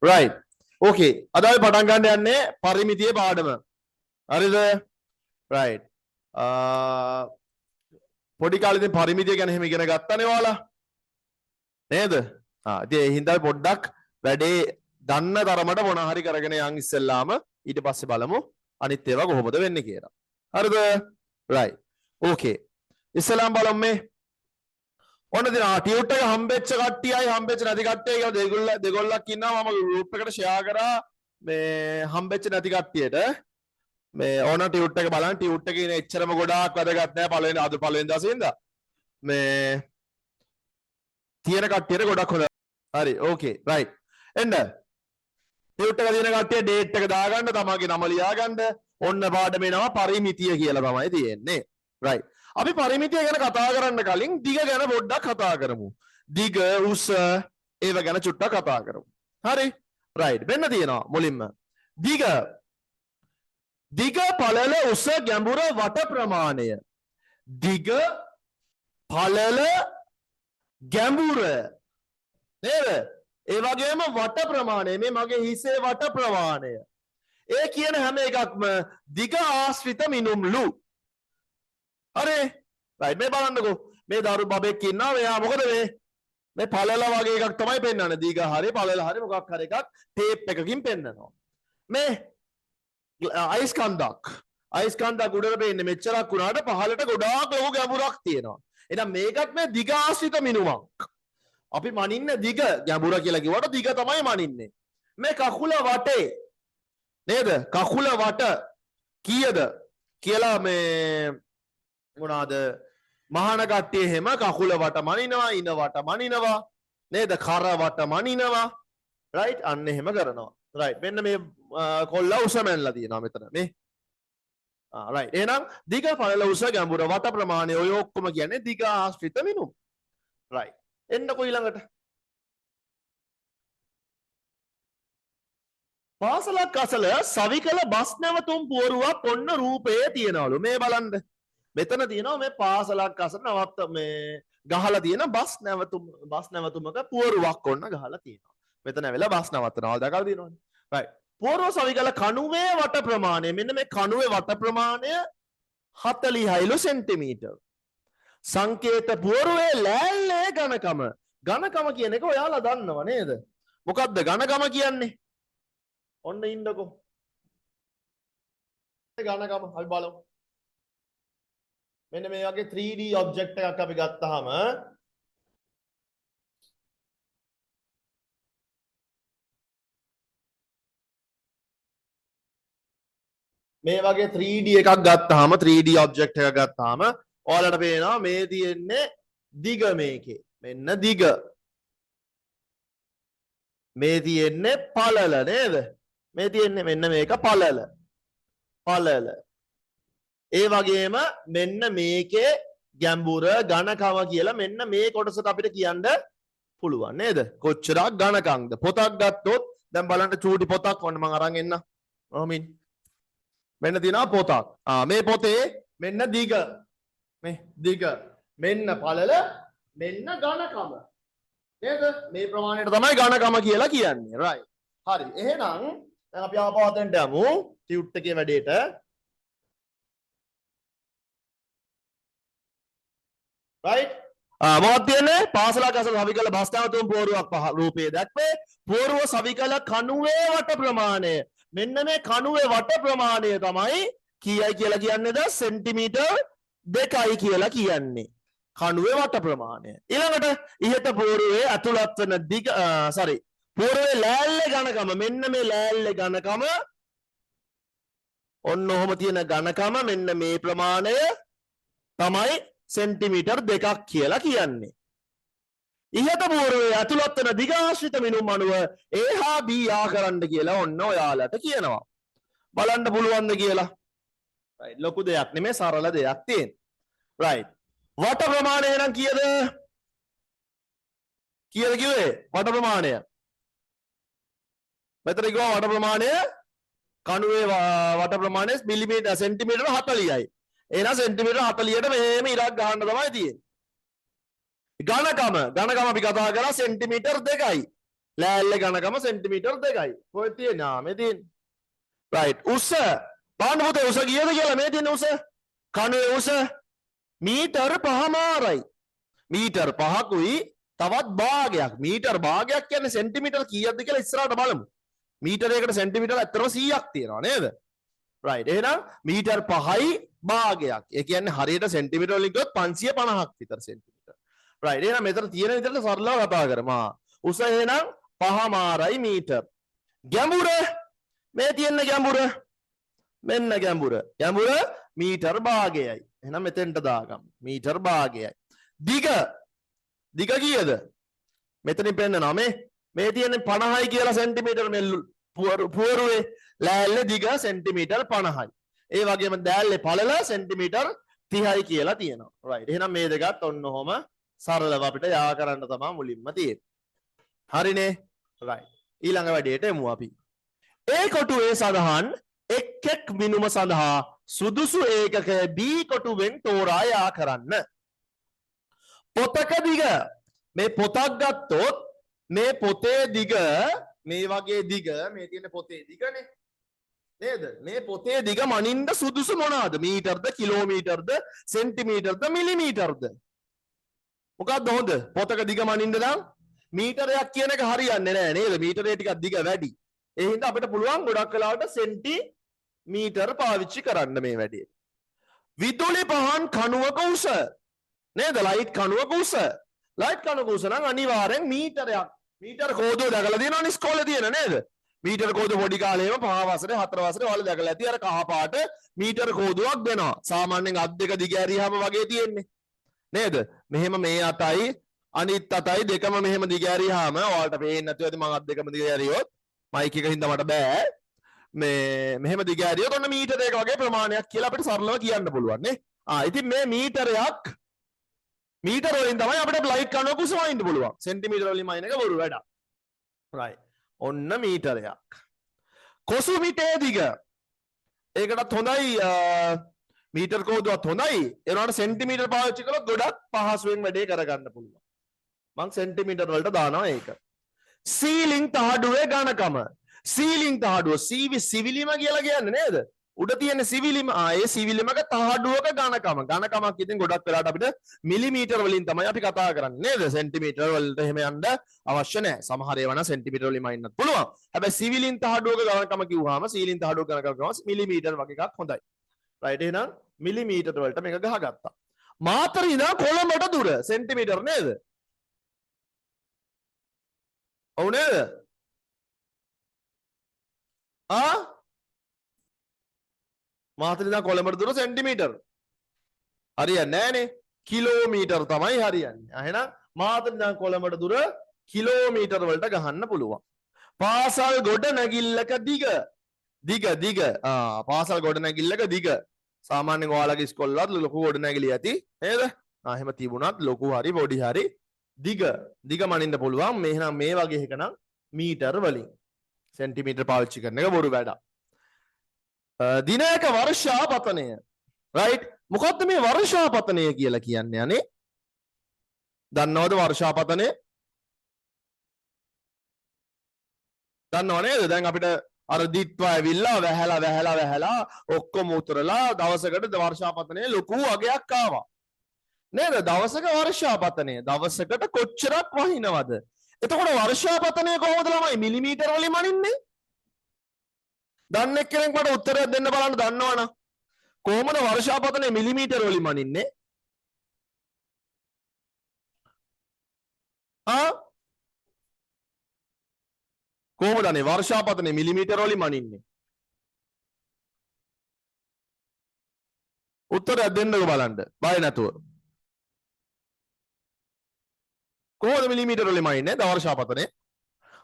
right okay අද අපි පටන් ගන්න යන්නේ පරිමිතියේ පාඩම හරිද right පොඩි කාලේදී පරිමිතිය ගැන එහෙම ඉගෙන ගත්තනේ ඔයාලා නේද ඉතින් ඒ හින්දා පොඩ්ඩක් වැඩේ දන්න තරමට මොන හරි කරගෙන යන් ඉස්සෙල්ලාම ඊට පස්සේ බලමු අනිත් ඒවා කොහොමද වෙන්නේ කියලා හරිද right okay ඉස්සෙල්ලාම බලමු මේ ඔන්න දින ටියුට් එක හම්බෙච්ච කට්ටියයි හම්බෙච්ච නැති කට්ටියයි කියලා දෙගොල්ලක් ඉන්නවා මම ගෲප් එකට ෂෙයා කරා මේ හම්බෙච්ච නැති කට්ටියට මේ ඕන ටියුට් එක බලන්න ටියුට් එකේ ඉන්නේ එච්චරම ගොඩාක් වැදගත් නැහැ පළවෙනි දවසේ ඉඳලා මේ තියෙන කට්ටියට ගොඩක් හොඳයි හරි ඕකේ රයිට් එන්න ටියුට් එක තියෙන කට්ටිය ඩේට් එක දාගන්න තමන්ගේ නම ලියා ගන්න ඔන්න පාඩමේ නම පරිමිතිය කියලා තමයි තියෙන්නේ රයිට් අපි පරිමිතිය ගැන කතා කරන්න කලින් දිග ගැන පොඩ්ඩක් කතා කරමු. දිග උස ඒව ගැන චුට්ටක් කතා කරමු. හරි? රයිට්. වෙන්න තියෙනවා මුලින්ම. දිග පළල උස ගැඹුර වට ප්‍රමාණය. දිග පළල ගැඹුර නේද? ඒ වගේම වට ප්‍රමාණය. මේ මගේ හිසේ වට ප්‍රමාණය. ඒ කියන හැම එකක්ම දිග ආශ්‍රිත මිනුම්ලු. හරි රයිට් මේ බලන්නකෝ මේ දරු බබෙක් ඉන්නවා මෙයා මොකද මේ පළල වගේ එකක් තමයි පෙන්වන්නේ දීග හරි පළල හරි මොකක් හරි එකක් ටේප් එකකින් පෙන්නනවා මේ අයිස් කන්දක් උඩට පෙන්නේ මෙච්චරක් වුණාට පහළට ගොඩාක් ලොකු ගැඹුරක් තියෙනවා එහෙනම් මේකත් මේ දිග ආශ්‍රිත මිනුමක් අපි මනින්නේ දිග ගැඹුර කියලා කිව්වට දිග තමයි මනින්නේ මේ කකුල වටේ නේද කකුල වට කීයද කියලා මේ මොනවාද මහාන කට්ටිය එහෙම කකුල වට මනිනවා ඉන වට මනිනවා නේද කර වට මනිනවා රයිට් අන්න එහෙම කරනවා රයිට් මෙන්න මේ කොල්ල උස මැනලා තියෙනවා මෙතන මේ රයිට් එහෙනම් දිග පළල උස ගැඹුර වට ප්‍රමාණය ඔය ඔක්කොම කියන්නේ දිග ආශ්‍රිත මිනුම් රයිට් එන්නකො ඊළඟට පාසලක් අසල සවිකල බස් නැවතුම් පුවරුවක් ඔන්න රූපයේ තියනවලු මේ බලන්න මෙතන තියෙනවා මේ පාසලක් අසල නවත්ත මේ ගහලා තියෙන බස් නැවතුමක පුවරුවක් ඔන්න ගහලා තියෙනවා. මෙතන ඇවිල්ලා බස් නවත්තනවා. දැකලා තියෙනවනේ. right. පුවරුව සවිකල කණුවේ වට ප්‍රමාණය මෙන්න මේ කණුවේ වට ප්‍රමාණය 46 සෙන්ටිමීටර්. සංකේත පුවරුවේ ලෑල්ලේ ඝනකම. ඝනකම කියන එක ඔයාලා දන්නව නේද? මොකද්ද ඝනකම කියන්නේ? ඔන්න ඉන්නකෝ. ඝනකම අපි බලමු. මෙන්න මේ වගේ 3D ඔබ්ජෙක්ට් එකක් අපි ගත්තාම මේ වගේ 3D එකක් ගත්තාම 3D ඔබ්ජෙක්ට් එකක් ගත්තාම ඔයාලට පේනවා මේ තියෙන්නේ දිග මේකේ මෙන්න දිග මේ තියෙන්නේ පළල නේද මේ තියෙන්නේ මෙන්න මේක පළල ඒ වගේම මෙන්න මේකේ ගැඹුර ඝනකම කියලා මෙන්න මේ කොටසට අපිට කියන්න පුළුවන් නේද? කොච්චරක් ඝනකම්ද? පොතක් ගත්තොත් දැන් බලන්න චූටි පොතක් ඔන්න මම අරන් එන්න. ඔහොමින්. මෙන්න තියෙනවා පොතක්. මේ පොතේ මෙන්න දිග. මේ දිග. මෙන්න පළල මෙන්න ඝනකම. නේද? මේ ප්‍රමාණයට තමයි ඝනකම කියලා කියන්නේ. right. හරි. එහෙනම් දැන් අපි ආපහු අතෙන්ට යමු. ටියුට් එකේ වැඩේට. right මොකක්ද තියෙන්නේ පාසලක් අසල සවිකල බස් නැවතුම් පුවරුවක් රූපයේ දැක්වේ පුවරුව සවිකල කණුවේ වට ප්‍රමාණය මෙන්න මේ කණුවේ වට ප්‍රමාණය තමයි කීයයි කියලා කියන්නේද සෙන්ටිමීටර් 2යි කියලා කියන්නේ කණුවේ වට ප්‍රමාණය ඊළඟට ඉහත පුවරුවේ ඇතුළත් වෙන දිග පුවරුවේ ලෑල්ලේ ඝනකම මෙන්න මේ ලෑල්ලේ ඝනකම ඔන්න ඔහොම තියෙන ඝනකම මෙන්න මේ ප්‍රමාණය තමයි සෙන්ටිමීටර් 2ක් කියලා කියන්නේ. ඉහත පුවරුවේ ඇතුළත් වෙන දිග ආශ්‍රිත මිනුම් අණුව A හා B ආ කරන්න කියලා ඔන්න ඔයාලට කියනවා. බලන්න පුළුවන්ද කියලා. right ලොකු දෙයක් නෙමෙයි සරල දෙයක් තියෙන. right වට ප්‍රමාණය නම් කීයද? කීයද කිව්වේ? වට ප්‍රමාණය. මෙතන කිව්වා වට ප්‍රමාණය කණුවේ වට ප්‍රමාණය මිලිමීටර් සෙන්ටිමීටර් 40යි. එහෙනම් සෙන්ටිමීටර් 40ට මෙහෙම ඉරක් ගහන්න තමයි තියෙන්නේ. ඝනකම අපි කතා කරා සෙන්ටිමීටර් 2යි. ලෑල්ලේ ඝනකම සෙන්ටිමීටර් 2යි. කොහෙද තියෙන්නේ? මේ තියෙන්නේ. right. උස බලන්න පුතේ උස කීයද කියලා මේ තියෙන උස. කණුවේ උස මීටර් 5මාරයි. මීටර් 5කුයි තවත් භාගයක්. මීටර් භාගයක් කියන්නේ සෙන්ටිමීටර් කීයක්ද කියලා ඉස්සරහට බලමු. මීටරයකට සෙන්ටිමීටර් ඇත්තටම 100ක් තියෙනවා නේද? right. එහෙනම් මීටර් 5යි භාගයක්. ඒ කියන්නේ හරියට සෙන්ටිමීටර් වලින් කිව්වොත් 550ක් විතර සෙන්ටිමීටර්. right. එහෙනම් මෙතන තියෙන විදිහට සරලව කතා කරමු. උස එහෙනම් 5මාරයි මීටර්. ගැඹුර මේ තියෙන ගැඹුර මෙන්න ගැඹුර. ගැඹුර මීටර් භාගයයි. එහෙනම් මෙතෙන්ට දාගමු. මීටර් භාගයයි. දිග දිග කීයද? මෙතනින් පෙන්නනවා මේ තියෙන්නේ 50යි කියලා සෙන්ටිමීටර් මේ පුවරුවේ ලෑල්ලේ දිග සෙන්ටිමීටර් 50යි. ඒ වගේම දෑල්ලේ පළල සෙන්ටිමීටර් 30යි කියලා තියෙනවා. right. එහෙනම් මේ දෙකත් ඔන්න ඔහොම සරලව අපිට යා කරන්න තමයි මුලින්ම තියෙන්නේ. හරිනේ? right. ඊළඟ වැඩේට එමු අපි. A කොටුවේ සඳහන් එක් මිනුම සඳහා සුදුසු ඒකකය B කොටුවෙන් තෝරා යා කරන්න. පොතක දිග මේ පොතක් ගත්තොත් මේ පොතේ දිග මේ වගේ දිග මේ තියෙන පොතේ දිගනේ නේද? මේ පොතේ දිග මනින්න සුදුසු මොනවාද? මීටර්ද කිලෝමීටර්ද සෙන්ටිමීටර්ද මිලිමීටර්ද? මොකක්ද හොඳ? පොතක දිග මනින්න නම් මීටරයක් කියන එක හරියන්නේ නැහැ නේද? මීටරේ ටිකක් දිග වැඩි. ඒ හින්දා අපිට පුළුවන් ගොඩක් වෙලාවට සෙන්ටිමීටර් පාවිච්චි කරන්න මේ වැඩේ. විදුලි පහන් කණුවක උස නේද? ලයිට් කණුවක උස. ලයිට් කණුවක උස නම් අනිවාර්යෙන් මීටරයක්. මීටර කෝදුව දැකලා තියෙනවනේ ඉස්කෝලේ තියෙන නේද? මීටර කෝදුව පොඩි කාලේම 5 වසරේ 4 වසරේ වල දැකලා ඇති. අර කහ පාට මීටර කෝදුවක් දෙනවා. සාමාන්‍යයෙන් අත් දෙක දිග ඇරියාම වගේ තියෙන්නේ. නේද? මෙහෙම මේ අතයි අනිත් අතයි දෙකම මෙහෙම දිග ඇරියාම ඔයාලට පේන්නේ නැතුව ඇති මම අත් දෙකම දිග ඇරියොත් මයික් එක හින්දා මට බෑ. මෙහෙම දිග ඇරියොත් ඔන්න මීටර එක වගේ ප්‍රමාණයක් කියලා අපිට සරලව කියන්න පුළුවන් නේ. ඉතින් මේ මීටරයක් මීටර වලින් තමයි අපිට ලයිට් කණුවක උස වයින්න පුළුවන්. සෙන්ටිමීටර වලින් වයින් එක බොරු වැඩක්. right. ඔන්න මීටරයක්. කොසු මිටේ දිග. ඒකටත් හොඳයි මීටර් කෝදුවත් හොඳයි. ඒ වුණාට සෙන්ටිමීටර පාවිච්චි කළොත් ගොඩක් පහසුවෙන් වැඩේ කරගන්න පුළුවන්. මං සෙන්ටිමීටර වලට දානවා ඒක. සීලිං තහඩුවේ ඝනකම. සීලිං තහඩුව සිවිලිම කියලා කියන්නේ නේද? උඩ තියෙන සිවිලිම ඒ සිවිලිමක තහඩුවක ඝනකම. ඝනකමක් ඉතින් ගොඩක් වෙලාවට අපිට මිලිමීටර වලින් තමයි අපි කතා කරන්නේ නේද? සෙන්ටිමීටර වලට එහෙම යන්න අවශ්‍ය නැහැ. සමහර ඒවා නම් සෙන්ටිමීටර වලින් මයින්නත් පුළුවන්. හැබැයි සිවිලින් තහඩුවක ඝනකම කිව්වහම සීලින් තහඩුවක ඝනකම කිව්වම මිලිමීටර වගේ එකක් හොඳයි. right. එහෙනම් මිලිමීටර වලට මේක ගහගත්තා. මාතර ඉඳන් කොළඹට දුර සෙන්ටිමීටර නේද? ඔව් නේද? මාතර ඉඳන් කොළඹට දුර සෙන්ටිමීටර. හරියන්නේ නැහනේ. කිලෝමීටර තමයි හරියන්නේ. එහෙනම් මාතර ඉඳන් කොළඹට දුර කිලෝමීටර වලට ගහන්න පුළුවන්. පාසල් ගොඩ නැගිල්ලක දිග. දිග. පාසල් ගොඩ නැගිල්ලක දිග. සාමාන්‍යයෙන් ඔයාලගේ ඉස්කෝලේ වල ලොකු ගොඩ නැගිලි ඇති නේද? එහෙම තිබුණත් ලොකු හරි පොඩි හරි දිග මනින්න පුළුවන්. මෙහෙනම් මේ වගේ එකනම් මීටර වලින්. සෙන්ටිමීටර පාවිච්චි කරන එක බොරු වැඩක්. දිනයක වර්ෂාපතනය. right. මොකද්ද මේ වර්ෂාපතනය කියලා කියන්නේ අනේ? දන්නවද වර්ෂාපතනය? දන්නව නේද? දැන් අපිට අර දිත්ව ඇවිල්ලා වැහැලා ඔක්කොම උතරලා දවසකට වර්ෂාපතනය ලොකු වගයක් ආවා. නේද? දවසක වර්ෂාපතනය දවසකට කොච්චරක් වහිනවද? එතකොට වර්ෂාපතනය කොහොමද ළමයි මිලිමීටර වලින් මනින්නේ? දන්න එක්කෙනෙක් මට උත්තරයක් දෙන්න බලන්න දන්නවනම්. කොහොමද වර්ෂාපතනය මිලිමීටර වලින් මනින්නේ? කොහොමද අනේ වර්ෂාපතනය මිලිමීටර වලින් මනින්නේ? උත්තරයක් දෙන්නකෝ බලන්න. බය නැතුව. කොහොමද මිලිමීටර වලින් මනින්නේ වර්ෂාපතනය?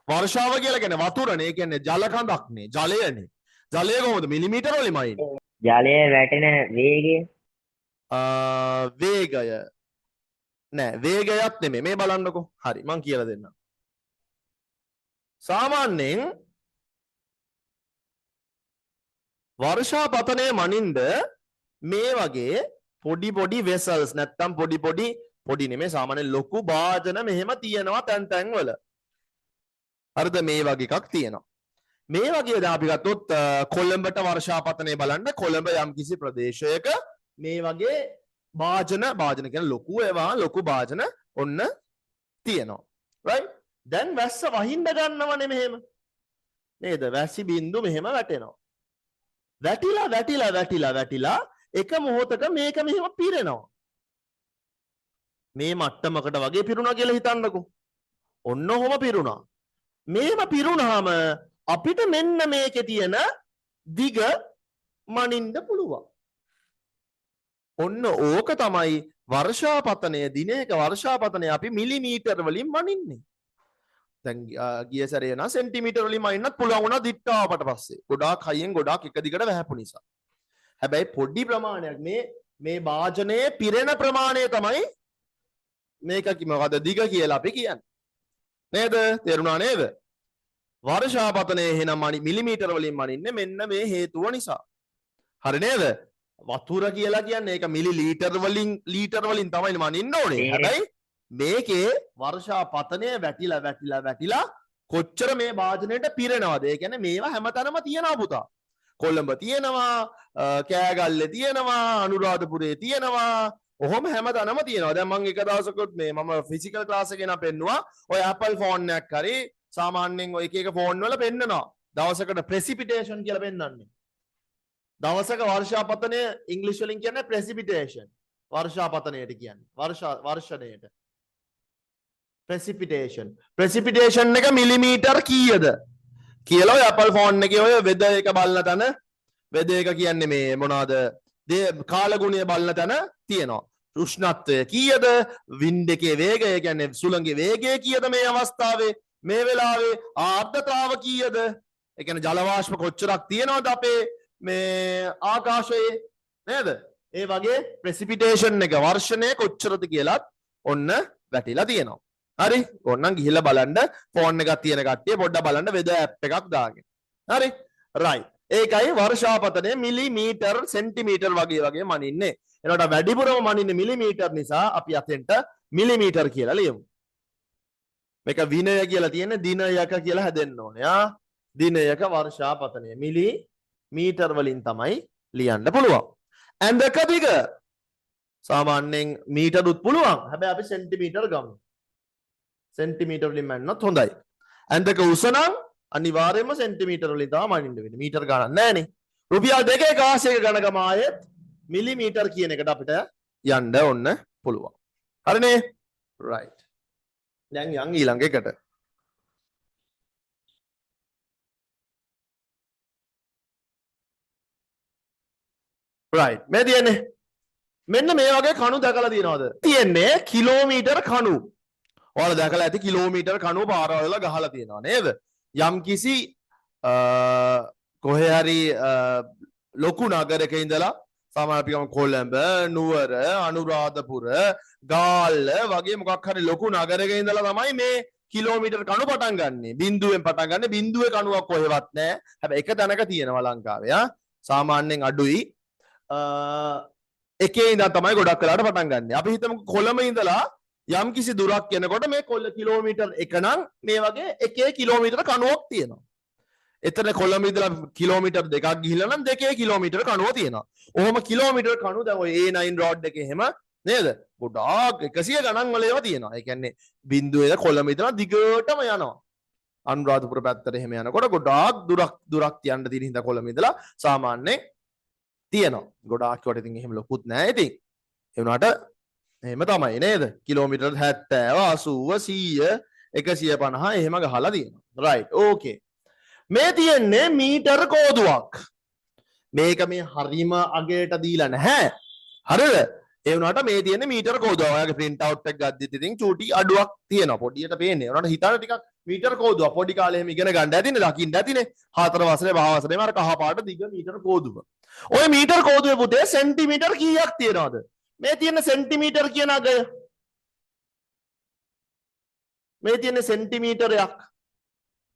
වර්ෂාව කියලා කියන්නේ වතුරනේ. ඒ කියන්නේ ජල කඳක්නේ. ජලයනේ. ජලය කොහොමද මිලිමීටර වලින් මනින්නේ? ජලය වැටෙන වේගය වේගය නෑ වේගයක් නෙමෙයි. මේ බලන්නකෝ. හරි මං කියලා දෙන්නම්. සාමාන්‍යයෙන් වර්ෂාපතනය මනින්ද මේ වගේ පොඩි වෙසල්ස් නැත්තම් පොඩි නෙමෙයි සාමාන්‍යයෙන් ලොකු භාජන මෙහෙම තියෙනවා තැන් තැන් වල. හරිද මේ වගේ එකක් තියෙනවා. මේ වගේ දැන් අපි ගත්තොත් කොළඹට වර්ෂාපතනය බලන්න කොළඹ යම්කිසි ප්‍රදේශයක මේ වගේ භාජන කියන ලොකු භාජන ඔන්න තියෙනවා. right? දැන් වැස්ස වහින්න ගන්නවනේ මෙහෙම. නේද? වැසි බින්දු මෙහෙම වැටෙනවා. වැටිලා එක මොහොතක මේක මෙහෙම පිරෙනවා. මේ මට්ටමකට වගේ පිරුණා කියලා හිතන්නකෝ. ඔන්න ඔහොම පිරුණා. මේම පිරුණාම අපිට මෙන්න මේකේ තියෙන දිග මනින්න පුළුවන්. ඔන්න ඕක තමයි වර්ෂාපතනය දිනයක වර්ෂාපතනය අපි මිලිමීටර් වලින් මනින්නේ. දැන් ගිය සැරේ නම් සෙන්ටිමීටර් වලින් මනින්නත් පුළුවන් වුණා දිට්ටාවට පස්සේ. ගොඩාක් හයියෙන් ගොඩාක් එක දිගට වැහැපු නිසා. හැබැයි පොඩි ප්‍රමාණයක් මේ භාජනයේ පිරෙන ප්‍රමාණය තමයි මේක මොකද දිග කියලා අපි කියන්නේ. නේද? තේරුණා නේද? වර්ෂාපතනය එහෙනම් මිලිමීටර වලින් මනින්නේ මෙන්න මේ හේතුව නිසා. හරි නේද? වතුර කියලා කියන්නේ ඒක මිලි ලීටර් වලින් තමයි මනින්න ඕනේ. හැබැයි මේකේ වර්ෂාපතනය වැටිලා කොච්චර මේ භාජනයට පිරෙනවද? ඒ කියන්නේ මේවා හැමතැනම තියෙනවා පුතා. කොළඹ තියෙනවා, කෑගල්ලේ තියෙනවා, අනුරාධපුරේ තියෙනවා. ඔහොම හැමතැනම තියෙනවා. දැන් මම එක දවසකුත් මම ෆිසිකල් ක්ලාස් එකේ නම් පෙන්නුවා. ඔය Apple ෆෝන් එකක් හරි සාමාන්‍යයෙන් ඔය එක ෆෝන් වල පෙන්නනවා. දවසකට ප්‍රෙසිපිටේෂන් කියලා පෙන්නන්නේ. දවසක වර්ෂාපතනය ඉංග්‍රීසි වලින් කියන්නේ ප්‍රෙසිපිටේෂන්. වර්ෂාපතනයට කියන්නේ. වර්ෂණයට. ප්‍රෙසිපිටේෂන් එක මිලිමීටර් කීයද කියලා ඔය Apple ෆෝන් එකේ ඔය වෙදර් එක බලන තැන වෙදර් එක කියන්නේ මේ මොනවාද? කාලගුණය බලන තැන තියෙනවා. උෂ්ණත්වය කීයද? වින්ඩ් එකේ වේගය කියන්නේ සුළඟේ වේගය කීයද මේ අවස්ථාවේ? මේ වෙලාවේ ආර්ද්‍රතාව කීයද? ඒ කියන්නේ ජල වාෂ්ප කොච්චරක් තියෙනවද අපේ මේ ආකාශයේ නේද? ඒ වගේ ප්‍රෙසිපිටේෂන් එක වර්ෂණය කොච්චරද කියලාත් ඔන්න වැටිලා තියෙනවා. හරි? ඕනනම් ගිහිල්ලා බලන්න ෆෝන් එකක් තියෙන කට්ටිය පොඩ්ඩක් බලන්න වෙදර් ඇප් එකක් දාගෙන. හරි? රයිට්. ඒකයි වර්ෂාපතනය මිලිමීටර් සෙන්ටිමීටර් වගේ මනින්නේ. එනකොට වැඩිපුරම මනින්නේ මිලිමීටර් නිසා අපි අතෙන්ට මිලිමීටර් කියලා ලියමු. මේක විනය කියලා තියෙන්නේ දිනයක කියලා හැදෙන්න ඕනේ. දිනයක වර්ෂාපතනය මිලිමීටර් වලින් තමයි ලියන්න පුළුවන්. ඇඳක දිග සාමාන්‍යයෙන් මීටරුත් පුළුවන්. හැබැයි අපි සෙන්ටිමීටර් ගමු. සෙන්ටිමීටර් වලින් මන්නත් හොඳයි. ඇඳක උස නම් අනිවාර්යයෙන්ම සෙන්ටිමීටර් වලින් තමයි මනින්න වෙන්නේ. මීටර් ගණන් නැහැනේ. රුපියල් 2 කාසියක ගණකම ආයෙත් මිලිමීටර් කියන එකට අපිට යන්න ඕන්න පුළුවන්. හරිනේ? රයිට්. දැන් යන් ඊළඟ එකට. රයිට්. මේ තියන්නේ මෙන්න මේ වගේ කණු දැකලා තියෙනවද? තියන්නේ කිලෝමීටර් කණු. ඔයාලා දැකලා ඇති කිලෝමීටර් කණු පාරවල ගහලා තියෙනවා නේද? යම්කිසි කොහේ හරි ලොකු නගරයක ඉඳලා සාමාන්‍ය අපි ගමු කොළඹ, නුවර, අනුරාධපුර, ගාල්ල වගේ මොකක් හරි ලොකු නගරයක ඉඳලා තමයි මේ කිලෝමීටර් කණු පටන් ගන්නෙ. බිඳුවෙන් පටන් ගන්න. බිඳුවේ කණුවක් කොහෙවත් නැහැ. හැබැයි එක තැනක තියෙනවා ලංකාවේ. සාමාන්‍යයෙන් අඩුයි. එකේ ඉඳන් තමයි ගොඩක් වෙලාට පටන් ගන්නෙ. අපි හිතමු කොළඹ ඉඳලා යම් කිසි දුරක් යනකොට මේ කිලෝමීටර් එක නම් මේ වගේ එකේ කිලෝමීටර් කණුවක් තියෙනවා. එතන කොළඹ ඉඳලා කිලෝමීටර් දෙකක් ගිහිල්ලා නම් දෙකේ කිලෝමීටර් කණුව තියෙනවා. ඔහොම කිලෝමීටර් කණුව දැන් ඔය A9 රෝඩ් එකේ එහෙම නේද? ගොඩාක් 100 ගණන් වල ඒවා තියෙනවා. ඒ කියන්නේ බිඳුවේ කොළඹ ඉඳලා දිගටම යනවා. අනුරාධපුර පැත්තට එහෙම යනකොට ගොඩාක් දුරක් යන්න තියෙන හින්දා කොළඹ ඉඳලා සාමාන්‍යයෙන් තියෙනවා. ගොඩාක් වට ඉතින් එහෙම ලොකුත් නෑ ඉතින්. ඒ වුණාට එහෙම තමයි නේද? කිලෝමීටර් 70 80 100 150 එහෙම ගහලා තියෙනවා. රයිට්. ඕකේ. මේ තියෙන්නේ මීටර කෝදුවක්. මේක මේ හරිම අගයට දීලා නැහැ. හරිද? ඒ වුණාට මේ තියෙන්නේ මීටර කෝදුව. ඔයාගේ print out එක ගද්දිත් ඉතින් චූටි අඩුවක් තියෙනවා. පොඩියට පේන්නේ. ඒ වුණාට හිතන්න ටිකක් මීටර කෝදුව. පොඩි කාලේ එහෙම ඉගෙන ගන්න ඇතිනේ. දකින්න ඇතිනේ. 4 වසරේ 5 වසරේ මාර කහ පාට දිග මීටර කෝදුව. ඔය මීටර කෝදුවේ පුතේ සෙන්ටිමීටර් කීයක් තියනවද? මේ තියෙන සෙන්ටිමීටර් කියන අගය. මේ තියෙන සෙන්ටිමීටරයක්.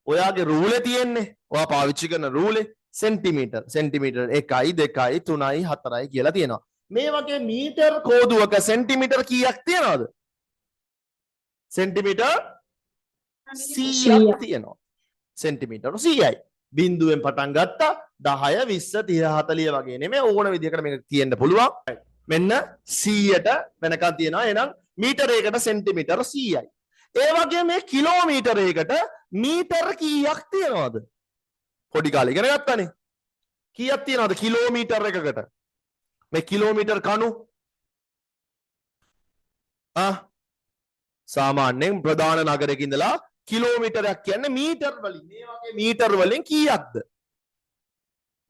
ඔයාගේ රූලේ තියෙන්නේ. ඔයා පාවිච්චි කරන රූලේ සෙන්ටිමීටර්. සෙන්ටිමීටර් 1යි 2යි 3යි 4යි කියලා තියෙනවා. මේ වගේ මීටර් කෝදුවක සෙන්ටිමීටර් කීයක් තියනවද? සෙන්ටිමීටර් 100ක් තියෙනවා. සෙන්ටිමීටර 100යි. බිඳුවෙන් පටන් ගත්තා 10 20 30 40 වගේ නෙමෙයි ඕන විදිහකට මේක තියෙන්න පුළුවන්. මෙන්න 100ට වෙනකන් තියෙනවා. එහෙනම් මීටරයකට සෙන්ටිමීටර 100යි. ඒ වගේ මේ කිලෝමීටරයකට මීටර කීයක් තියනවද? පොඩි කාලේ ඉගෙන ගත්තානේ. කීයක් තියනවද කිලෝමීටර එකකට? මේ කිලෝමීටර කණු සාමාන්‍යයෙන් ප්‍රධාන නගරයක ඉඳලා කිලෝමීටරයක් කියන්නේ මීටර් වලින්. මේ වගේ මීටර් වලින් කීයක්ද?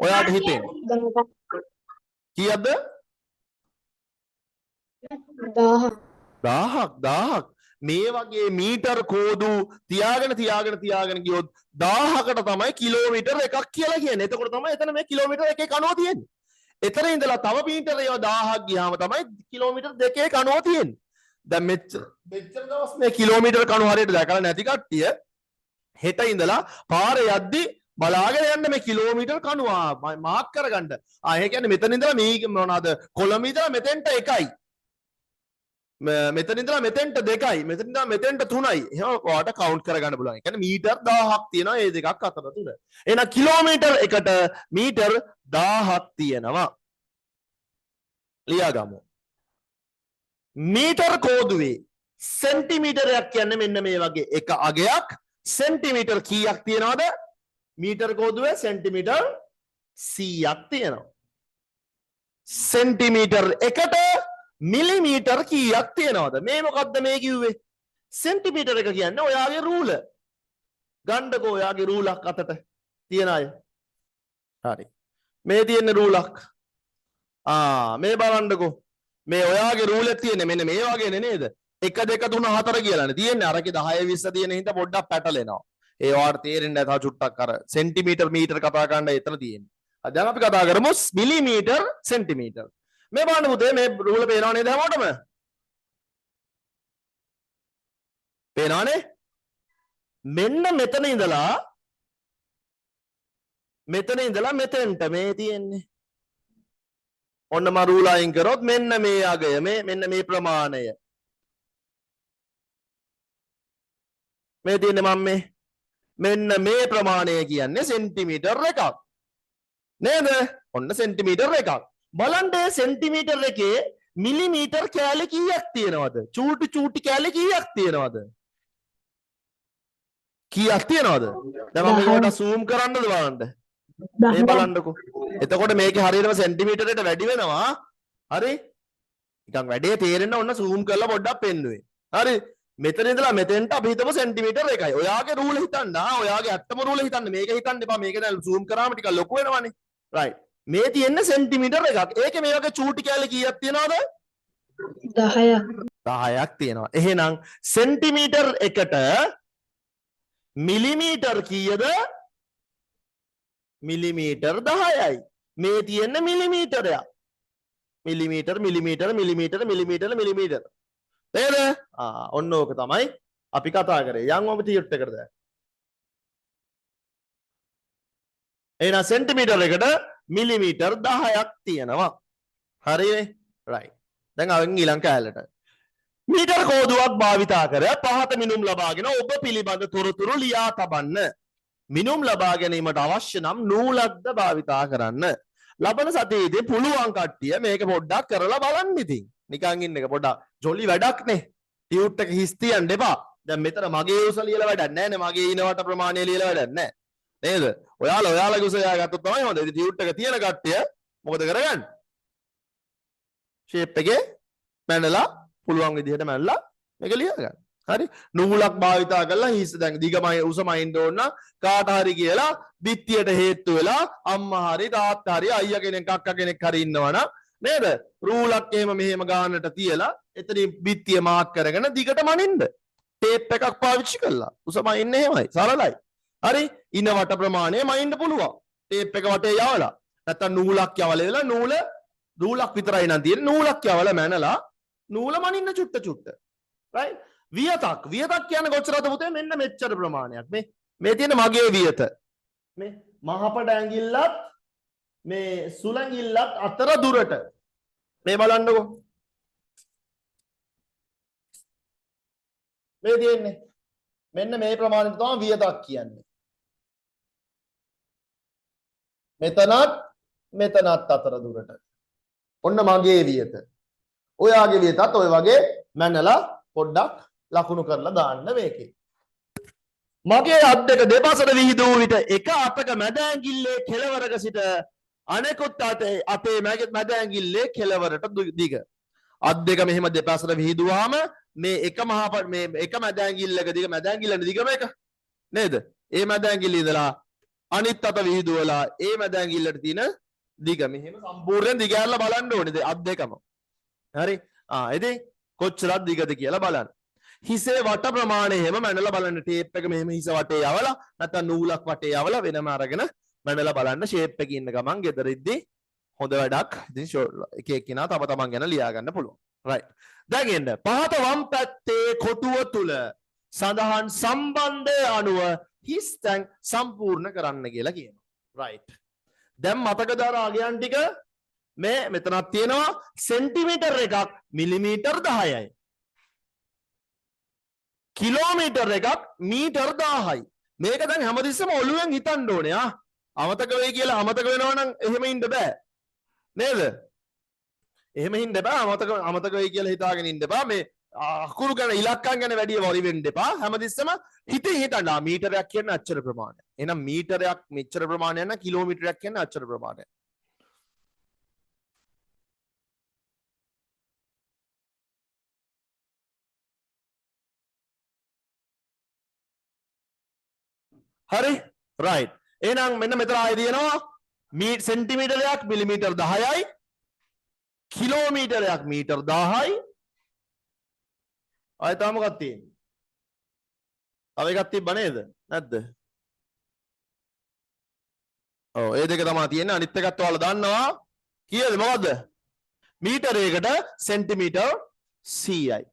ඔයාට හිතෙන්නේ. කීයක්ද? 1000ක්. මේ වගේ මීටර් කෝදු තියාගෙන ගියොත් 1000කට තමයි කිලෝමීටර් එකක් කියලා කියන්නේ. එතකොට තමයි එතන මේ කිලෝමීටර් එකේ කණුව තියෙන්නේ. එතන ඉඳලා තව මීටර් ඒවා 1000ක් ගියාම තමයි කිලෝමීටර් දෙකේ කණුව තියෙන්නේ. දැන් මෙච්චර දවස් මේ කිලෝමීටර් කණුව හරියට දැකලා නැති කට්ටිය හෙට ඉඳලා පාරේ යද්දි බලාගෙන යන්න මේ කිලෝමීටර් කණුව මාක් කරගන්න. ඒ කියන්නේ මෙතන ඉඳලා මේ මොනවාද කොළඹ ඉඳලා මෙතෙන්ට 1යි. මෙතන ඉඳලා මෙතෙන්ට 2යි. මෙතන ඉඳලා මෙතෙන්ට 3යි. එහෙනම් ඔයාලට කවුන්ට් කරගන්න පුළුවන්. ඒ කියන්නේ මීටර් 1000ක් තියෙනවා මේ දෙකක් අතර තුන. එහෙනම් කිලෝමීටර් එකට මීටර් 1000ක් තියෙනවා. ලියාගමු. මීටර් කෝදුවේ සෙන්ටිමීටරයක් කියන්නේ මෙන්න මේ වගේ එක අගයක්. සෙන්ටිමීටර් කීයක් තියනවද? මීටර් කෝදුවේ සෙන්ටිමීටර් 100ක් තියෙනවා. සෙන්ටිමීටර් එකට මිලිමීටර් කීයක් තියනවද? මේ මොකද්ද මේ කිව්වේ? සෙන්ටිමීටර් එක කියන්නේ ඔයාගේ රූල. ගන්නකෝ ඔයාගේ රූලක් අතට තියන අය. හරි. මේ තියෙන රූලක්. මේ බලන්නකෝ. මේ ඔයාගේ රූලේ තියෙන්නේ මෙන්න මේ වගේනේ නේද? 1 2 3 4 කියලානේ තියෙන්නේ. අරකේ 10 20 තියෙන හින්දා පොඩ්ඩක් පැටලෙනවා. ඒ වාට තේරෙන්නේ නැහැ. තව චුට්ටක් අර සෙන්ටිමීටර් මීටර කතා කරන්න එතන තියෙන්නේ. දැන් අපි කතා කරමු මිලිමීටර් සෙන්ටිමීටර්. මේ බලන්න පුතේ මේ රූල පේනව නේද හැමෝටම? පේනවනේ? මෙන්න මෙතන ඉඳලා මෙතෙන්ට මේ තියෙන්නේ. ඔන්න මම රූල අයින් කරොත් මෙන්න මේ අගය මෙන්න මේ ප්‍රමාණය. මේ තියෙන්නේ මම මෙන්න මේ ප්‍රමාණය කියන්නේ සෙන්ටිමීටර් එකක්. නේද? ඔන්න සෙන්ටිමීටර් එකක්. බලන්න සෙන්ටිමීටර් එකේ මිලිමීටර් කෑලි කීයක් තියෙනවද? චූටි කෑලි කීයක් තියෙනවද? කීයක් තියෙනවද? දැන් මම මේකට zoom කරන්නද බලන්න. මේ බලන්නකෝ. එතකොට මේකේ හරියටම සෙන්ටිමීටරයට වැඩි වෙනවා. හරි? නිකන් වැඩේ තේරෙන්න ඔන්න zoom කරලා පොඩ්ඩක් පෙන්නුවේ. හරි? මෙතන ඉඳලා මෙතෙන්ට අපි හිතමු සෙන්ටිමීටර් 1යි. ඔයාගේ රූල හිතන්න. ඔයාගේ ඇත්තම රූල හිතන්න. මේක හිතන්න එපා. මේක දැන් zoom කරාම ටිකක් ලොකු වෙනවනේ. right. මේ තියෙන්නේ සෙන්ටිමීටර් එකක්. ඒකේ මේ වගේ චූටි කැලේ කීයක් තියනවද? 10ක් තියෙනවා. එහෙනම් සෙන්ටිමීටර් එකට මිලිමීටර් කීයද? මිලිමීටර් 10යි. මේ තියෙන්නේ මිලිමීටරයක්. මිලිමීටර්. නේද? ඔන්න ඕක තමයි අපි කතා කරේ. යන්වම ටියුට් එකකට දැන්. එහෙනම් සෙන්ටිමීටර් එකට මිලිමීටර් 10ක් තියෙනවා. හරිනේ? right. දැන් අවෙන් ඊළඟ කැලලට. මීටර් කෝදුවක් භාවිතා කර පහත මිනුම් ලබාගෙන ඔබ පිළිබඳ තොරතුරු ලියා තබන්න. මිනුම් ලබා ගැනීමට අවශ්‍ය නම් නූලක්ද භාවිතා කරන්න. ලබන සතියේදී පුළුවන් කට්ටිය මේක පොඩ්ඩක් කරලා බලන්න ඉතින්. නිකන් ඉන්න එක පොඩ්ඩක් ජොලි වැඩක් නේ. ටියුට් එක හිස් තියන්න එපා. දැන් මෙතන මගේ උස ලියලා වැඩක් නැහැ නේ. මගේ ඊනවට ප්‍රමාණය ලියලා වැඩක් නැහැ. නේද? ඔයාලගේ උස යාගත්තොත් තමයි හොඳ. ඉතින් ටියුට් එක තියෙන කට්ටිය මොකද කරගන්නේ? ෂේප් එකේ මැනලා පුළුවන් විදිහට මැනලා මේක ලියා ගන්න. හරි? නූලක් භාවිතා කරලා හිස් දැන් දිගමයි උසමයින්ද ඕන කාට හරි කියලා බිත්තියට හේතු වෙලා අම්මා හරි තාත්තා හරි අයියා කෙනෙක් අක්කා කෙනෙක් හරි ඉන්නවනම් නේද? රූලක් එහෙම මෙහෙම ගානට තියලා එතනින් බිත්තිය මාක් කරගෙන දිගට මනින්න. ටේප් එකක් පාවිච්චි කළා. උසමයින්න එහෙමයි. සරලයි. හරි? ඉන වට ප්‍රමාණය මනින්න පුළුවන්. ටේප් එක වටේ යවලා. නැත්තම් නූලක් යවලා නූලක් විතරයි නම් තියෙන්නේ. නූලක් යවලා මැනලා නූල මනින්න චුට්ට. right? වියතක් කියන්නේ කොච්චරද පුතේ? මෙන්න මෙච්චර ප්‍රමාණයක්. මේ තියෙන මගේ වියත. මේ මහපඩ ඇඟිල්ලත් මේ සුළඟිල්ලත් අතර දුරට. මේ බලන්නකෝ. මේ තියෙන්නේ. මෙන්න මේ ප්‍රමාණයට තමයි වියතක් කියන්නේ. මෙතනත් මෙතනත් අතර දුරට. ඔන්න මගේ වියත. ඔයාගේ වියතත් ඔය වගේ මැනලා පොඩ්ඩක් ලකුණු කරලා දාන්න මේකේ. මගේ අත් දෙක දෙපසට විහිදූ විට එක අතක මැද ඇඟිල්ලේ කෙළවරක සිට අනෙකුත් අතේ මැද ඇඟිල්ලේ කෙළවරට දිග. අත් දෙක මෙහෙම දෙපසට විහිදුවාම මේ එක මේ එක මැද ඇඟිල්ලක දිග මැද ඇඟිල්ලේ දිගම එක නේද? ඒ මැද ඇඟිල්ල ඉඳලා අනිත් අත විහිදුවලා ඒ මැද ඇඟිල්ලට තියෙන දිග මෙහෙම සම්පූර්ණයෙන් දිග ඇරලා බලන්න ඕනේ අත් දෙකම. හරි? ඉතින් කොච්චරක් දිගද කියලා බලන්න. හිසේ වට ප්‍රමාණය එහෙම මැනලා බලන්න ටේප් එක මෙහෙම හිස වටේ යවලා නැත්නම් නූලක් වටේ යවලා වෙනම අරගෙන මැනලා බලන්න ෂේප් එකේ ඉන්න ගමන් ගෙදරින්දී හොඳ වැඩක්. ඉතින් එක එක්කිනා තම තමන් ගැන ලියා ගන්න පුළුවන්. රයිට්. දැන් එන්න පහත වම් පැත්තේ කොටුව තුල සඳහන් සම්බන්ධය අනුව හිස් තැන් සම්පූර්ණ කරන්න කියලා කියනවා. රයිට්. දැන් මතකද අර අගයන් ටික මේ මෙතනක් තියෙනවා සෙන්ටිමීටර් එකක් මිලිමීටර් 10යි. කිලෝමීටර් එකක් මීටර් 1000යි. මේක දැන් හැමතිස්සෙම ඔළුවෙන් හිතන්න ඕනේ. අමතක වෙයි කියලා අමතක වෙනවා නම් එහෙම ඉන්න බෑ. නේද? එහෙම ඉන්න බෑ. අමතක වෙයි කියලා හිතාගෙන ඉන්න බෑ. මේ අකුරු ගැන ඉලක්කම් ගැන වැඩි වරි වෙන්න එපා. හැමතිස්සෙම හිතින් හිතන්න මීටරයක් කියන්නේ අච්චර ප්‍රමාණයක්. එහෙනම් මීටරයක් මෙච්චර ප්‍රමාණයක් නම් කිලෝමීටරයක් කියන්නේ අච්චර ප්‍රමාණයක්. හරි? රයිට්. එහෙනම් මෙන්න මෙතන ආයෙ දිනනවා සෙන්ටිමීටරයක් මිලිමීටර් 10යි කිලෝමීටරයක් මීටර් 1000යි ආයෙ තව මොකක්ද තියෙන්නේ? තව එකක් තිබ්බ නේද? නැද්ද? ඔව් ඒ දෙක තමයි තියෙන්නේ. අනිත් එකත් ඔයාලා දන්නවා. කීයද මොකද්ද? මීටරයකට සෙන්ටිමීටර් 100යි.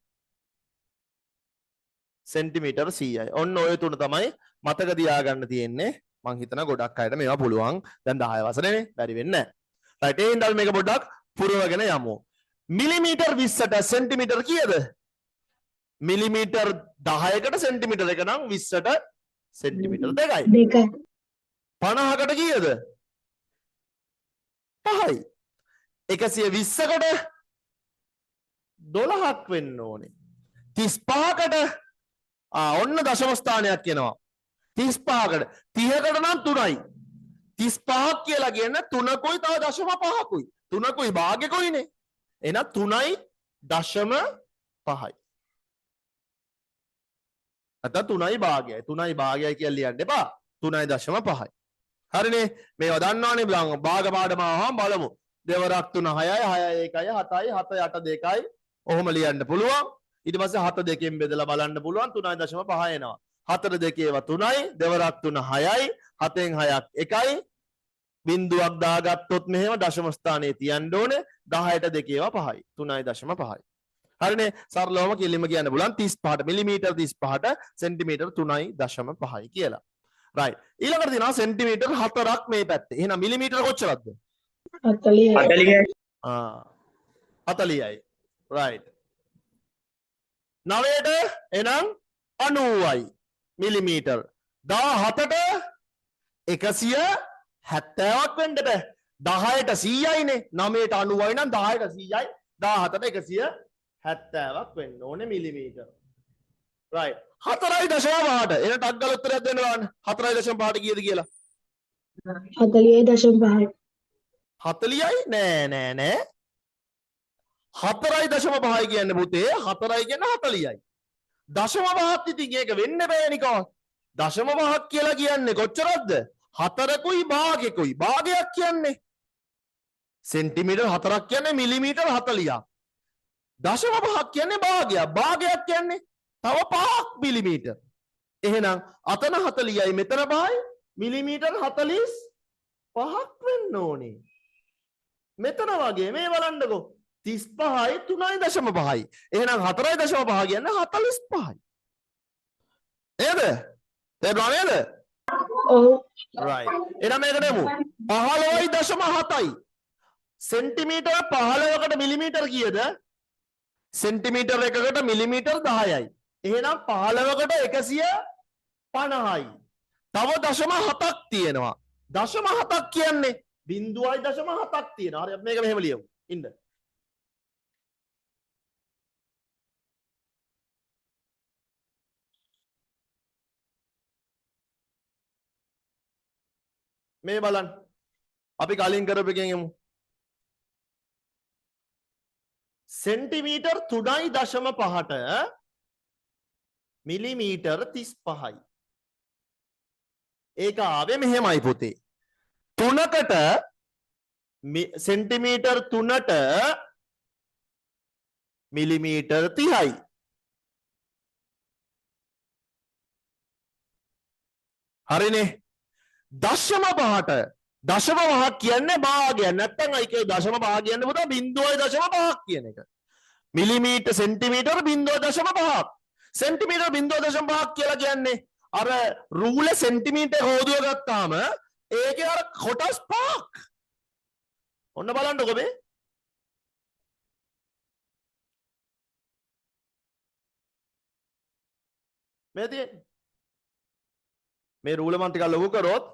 සෙන්ටිමීටර් 100යි. ඔන්න ඔය තුන තමයි මතක තියාගන්න තියෙන්නේ. මං හිතනවා ගොඩක් අයට මේවා පුළුවන්. දැන් 10 වසරේනේ. බැරි වෙන්නේ නැහැ. රයිට්. ඒ හින්දා මේක පොඩ්ඩක් පුරවගෙන යමු. මිලිමීටර් 20ට සෙන්ටිමීටර් කීයද? මිලිමීටර් 10කට සෙන්ටිමීටර් එක නම් 20ට සෙන්ටිමීටර් 2යි. 50කට කීයද? 5යි. 120කට 12ක් වෙන්න ඕනේ. 35කට ඔන්න දශම ස්ථානයක් එනවා. 35කට 30කට නම් 3යි. 35ක් කියලා කියන්නේ 3කුයි තව දශම 5කුයි. 3කුයි භාගයකුයිනේ. එහෙනම් 3යි දශම 5යි. අත 3යි භාගයයි. 3යි භාගයයි කියලා ලියන්න එපා. 3යි දශම 5යි. හරිනේ. මේවා දන්නවනේ භාග පාඩම ආවම බලමු. දෙවරක් 3 6යි 6යි 1යි 7යි 7 8 2යි. ඔහොම ලියන්න පුළුවන්. ඊට පස්සේ 7 2කින් බෙදලා බලන්න පුළුවන් 3.5 එනවා. 4 2 ඒවා 3යි, දෙවරක් 3 6යි, 7න් 6ක් 1යි. බිංදුවක් දාගත්තොත් මෙහෙම දශම ස්ථානයේ තියන්න ඕනේ. 10ට 2 ඒවා 5යි. 3.5යි. හරිනේ. සරලවම කෙලින්ම කියන්න පුළුවන් 35ට මිලිමීටර් 35ට සෙන්ටිමීටර් 3.5යි කියලා. රයිට්. ඊළඟට තියෙනවා සෙන්ටිමීටර් 4ක් මේ පැත්තේ. එහෙනම් මිලිමීටර කොච්චරද? 40යි. 40යි. රයිට්. 9ට එනම් 90යි මිලිමීටර්. 17ට 170ක් වෙන්න බෑ. 10ට 100යිනේ. 9ට 90යි නම් 10ට 100යි. 17ට 170ක් වෙන්න ඕනේ මිලිමීටර්. රයිට්. 4.5ට එන ටක් ගාලා උත්තරයක් දෙන්න බලන්න. 4.5ට කීයද කියලා? 40.5. 40යි නෑ. 4.5 කියන්නේ පුතේ 4යි කියන්නේ 40යි. දශම පහක් ඉතින් ඒක වෙන්න බෑ නිකන්. දශම පහක් කියලා කියන්නේ කොච්චරද? 4කුයි භාගයකුයි. භාගයක් කියන්නේ සෙන්ටිමීටර් 4ක් කියන්නේ මිලිමීටර් 40ක්. දශම පහක් කියන්නේ භාගයක්. භාගයක් කියන්නේ තව 5ක් මිලිමීටර්. එහෙනම් අතන 40යි මෙතන 5යි මිලිමීටර් 45ක් වෙන්න ඕනේ. මෙතන වගේ මේ බලන්නකෝ 35යි 3.5යි. එහෙනම් 4.5 කියන්නේ 45යි. නේද? තේරුණා නේද? ඔව්. right. එහෙනම් මේකට එමු. 15.7යි. සෙන්ටිමීටර 15කට මිලිමීටර කීයද? සෙන්ටිමීටර එකකට මිලිමීටර 10යි. එහෙනම් 15කට 150යි. තව දශම 7ක් තියෙනවා. දශම 7ක් කියන්නේ 0.7ක් තියෙනවා. හරි අපි මේක මෙහෙම ලියමු. ඉන්න. මේ බලන්න. අපි කලින් කරපු එකෙන් යමු. සෙන්ටිමීටර් 3.5ට මිලිමීටර් 35යි. ඒක ආවේ මෙහෙමයි පුතේ. 3කට සෙන්ටිමීටර් 3ට මිලිමීටර් 30යි. හරිනේ. දශම 5ට දශම 5ක් කියන්නේ භාගයක්. නැත්තම් ඒකේ දශම 5 කියන්නේ පුතා 0.5ක් කියන එක. මිලිමීටර් සෙන්ටිමීටර් 0.5ක්. සෙන්ටිමීටර් 0.5ක් කියලා කියන්නේ අර රූල සෙන්ටිමීටර් හොදුව ගත්තාම ඒකේ අර කොටස් 5ක්. ඔන්න බලන්නකො මේ. මේ තියෙන්නේ. මේ රූල මන් ටිකක් ලොකු කරොත්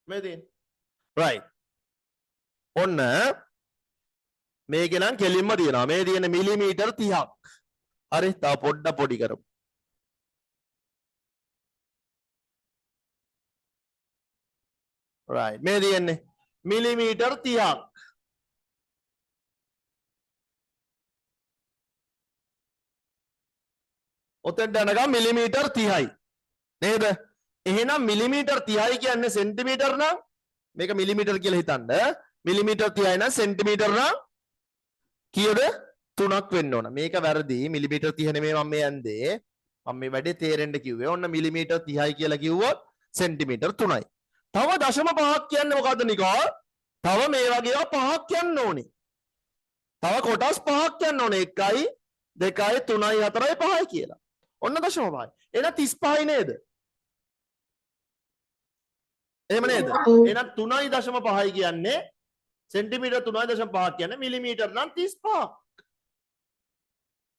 මේ තියෙන්නේ. right. ඔන්න මේකේ නම් කෙලින්ම තියෙනවා. මේ තියෙන මිලිමීටර් 30ක්. හරි. තව පොඩ්ඩක් පොඩි කරමු. right. මේ තියෙන්නේ මිලිමීටර් 30ක්. ඔතෙන්ට යනකම් මිලිමීටර් 30යි. නේද? එහෙනම් මිලිමීටර් 30යි කියන්නේ සෙන්ටිමීටර් නම් මේක මිලිමීටර් කියලා හිතන්න. මිලිමීටර් 30යි නම් සෙන්ටිමීටර් නම් කීයද? 3ක් වෙන්න ඕන. මේක වැරදි. මිලිමීටර් 30 නෙමෙයි මම මේ යන්නේ. මම මේ වැඩේ තේරෙන්න කිව්වේ. ඔන්න මිලිමීටර් 30යි කියලා කිව්වොත් සෙන්ටිමීටර් 3යි. තව දශම 5ක් කියන්නේ මොකද්ද නිකෝ? තව මේ වගේ 5ක් යන්න ඕනේ. තව කොටස් 5ක් යන්න ඕනේ. 1යි 2යි 3යි 4යි 5යි කියලා. ඔන්න දශම 5යි. එහෙනම් 35යි නේද? එහෙම නේද? එහෙනම් 3.5යි කියන්නේ සෙන්ටිමීටර් 3.5ක් කියන්නේ මිලිමීටර් නම් 35ක්.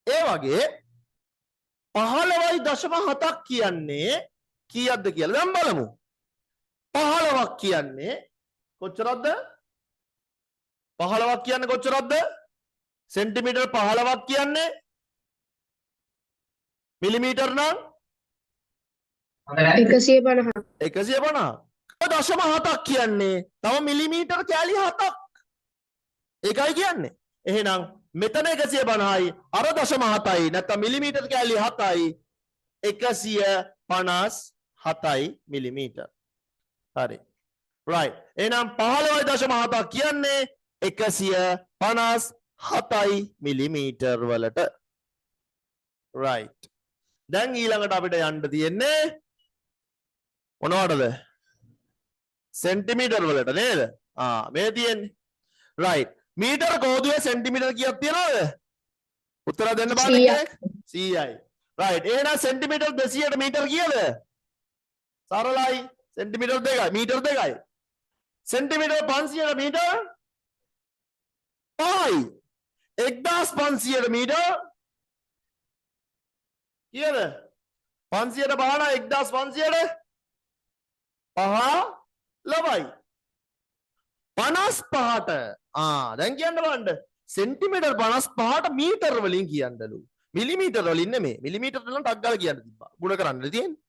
ඒ වගේ 15.7ක් කියන්නේ කීයක්ද කියලා දැන් බලමු. 15ක් කියන්නේ කොච්චරක්ද? 15ක් කියන්නේ කොච්චරක්ද? සෙන්ටිමීටර් 15ක් කියන්නේ මිලිමීටර් නම් 150. 150. දශම 7ක් කියන්නේ තව මිලිමීටර් කෑලි 7ක්. ඒකයි කියන්නේ. එහෙනම් මෙතන 150යි අර දශම 7යි නැත්නම් මිලිමීටර් කෑලි 7යි 157යි මිලිමීටර්. හරි. right. එහෙනම් 15.7ක් කියන්නේ 157යි මිලිමීටර් වලට. right. දැන් ඊළඟට අපිට යන්න තියෙන්නේ මොනවටද? සෙන්ටිමීටර් වලට නේද? මේ තියෙන්නේ. right. මීටර කෝදුවේ සෙන්ටිමීටර කීයක් තියනවද? උත්තර දෙන්න බෑ කෙනෙක්. 100යි. right. එහෙනම් සෙන්ටිමීටර් 200ට මීටර කීයද? සරලයි. සෙන්ටිමීටර් 2යි. මීටර 2යි. සෙන්ටිමීටර් 500ට මීටර 5යි. 1500ට මීටර කීයද? 500ට 5 නම් 1500ට 5 ලබයි. 55ට දැන් කියන්න බලන්න. සෙන්ටිමීටර් 55ට මීටර වලින් කියන්නලු. මිලිමීටර වලින් නෙමෙයි. මිලිමීටර වලින් ටක් ගාලා කියන්න තිබ්බා. ගුණ කරන්න තියෙන්නේ.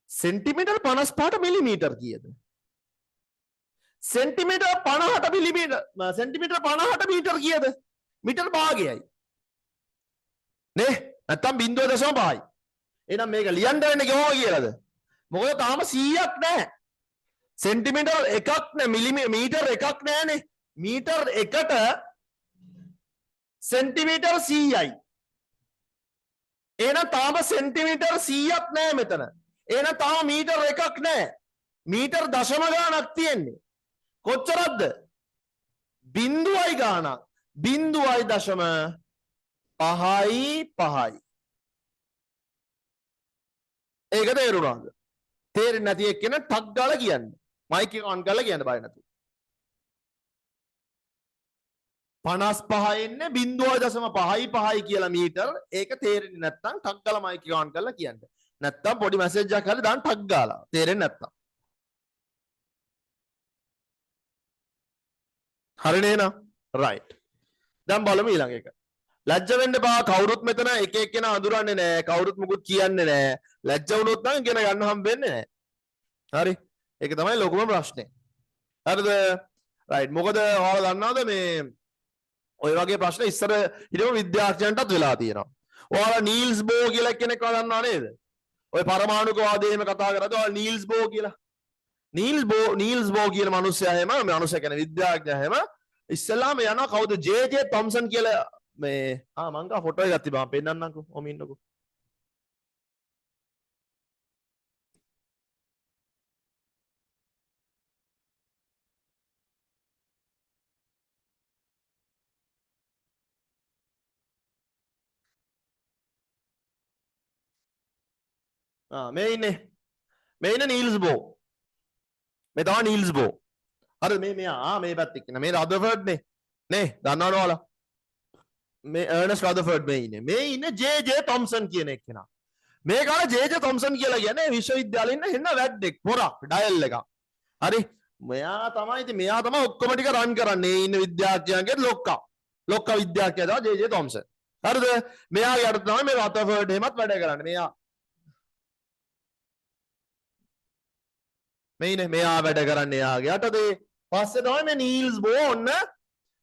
සෙන්ටිමීටර් 55ට මිලිමීටර කීයද? සෙන්ටිමීටර් 50ට මිලිමීටර සෙන්ටිමීටර් 50ට මීටර කීයද? මීටර භාගයයි. නේ? නැත්තම් 0.5යි. එහෙනම් මේක ලියන්න වෙන්නේ කොහොමද කියලාද? මොකද තාම 100ක් නැහැ. සෙන්ටිමීටර් එකක් නෑ මිලිමීටර් එකක් නෑනේ. මීටර් එකට සෙන්ටිමීටර් 100යි. එහෙනම් තාම සෙන්ටිමීටර් 100ක් නෑ මෙතන. එහෙනම් තාම මීටර් එකක් නෑ. මීටර් දශම ගාණක් තියෙන්නේ. කොච්චරක්ද? බිංදුවයි ගාණක්. බිංදුවයි දශම 5යි 5යි. ඒක තේරුණාද? තේරෙන්නේ නැති එක්කෙනා ටක් ගාලා කියන්න. මයික් එක ඔන් කරලා කියන්න බය නැතුව. 55 එන්නේ 0.5 කියලා මීටර්. ඒක තේරෙන්නේ නැත්නම් ටක් ගාලා මයික් එක ඔන් කරලා කියන්න. නැත්නම් පොඩි මැසේජ් එකක් හරි දාන්න ටක් ගාලා. තේරෙන්නේ නැත්නම්. හරිනේ නේද? රයිට්. දැන් බලමු ඊළඟ එක. ලැජ්ජ වෙන්න එපා. කවුරුත් මෙතන එක එක්කෙනා අඳුරන්නේ නැහැ. කවුරුත් මුකුත් කියන්නේ නැහැ. ලැජ්ජ වුණොත් නම් ඉගෙන ගන්න හම්බෙන්නේ නැහැ. හරි. ඒක තමයි ලොකුම ප්‍රශ්නේ. හරිද? රයිට්. මොකද ඔයාලා දන්නවද මේ ඔය වගේ ප්‍රශ්න ඉස්සර හිටපු විද්‍යාඥයන්ටත් වෙලා තියෙනවා. ඔයාලා නීල්ස් බෝ කියලා කෙනෙක් දන්නව නේද? ඔය පරමාණුක වාදයේම කතා කරද්දී ඔයාලා නීල්ස් බෝ කියලා. නීල්ස් බෝ කියන මිනිස්සයා හැම මිනිස්සයා කියන විද්‍යාඥයා හැම ඉස්සෙල්ලාම යනවා කවුද ජේ.ජේ. තොම්සන් කියලා මේ මං ගා ෆොටෝ එකක් තිබ්බා පෙන්නන්නම්කෝ. ඔම ඉන්නකෝ. මේ ඉන්නේ නීල්ස් බෝ. මේ තමයි නීල්ස් බෝ. හරිද? මෙයා මේ පැත්තේ ඉන්න. මේ රදර්ෆර්ඩ් නේ දන්නවද ඔයාලා? මේ අර්නස්ට් රදර්ෆර්ඩ් මේ ඉන්නේ ජේ.ජේ. තොම්සන් කියන එක්කෙනා. මේ කාලේ ජේ.ජේ. තොම්සන් කියලා කියන්නේ විශ්වවිද්‍යාලේ ඉන්න හෙන්න වැඩෙක් පොරක් ඩයල් එකක්. හරි? මෙයා තමයි ඔක්කොම ටික රන් කරන්නේ. ඉන්න විද්‍යාඥයන්ගේ ලොක්කා විද්‍යාඥයා තමයි ජේ.ජේ. තොම්සන්. හරිද? මෙයාගේ යට තමයි මේ රදර්ෆර්ඩ් එහෙමත් වැඩ කරන්නේ. මෙයා වැඩ කරන්නේ යාගේ යටතේ. පස්සේ තමයි මේ නීල්ස් බෝ ඔන්න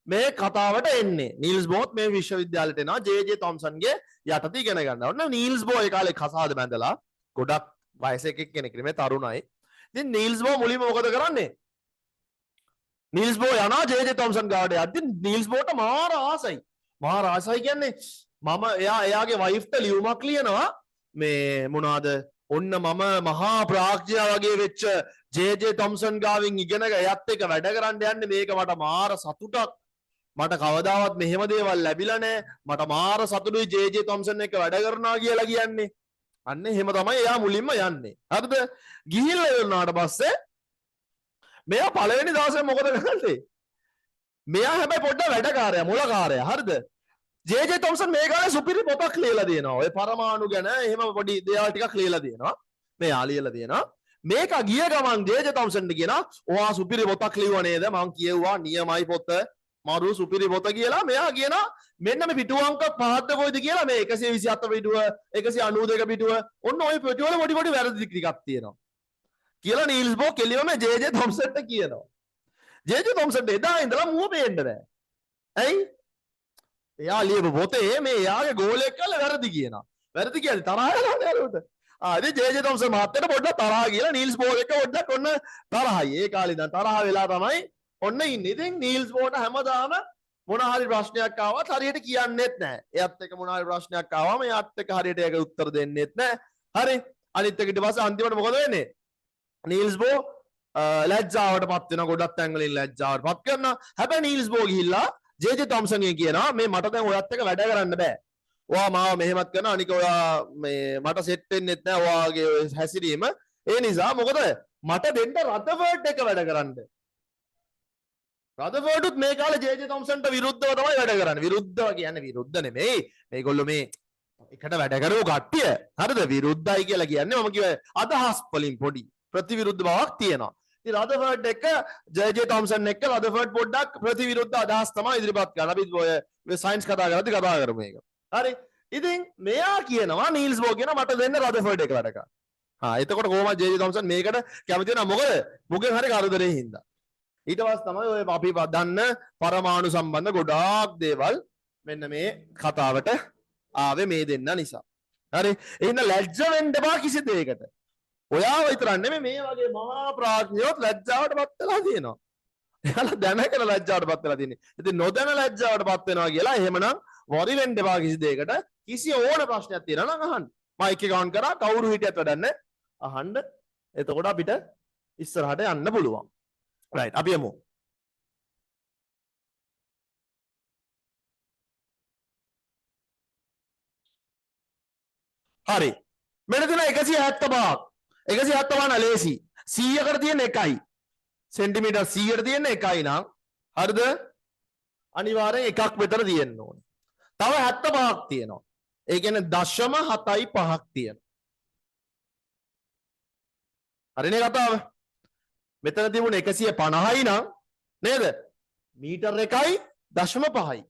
මේ කතාවට එන්නේ. නීල්ස් බෝත් මේ විශ්වවිද්‍යාලයට එනවා ජේ.ජේ. තොම්සන්ගේ යටතේ ඉගෙන ගන්න. ඔන්න නීල්ස් බෝ ඒ කාලේ කසාද බැඳලා ගොඩක් වයසක කෙනෙක් නෙමෙයි තරුණයි. ඉතින් නීල්ස් බෝ මුලින්ම මොකද කරන්නේ? නීල්ස් බෝ යනවා ජේ.ජේ. තොම්සන් ගාවට යද්දි නීල්ස් බෝට මාර ආසයි. මාර ආසයි කියන්නේ මම එයාගේ වයිෆ්ට ලියුමක් ලියනවා මේ මොනවාද ඔන්න මම මහා ප්‍රාඥයා වගේ වෙච්ච ජේ.ජේ. තොම්සන් ගාවින් ඉගෙන එයත් එක්ක වැඩ කරන්න යන්නේ මේක මට මාර සතුටක්. මට කවදාවත් මෙහෙම දේවල් ලැබිලා නැහැ. මට මාර සතුටුයි ජේ.ජේ. තොම්සන් එක්ක වැඩ කරනවා කියලා කියන්නේ. අන්න එහෙම තමයි එයා මුලින්ම යන්නේ. හරිද? ගිහිල්ලා එන්නාට පස්සේ මෙයා පළවෙනි දවසේ මොකද කරන්නේ? මෙයා හැබැයි පොඩ්ඩක් වැඩකාරයා, මොලකාරයා. හරිද? ජේ.ජේ. තොම්සන් මේ කාලේ සුපිරි පොතක් ලියලා දෙනවා. ඔය පරමාණු ගැන එහෙම පොඩි දේවල් ටිකක් ලියලා දෙනවා. මෙයා ලියලා දෙනවා. මේක ගිය ගමන් ජේ.ජේ. තොම්සන්ට කියනවා ඔයා සුපිරි පොතක් ලියුවා නේද? මං කියෙව්වා නියමයි පොත. මරු සුපිරි පොත කියලා. මෙයා කියනවා මෙන්න මේ පිටු අංක පහක්ද කොයිද කියලා මේ 127 පිටුව 192 පිටුව ඔන්න ওই පිටුවල පොඩි වැරදි ටිකක් තියෙනවා. කියලා නීල්ස් බෝ කෙලියම ජේ.ජේ. තොම්සන්ට කියනවා. ජේ.ජේ. තොම්සන්ට එදා ඉඳලා මුව පේන්න බෑ. ඇයි? එයා ලියපු පොතේ මේ එයාගේ ගෝලයක් කියලා වැරදි කියනවා. වැරදි කියන්නේ තරහ යනවා නේද? ඉතින් ජේ.ජේ. තොම්සන් මහත්තයට පොඩ්ඩක් තරහ ගිහලා නීල්ස් බෝ එක පොඩ්ඩක් ඔන්න තරහයි. ඒ කාලේ ඉඳන් තරහ වෙලා තමයි ඔන්න ඉන්නේ. ඉතින් නීල්ස් බෝට හැමදාම මොන හරි ප්‍රශ්නයක් ආවත් හරියට කියන්නෙත් නැහැ. එයාත් එක්ක මොන හරි ප්‍රශ්නයක් ආවම එයාත් එක්ක හරියට ඒක උත්තර දෙන්නෙත් නැහැ. හරි. අනිත් එක ඊට පස්සේ අන්තිමට මොකද වෙන්නේ? නීල්ස් බෝ ලැජ්ජාවටපත් වෙනවා. ගොඩක් තැන් වලින් ලැජ්ජාවටපත් කරනවා. හැබැයි නීල්ස් බෝ ගිහිල්ලා ජේ.ජේ. තොම්සන්ගෙන් කියනවා මේ මට දැන් ඔයත් එක්ක වැඩ කරන්න බෑ. ඔයා මාව මෙහෙමත් කරනවා. අනික ඔයා මේ මට සෙට් වෙන්නෙත් නෑ ඔයාගේ හැසිරීම. ඒ නිසා මොකද මට දෙන්න රදර්ෆර්ඩ් එක වැඩ කරන්න. රදර්ෆර්ඩ්ත් මේ කාලේ ජේ.ජේ. තොම්සන්ට විරුද්ධව තමයි වැඩ කරන්නේ. විරුද්ධව කියන්නේ විරුද්ධ නෙමෙයි. මේගොල්ලෝ මේ එකට වැඩ කරව කට්ටිය. හරිද? විරුද්ධයි කියලා කියන්නේ මම කිව්වේ අදහස් වලින් පොඩි ප්‍රතිවිරුද්ධ බවක් තියෙනවා. ඉතින් රදර්ෆර්ඩ් එක ජේ.ජේ. තොම්සන් එක්ක රදර්ෆර්ඩ් පොඩ්ඩක් ප්‍රතිවිරුද්ධ අදහස් තමයි ඉදිරිපත් කරන්නේ. අපි ඔය සයන්ස් කතා කරද්දි කතා කරමු මේක. හරි. ඉතින් මෙයා කියනවා නීල්ස් බෝ කියනවා මට දෙන්න රදර්ෆර්ඩ් එක වැඩ කරන්න. එතකොට කොහොමද ජේ.ජේ. තොම්සන් මේකට කැමති වෙනා මොකද? මොකෙන් හරි කරදරේ හින්දා. ඊට පස්සේ තමයි ඔය අපි දන්න පරමාණු සම්බන්ධ ගොඩාක් දේවල් මෙන්න මේ කතාවට ආවේ මේ දෙන්න නිසා. හරි. එහෙනම් ලැජ්ජ වෙන්න එපා කිසි දෙයකට. ඔයා විතරක් නෙමෙයි මේ වගේ මහා ප්‍රඥයොත් ලැජ්ජාවටපත් වෙලා තියෙනවා. එයාලා දැනගෙන ලැජ්ජාවටපත් වෙලා තියෙන්නේ. ඉතින් නොදැන ලැජ්ජාවටපත් වෙනවා කියලා එහෙමනම් වරි වෙන්න එපා කිසි දෙයකට. කිසි ඕන ප්‍රශ්නයක් තියෙනවා නම් අහන්න. මයික් එක ඔන් කරා කවුරු හිටියත් වැඩක් නැහැ. අහන්න. එතකොට අපිට ඉස්සරහට යන්න පුළුවන්. right අපි යමු. හරි. මෙන්න තියෙන 175ක්. 175 න ලේසි. 100කට තියෙන 1යි. සෙන්ටිමීටර් 100ට තියෙන 1යි නම් හරිද? අනිවාර්යෙන් එකක් විතර තියෙන්න ඕනේ. තව 75ක් තියෙනවා. ඒ කියන්නේ 0.75ක් තියෙනවා. හරිනේ කතාව. මෙතන තිබුණ 150යි නම් නේද? මීටර 1යි 0.5යි.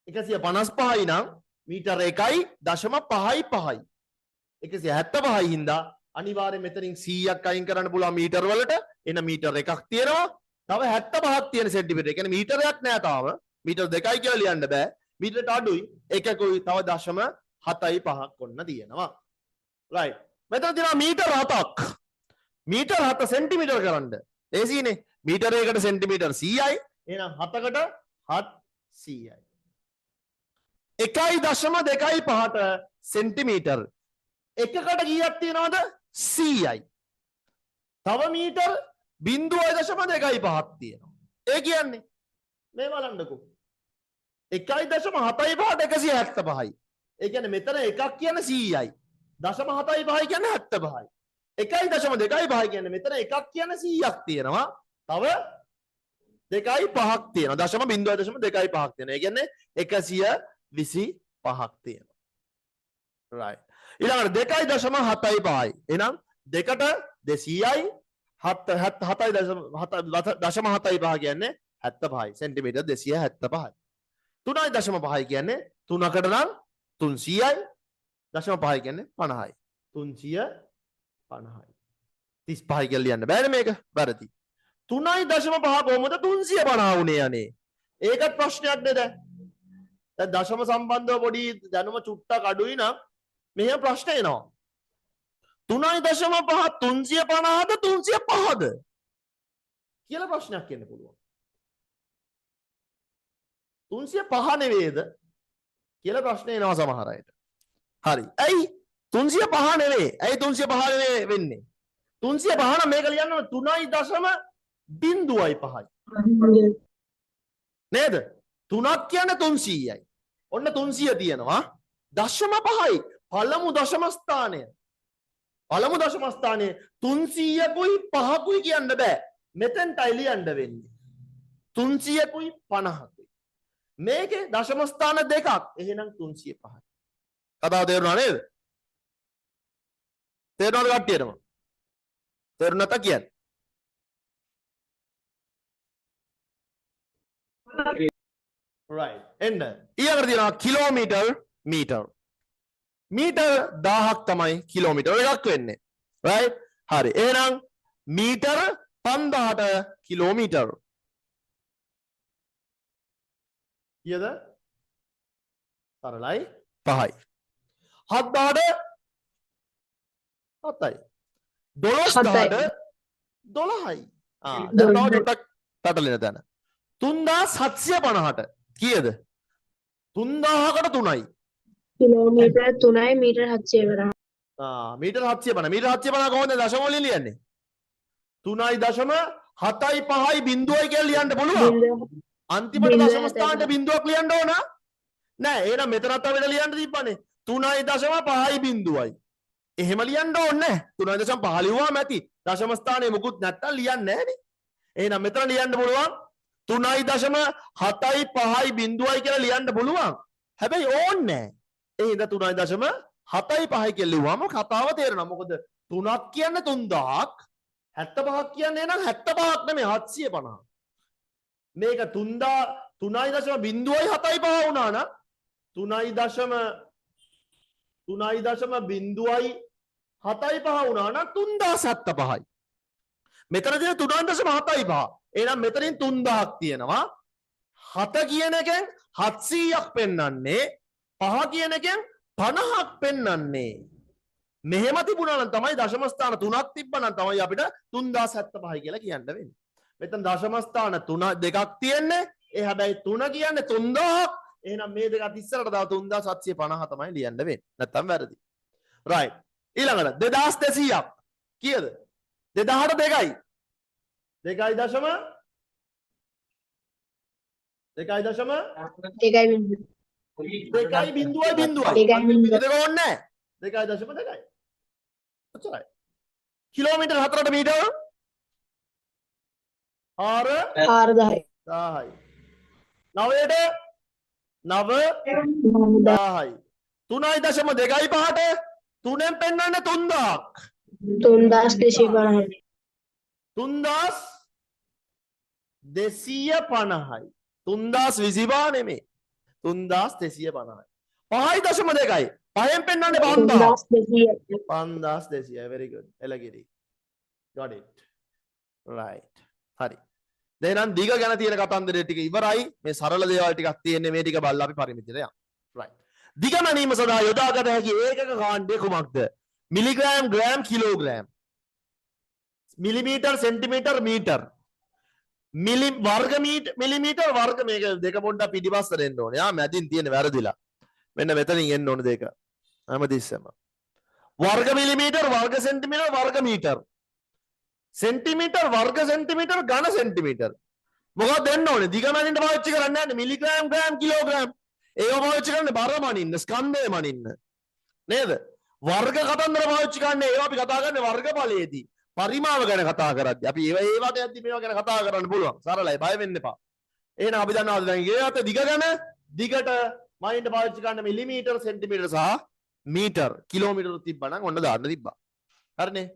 155යි නම් මීටර 1යි 0.55යි. 175යි හින්දා අනිවාර්යෙන් මෙතනින් 100ක් අයින් කරන්න පුළුවන් මීටර වලට. එන මීටර එකක් තියෙනවා. තව 75ක් තියෙන සෙන්ටිමීටර. ඒ කියන්නේ මීටරයක් නෑ තාම. මීටර 2යි කියලා ලියන්න බෑ. මීටරට අඩුයි. එකකුයි තව 0.75ක් ඔන්න තියෙනවා. රයිට්. මෙතන තියෙනවා මීටර 7ක්. මීටර 7 සෙන්ටිමීටර කරන්න. ලේසියිනේ. මීටර එකකට සෙන්ටිමීටර 100යි. එහෙනම් 7කට 700යි. 1.25ට සෙන්ටිමීටර. එකකට කීයක් තියෙනවද? 100යි. තව මීටර 0.25ක් තියෙනවා. ඒ කියන්නේ මේ බලන්නකෝ. 1.75ට 175යි. ඒ කියන්නේ මෙතන එකක් කියන්නේ 100යි. 0.75 කියන්නේ 75යි. 1.25 කියන්නේ මෙතන එකක් කියන්නේ 100ක් තියෙනවා. තව 2.5ක් තියෙනවා. 0.25ක් තියෙනවා. ඒ කියන්නේ 125ක් තියෙනවා. right. ඊළඟට 2.75යි. එහෙනම් දෙකට 200යි 7.75 කියන්නේ 75යි. සෙන්ටිමීටර් 275යි. 3.5 කියන්නේ 3කට නම් 300යි. 0.5 කියන්නේ 50යි. 350යි. 35යි කියලා ලියන්න බෑනේ මේක. වැරදි. 3.5 කොහොමද 350 වුණේ අනේ? ඒකත් ප්‍රශ්නයක් නේද? දැන් දශම සම්බන්ධව පොඩි දැනුම චුට්ටක් අඩුයි නම් මෙහෙම ප්‍රශ්න එනවා. 3.5 350ද 305ද කියලා ප්‍රශ්නයක් එන්න පුළුවන්. 305 නෙවෙයිද කියලා ප්‍රශ්න එනවා සමහර අයට. හරි. ඇයි 305 නෙවෙයි? ඇයි 305 නෙවෙයි වෙන්නේ? 305 නම් මේක ලියන්න 3.05යි. නේද? 3ක් කියන්නේ 300යි. ඔන්න 300 තියෙනවා. 0.5යි. පළමු දශම ස්ථානය. පළමු දශම ස්ථානයේ 300කුයි 5කුයි කියන්න බෑ. මෙතෙන්ටයි ලියන්න වෙන්නේ. 300කුයි 50කුයි. මේකේ දශම ස්ථාන දෙකක්. එහෙනම් 305යි. කතාව තේරුණා නේද? තේරුණාද කට්ටියටම? තේරුණ නැත කියන්නේ. right. එන්න. ඊළඟට තියෙනවා කිලෝමීටර් මීටර්. මීටර් 1000ක් තමයි කිලෝමීටර් එකක් වෙන්නේ. right. හරි. එහෙනම් මීටර් 5000ට කිලෝමීටර්. කීයද? සරලයි 5යි. 7000ට 7යි. 12000ට 12යි. දැන් තව චුට්ටක් පැටලෙන තැන. 3750ට කීයද? 3000කට 3යි. කිලෝමීටර් 3යි මීටර් 750. මීටර් 750. මීටර් 750 කොහොමද දශම වලින් ලියන්නේ? 3.75යි බිංදුවයි කියලා ලියන්න පුළුවන්. අන්තිමට දශම ස්ථානට බිංදුවක් ලියන්න ඕන නෑ. එහෙනම් මෙතනත් අපිට ලියන්න තිබ්බනේ 3.5යි බිංදුවයි. එහෙම ලියන්න ඕනේ නෑ. 3.5 ලියුවාම ඇති. දශම ස්ථානයේ මුකුත් නැත්තම් ලියන්නේ නෑනේ. එහෙනම් මෙතන ලියන්න පුළුවන් 3.75යි බිංදුවයි කියලා ලියන්න පුළුවන්. හැබැයි ඕනේ නෑ. ඒ හින්දා 3.75යි කියලා ලිව්වම කතාව තේරෙනවා. මොකද 3ක් කියන්නේ 3000ක් 75ක් කියන්නේ නම් 75ක් නෙමෙයි 750. මේක 3.075 වුණා නම් 3.075 වුණා නම් 3075යි. මෙතන තියෙන 3.75. එහෙනම් මෙතනින් 3000ක් තියෙනවා. 7 කියන එකෙන් 700ක් පෙන්වන්නේ 5 කියන එකෙන් 50ක් පෙන්වන්නේ. මෙහෙම තිබුණා නම් තමයි දශම ස්ථාන 3ක් තිබ්බනම් තමයි අපිට 3075 කියලා කියන්න වෙන්නේ. මෙතන දශම ස්ථාන 3 දෙකක් තියෙන්නේ. ඒ හැබැයි 3 කියන්නේ 3000ක්. එහෙනම් මේ දෙකත් ඉස්සරට දාව 3750 තමයි ලියන්න වෙන්නේ. නැත්තම් වැරදි. right. ඊළඟට 2200ක් කීයද? 2000ට 2යි. 2යි දශම 2.0 බිංදුවයි දෙක ඕනේ නැහැ. 2.2යි. ඔච්චරයි. කිලෝමීටර් 4ට මීටර 4000යි. 9ට 9,1000යි 3.2 3ෙන් පෙන්වන්නේ 3000ක් 3250 3250යි 3025 නෙමෙයි 3250යි 5.2 5ෙන් පෙන්වන්නේ 5000 3200 5200 very good එලගිරි got it right හරි දැන් නම් දිග ගැන තියෙන කතන්දරය ටික ඉවරයි මේ සරල දේවල් ටිකක් තියෙන්නේ මේ ටික බලලා අපි පරිමිතියට යමු right දිග මැනීම සඳහා යොදාගත හැකි ඒකක කාණ්ඩය කුමක්ද milligram gram kilogram millimetre centimetre metre milli වර්ග මිලිමීටර් වර්ග මේක දෙක පොඩ්ඩක් පිටිපස්ස දෙන්න ඕනේ. යා මැදින් තියෙන වැරදිලා. මෙන්න මෙතනින් එන්න ඕනේ දෙක. හැමතිස්සෙම. වර්ග මිලිමීටර් වර්ග සෙන්ටිමීටර් වර්ග මීටර්. සෙන්ටිමීටර් වර්ග සෙන්ටිමීටර් ඝන සෙන්ටිමීටර්. මොකක්ද දෙන්න ඕනේ? දිග මැදින්ට පාවිච්චි කරන්නේ නැහැ මිලිග්‍රෑම් ග්‍රෑම් කිලෝග්‍රෑම්. ඒව පාවිච්චි කරන්නේ බර මනින්න, ස්කන්ධය මනින්න. නේද? වර්ග කතන්දර පාවිච්චි කරන්නේ ඒවා අපි කතා කරන්නේ වර්ගඵලයේදී. පරිමාව ගැන කතා කරද්දී අපි ඒ වගේ යද්දි මේවා ගැන කතා කරන්න පුළුවන්. සරලයි බය වෙන්න එපා. එහෙනම් අපි දන්නවාද දැන් ඊට දිග ගැන දිගට මයින්ඩ් පාවිච්චි කරන්න මිලිමීටර් සෙන්ටිමීටර් සහ මීටර් කිලෝමීටර් තිබ්බනම් ඔන්න දාන්න තිබ්බා. හරිනේ?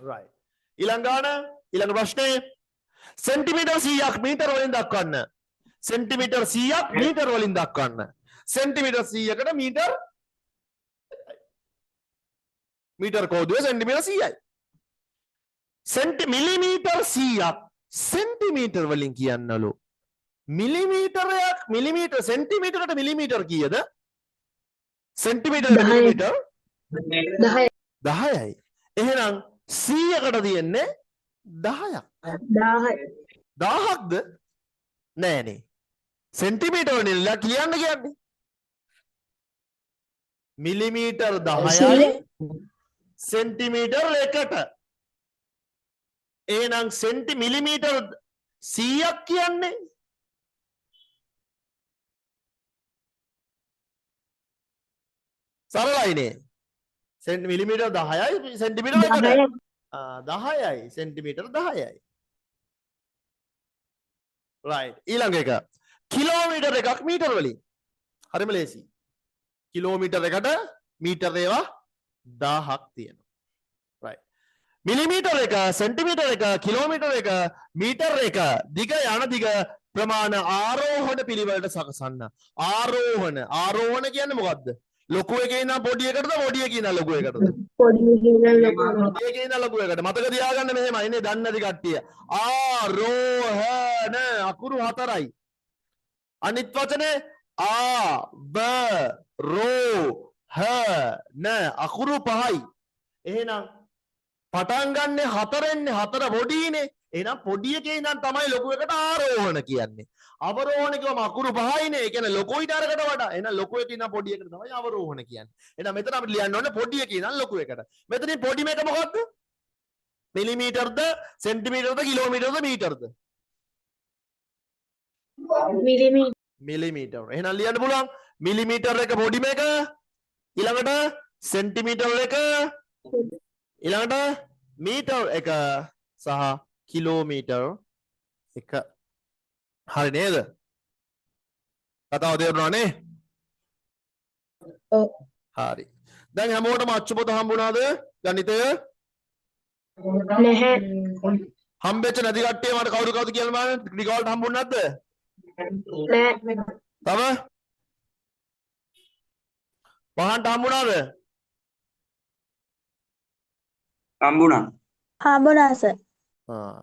right. ඊළඟ ප්‍රශ්නේ සෙන්ටිමීටර් 100ක් මීටර වලින් දක්වන්න. සෙන්ටිමීටර් 100ක් මීටර වලින් දක්වන්න. සෙන්ටිමීටර් 100කට මීටර් කෝදුවේ සෙන්ටිමීටර් 100යි. මිලිමීටර් 100ක් සෙන්ටිමීටර් වලින් කියන්නලු. මිලිමීටර් සෙන්ටිමීටරට මිලිමීටර් කීයද? සෙන්ටිමීටර් මිලිමීටර් 10යි. එහෙනම් 100කට තියෙන්නේ 10ක්. 1000ක්ද? නෑනේ. සෙන්ටිමීටර් වලින් කියන්නේ මිලිමීටර් 10යි සෙන්ටිමීටර් 1ට. එහෙනම් මිලිමීටර් 100ක් කියන්නේ සරලයිනේ. මිලිමීටර් 10යි සෙන්ටිමීටර් 1ට. 10යි සෙන්ටිමීටර් 10යි. right. ඊළඟ එක කිලෝමීටර් එකක් මීටර වලින්. හරිම ලේසි. කිලෝමීටර් එකට මීටර ඒවා 1000ක් තියෙනවා. right. මිලිමීටර් එක සෙන්ටිමීටර් එක කිලෝමීටර් එක මීටර් එක දිග යන දිග ප්‍රමාණ ආරෝහණ පිළිවෙලට සකසන්න. ආරෝහණ කියන්නේ මොකද්ද? ලොකු එකේ ඉඳන් පොඩි එකටද පොඩි එකේ ඉඳන් ලොකු එකටද? පොඩි එකේ ඉඳන් ලොකු එකට. මතක තියාගන්න මෙහෙමයි නේ දන්නේ නැති කට්ටිය. ආරෝහණ අකුරු 4යි. අනිත් වචනේ ආවරෝහණ අකුරු 5යි. එහෙනම් පටන් ගන්න 4න්නේ 4 පොඩිනේ. එහෙනම් පොඩි එකේ ඉඳන් තමයි ලොකු එකට ආරෝහණ කියන්නේ. අවරෝහණ කියවම අකුරු 5යිනේ. ඒ කියන්නේ ලොකු ඊට අරකට වඩා. එහෙනම් ලොකු එකේ ඉඳන් පොඩි එකට තමයි අවරෝහණ කියන්නේ. එහෙනම් මෙතන අපිට ලියන්න ඕනේ පොඩි එකේ ඉඳන් ලොකු එකට. මෙතනින් පොඩි මේක මොකද්ද? මිලිමීටර්ද සෙන්ටිමීටර්ද කිලෝමීටර්ද මීටර්ද? මිලිමීටර්. එහෙනම් ලියන්න පුළුවන් මිලිමීටර් එක පොඩි මේක ඊළඟට සෙන්ටිමීටර් එක ඊළඟට මීටර් එක සහ කිලෝමීටර් එක. හරි නේද? කතාව තේරුණානේ? ඔව්. හරි. දැන් හැමෝටම අච්චුපොත හම්බුණාද? ගණිතය? නැහැ. හම්බෙච්ච නැති කට්ටිය මට කවුද කියලා බලන්න. ඩිගෝල්ට හම්බුනේ නැද්ද? නැහැ. තව? වහන්ට හම්බුණාද? හම්බුණා සර්.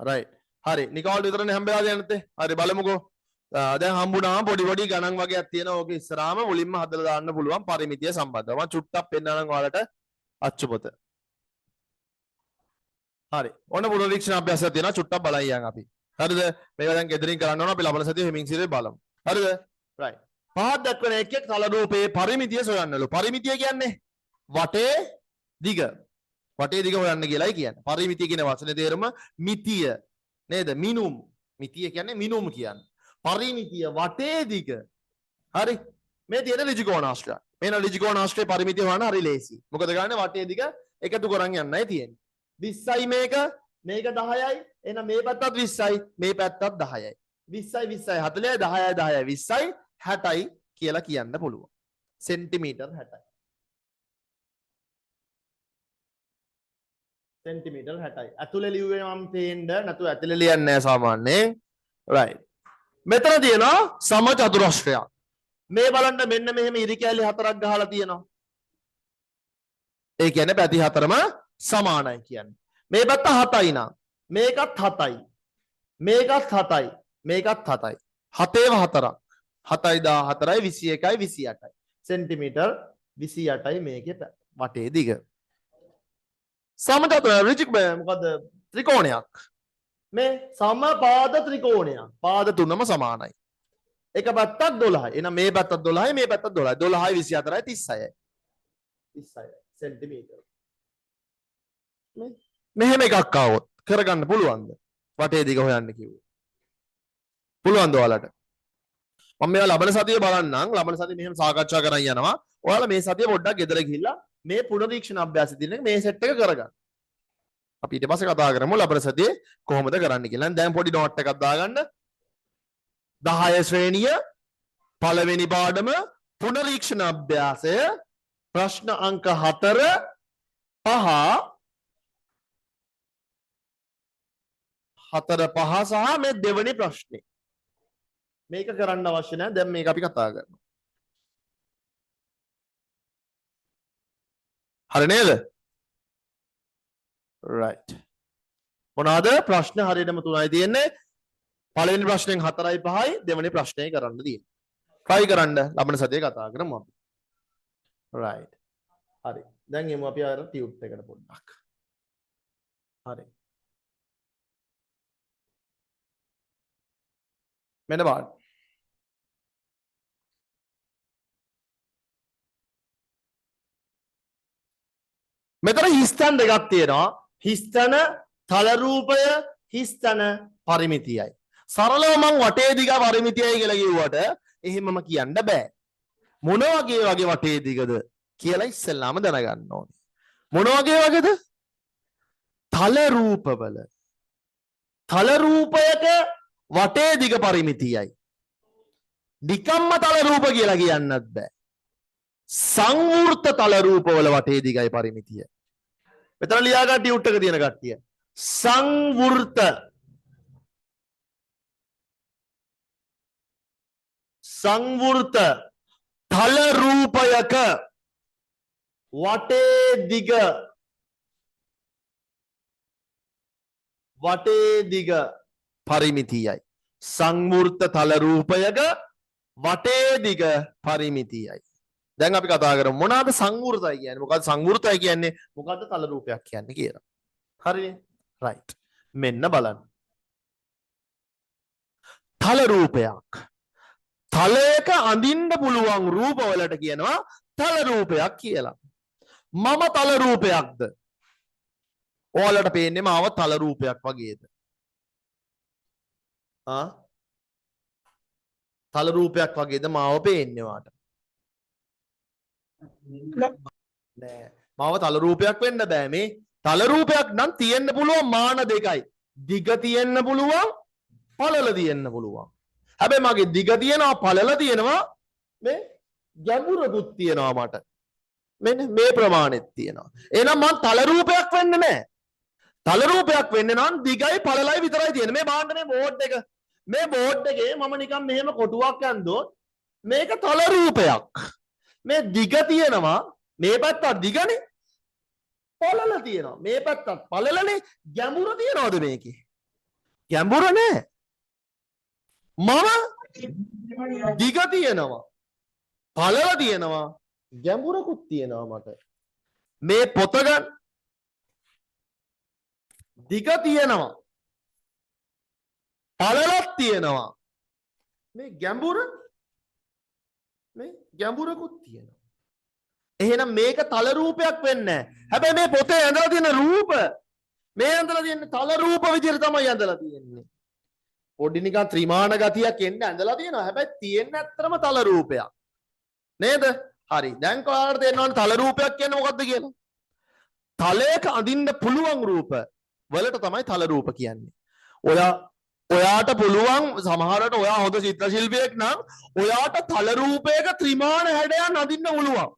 right. හරි. නිකෝල්ට විතරනේ හම්බෙලා දෙන්නේ. හරි බලමුකෝ. දැන් හම්බුණාම පොඩි ගණන් වගේක් තියෙනවා. ඕක ඉස්සරහාම මුලින්ම හදලා දාන්න පුළුවන් පරිමිතිය සම්බන්ධව. මම චුට්ටක් පෙන්නනම් ඔයාලට අච්චුපොත. හරි. ඔන්න පුනරීක්ෂණ අභ්‍යාසයක් තියෙනවා. චුට්ටක් බලයියන් අපි. හරිද? මේක දැන් ගෙදරින් කරන්න ඕන අපි ලබන සතියේ හෙමින් සිරේ බලමු. හරිද? right. පහක් දක්වන එක් තල රූපයේ පරිමිතිය සොයන්නලු. පරිමිතිය කියන්නේ වටේ දිග. වටේ දිග හොයන්න කියලායි කියන්නේ. පරිමිතිය කියන වචනේ තේරුම මිතිය නේද? මිනුම්. මිතිය කියන්නේ මිනුම් කියන්නේ. පරිමිතිය වටේ දිග. හරි. මේ තියෙන ඍජුකෝණාශ්‍රය. මේන ළිජිකෝණාශ්‍රයේ පරිමිතිය හොයන්න හරි ලේසි. මොකද ගන්නේ වටේ දිග එකතු කරන් යන්නයි තියෙන්නේ. 20යි මේක 10යි. එහෙනම් මේ පැත්තත් 20යි මේ පැත්තත් 10යි. 20යි 20යි 40යි 10යි 10යි 20යි 60යි කියලා කියන්න පුළුවන්. සෙන්ටිමීටර් 60යි. සෙන්ටිමීටර් 60යි. ඇතුලේ ලිව්වේ මම පේන්න නැතුව ඇතුලේ ලියන්නේ නැහැ සාමාන්‍යයෙන්. right. මෙතන තියෙනවා සමචතුරස්‍රයක්. මේ බලන්න මෙන්න මෙහෙම ඉරි කැලි හතරක් ගහලා තියෙනවා. ඒ කියන්නේ පැති හතරම සමානයි කියන්නේ. මේ පැත්ත 7යි නම් මේකත් 7යි. මේකත් 7යි. මේකත් 7යි. 7ේව 4ක්. 7යි 14යි 21යි 28යි. සෙන්ටිමීටර් 28යි මේකේ වටේ දිග. සමචතුර මොකද ත්‍රිකෝණයක්. මේ සමපාද ත්‍රිකෝණයක්. පාද තුනම සමානයි. එක පැත්තක් 12යි. එහෙනම් මේ පැත්තත් 12යි මේ පැත්තත් 12යි. 12යි 24යි 36යි. 36යි සෙන්ටිමීටර්. මෙහෙම එකක් ආවොත් කරගන්න පුළුවන්ද? වටේ දිග හොයන්න කිව්වේ. පුළුවන්ද ඔයාලට? මම මේවා ලබන සතියේ බලන්නම්. ලබන සතියේ මෙහෙම සාකච්ඡා කරන් යනවා. ඔයාලා මේ සතියේ පොඩ්ඩක් ගෙදර ගිහිල්ලා මේ පුනරීක්ෂණ අභ්‍යාසය දින මේ සෙට් එක කරගන්න. අපි ඊට පස්සේ කතා කරමු ලබන සතියේ කොහොමද කරන්න කියලා. දැන් පොඩි නෝට් එකක් දාගන්න. 10 ශ්‍රේණිය පළවෙනි පාඩම පුනරීක්ෂණ අභ්‍යාසය ප්‍රශ්න අංක 4 5 සහ මේ දෙවෙනි ප්‍රශ්නේ. මේක කරන්න අවශ්‍ය නැහැ. දැන් මේක අපි කතා කරමු. හරි නේද? right. මොනවාද ප්‍රශ්න හරියටම තුනයි තියෙන්නේ. පළවෙනි ප්‍රශ්නෙන් 4යි 5යි දෙවෙනි ප්‍රශ්නේ කරන්න තියෙන්නේ. try කරන්න ලබන සතියේ කතා කරමු අපි. right. හරි. දැන් එමු අපි අර ටියුට් එකට පොඩ්ඩක්. හරි. මෙන්න බලන්න. මෙතන හිස්තැන් දෙකක් තියෙනවා. හිස්තැන තල රූපය හිස්තැන පරිමිතියයි. සරලව මං වටේ දිග පරිමිතියයි කියලා කිව්වට එහෙමම කියන්න බෑ. මොන වගේ වටේ දිගද කියලා ඉස්සෙල්ලාම දැනගන්න ඕනේ. මොන වගේ වගේද? තල රූපවල. තල රූපයක වටේ දිග පරිමිතියයි. නිකම්ම තල රූප කියලා කියන්නත් බෑ. සංවෘත තල රූපවල වටේ දිගයි පරිමිතිය. මෙතන ලියාගන්න ටියුට් එක තියෙන කට්ටිය. සංවෘත තල රූපයක වටේ දිග පරිමිතියයි. සංවෘත තල රූපයක වටේ දිග පරිමිතියයි. දැන් අපි කතා කරමු මොනවාද සංවෘතයි කියන්නේ? මොකද්ද සංවෘතයි කියන්නේ? මොකද්ද තල රූපයක් කියන්නේ කියලා. හරිනේ? right. මෙන්න බලන්න. තල රූපයක්. තලයක අඳින්න පුළුවන් රූපවලට කියනවා තල රූපයක් කියලා. මම තල රූපයක්ද? ඔයාලට පේන්නේ මාව තල රූපයක් වගේද? තල රූපයක් වගේද මාව පේන්නේ වාට? නෑ. මාව තල රූපයක් වෙන්න බෑ. මේ තල රූපයක් නම් තියෙන්න පුළුවන් මාන දෙකයි. දිග තියෙන්න පුළුවන්, පළල තියෙන්න පුළුවන්. හැබැයි මගේ දිග තියෙනවා, පළල තියෙනවා, මේ ගැඹුරකුත් තියෙනවා මට. මෙන්න මේ ප්‍රමාණෙත් තියෙනවා. එහෙනම් මම තල රූපයක් වෙන්න නෑ. තල රූපයක් වෙන්න නම් දිගයි පළලයි විතරයි තියෙන්නේ. මේ බලන්න මේ බෝඩ් එක. මේ බෝඩ් එකේ මම නිකන් මෙහෙම කොටුවක් යන්දොත් මේක තල රූපයක්. මේ දිග තියෙනවා, මේ පැත්තත් දිගනේ. පළල තියෙනවා. මේ පැත්තත් පළලනේ. ගැඹුර තියනවද මේකේ? ගැඹුර නෑ. මම දිග තියෙනවා, පළල තියෙනවා, ගැඹුරකුත් තියෙනවා මට. මේ පොත ගන්න. දිග තියෙනවා, පළලක් තියෙනවා, මේ ගැඹුරකුත් තියෙනවා. එහෙනම් මේක තල රූපයක් වෙන්නේ නැහැ. හැබැයි මේ පොතේ ඇඳලා තියෙන රූප, මේ ඇඳලා තියෙන තල රූප විදිහට තමයි ඇඳලා තියෙන්නේ. පොඩි නිකන් ත්‍රිමාන ගතියක් එන්න ඇඳලා තියෙනවා. හැබැයි තියෙන්නේ ඇත්තම තල රූපයක්. නේද? හරි. දැන් කොහොමද තේරෙනවද තල රූපයක් කියන්නේ මොකක්ද කියලා? තලයක අඳින්න පුළුවන් රූප වලට තමයි තල රූප කියන්නේ. ඔයා ඔයාට පුළුවන් සමහරට ඔයා හොඳ චිත්‍ර ශිල්පියෙක් නම් ඔයාට තල රූපයක ත්‍රිමාණ හැඩයන් අඳින්න පුළුවන්.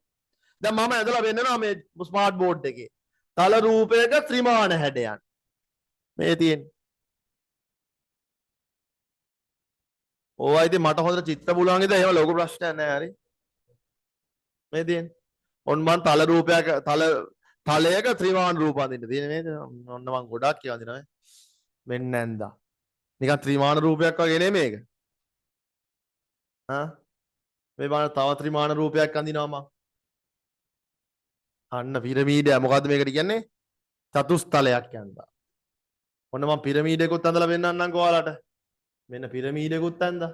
දැන් මම ඇදලා වෙන්නනවා මේ ස්මාර්ට් බෝඩ් එකේ. තල රූපයක ත්‍රිමාණ හැඩයන්. මේ තියෙන්නේ. ඕවා ඉතින් මට හොඳට චිත්‍ර පුළුවන් ඉතින් එහෙම ලොකු ප්‍රශ්නයක් නෑ හරි. මේ තියෙන්නේ. ඔන්න මං තල රූපයක තලයක ත්‍රිමාණ රූප අඳින්න තියෙන මේක. ඔන්න මං ගොඩක් කියලා අඳිනවා. මෙන්න නැන්දා. නිකන් ත්‍රිමාණ රූපයක් වගේ නේ මේක. මේ බලන්න තව ත්‍රිමාණ රූපයක් අඳිනවා මං. අන්න පිරමීඩය මොකද්ද මේකට කියන්නේ? චතුස්තලයක් යන්දා. ඔන්න මං පිරමීඩයකුත් අඳලා පෙන්නන්නම් ඔයාලට. මෙන්න පිරමීඩයකුත් ඇඳා.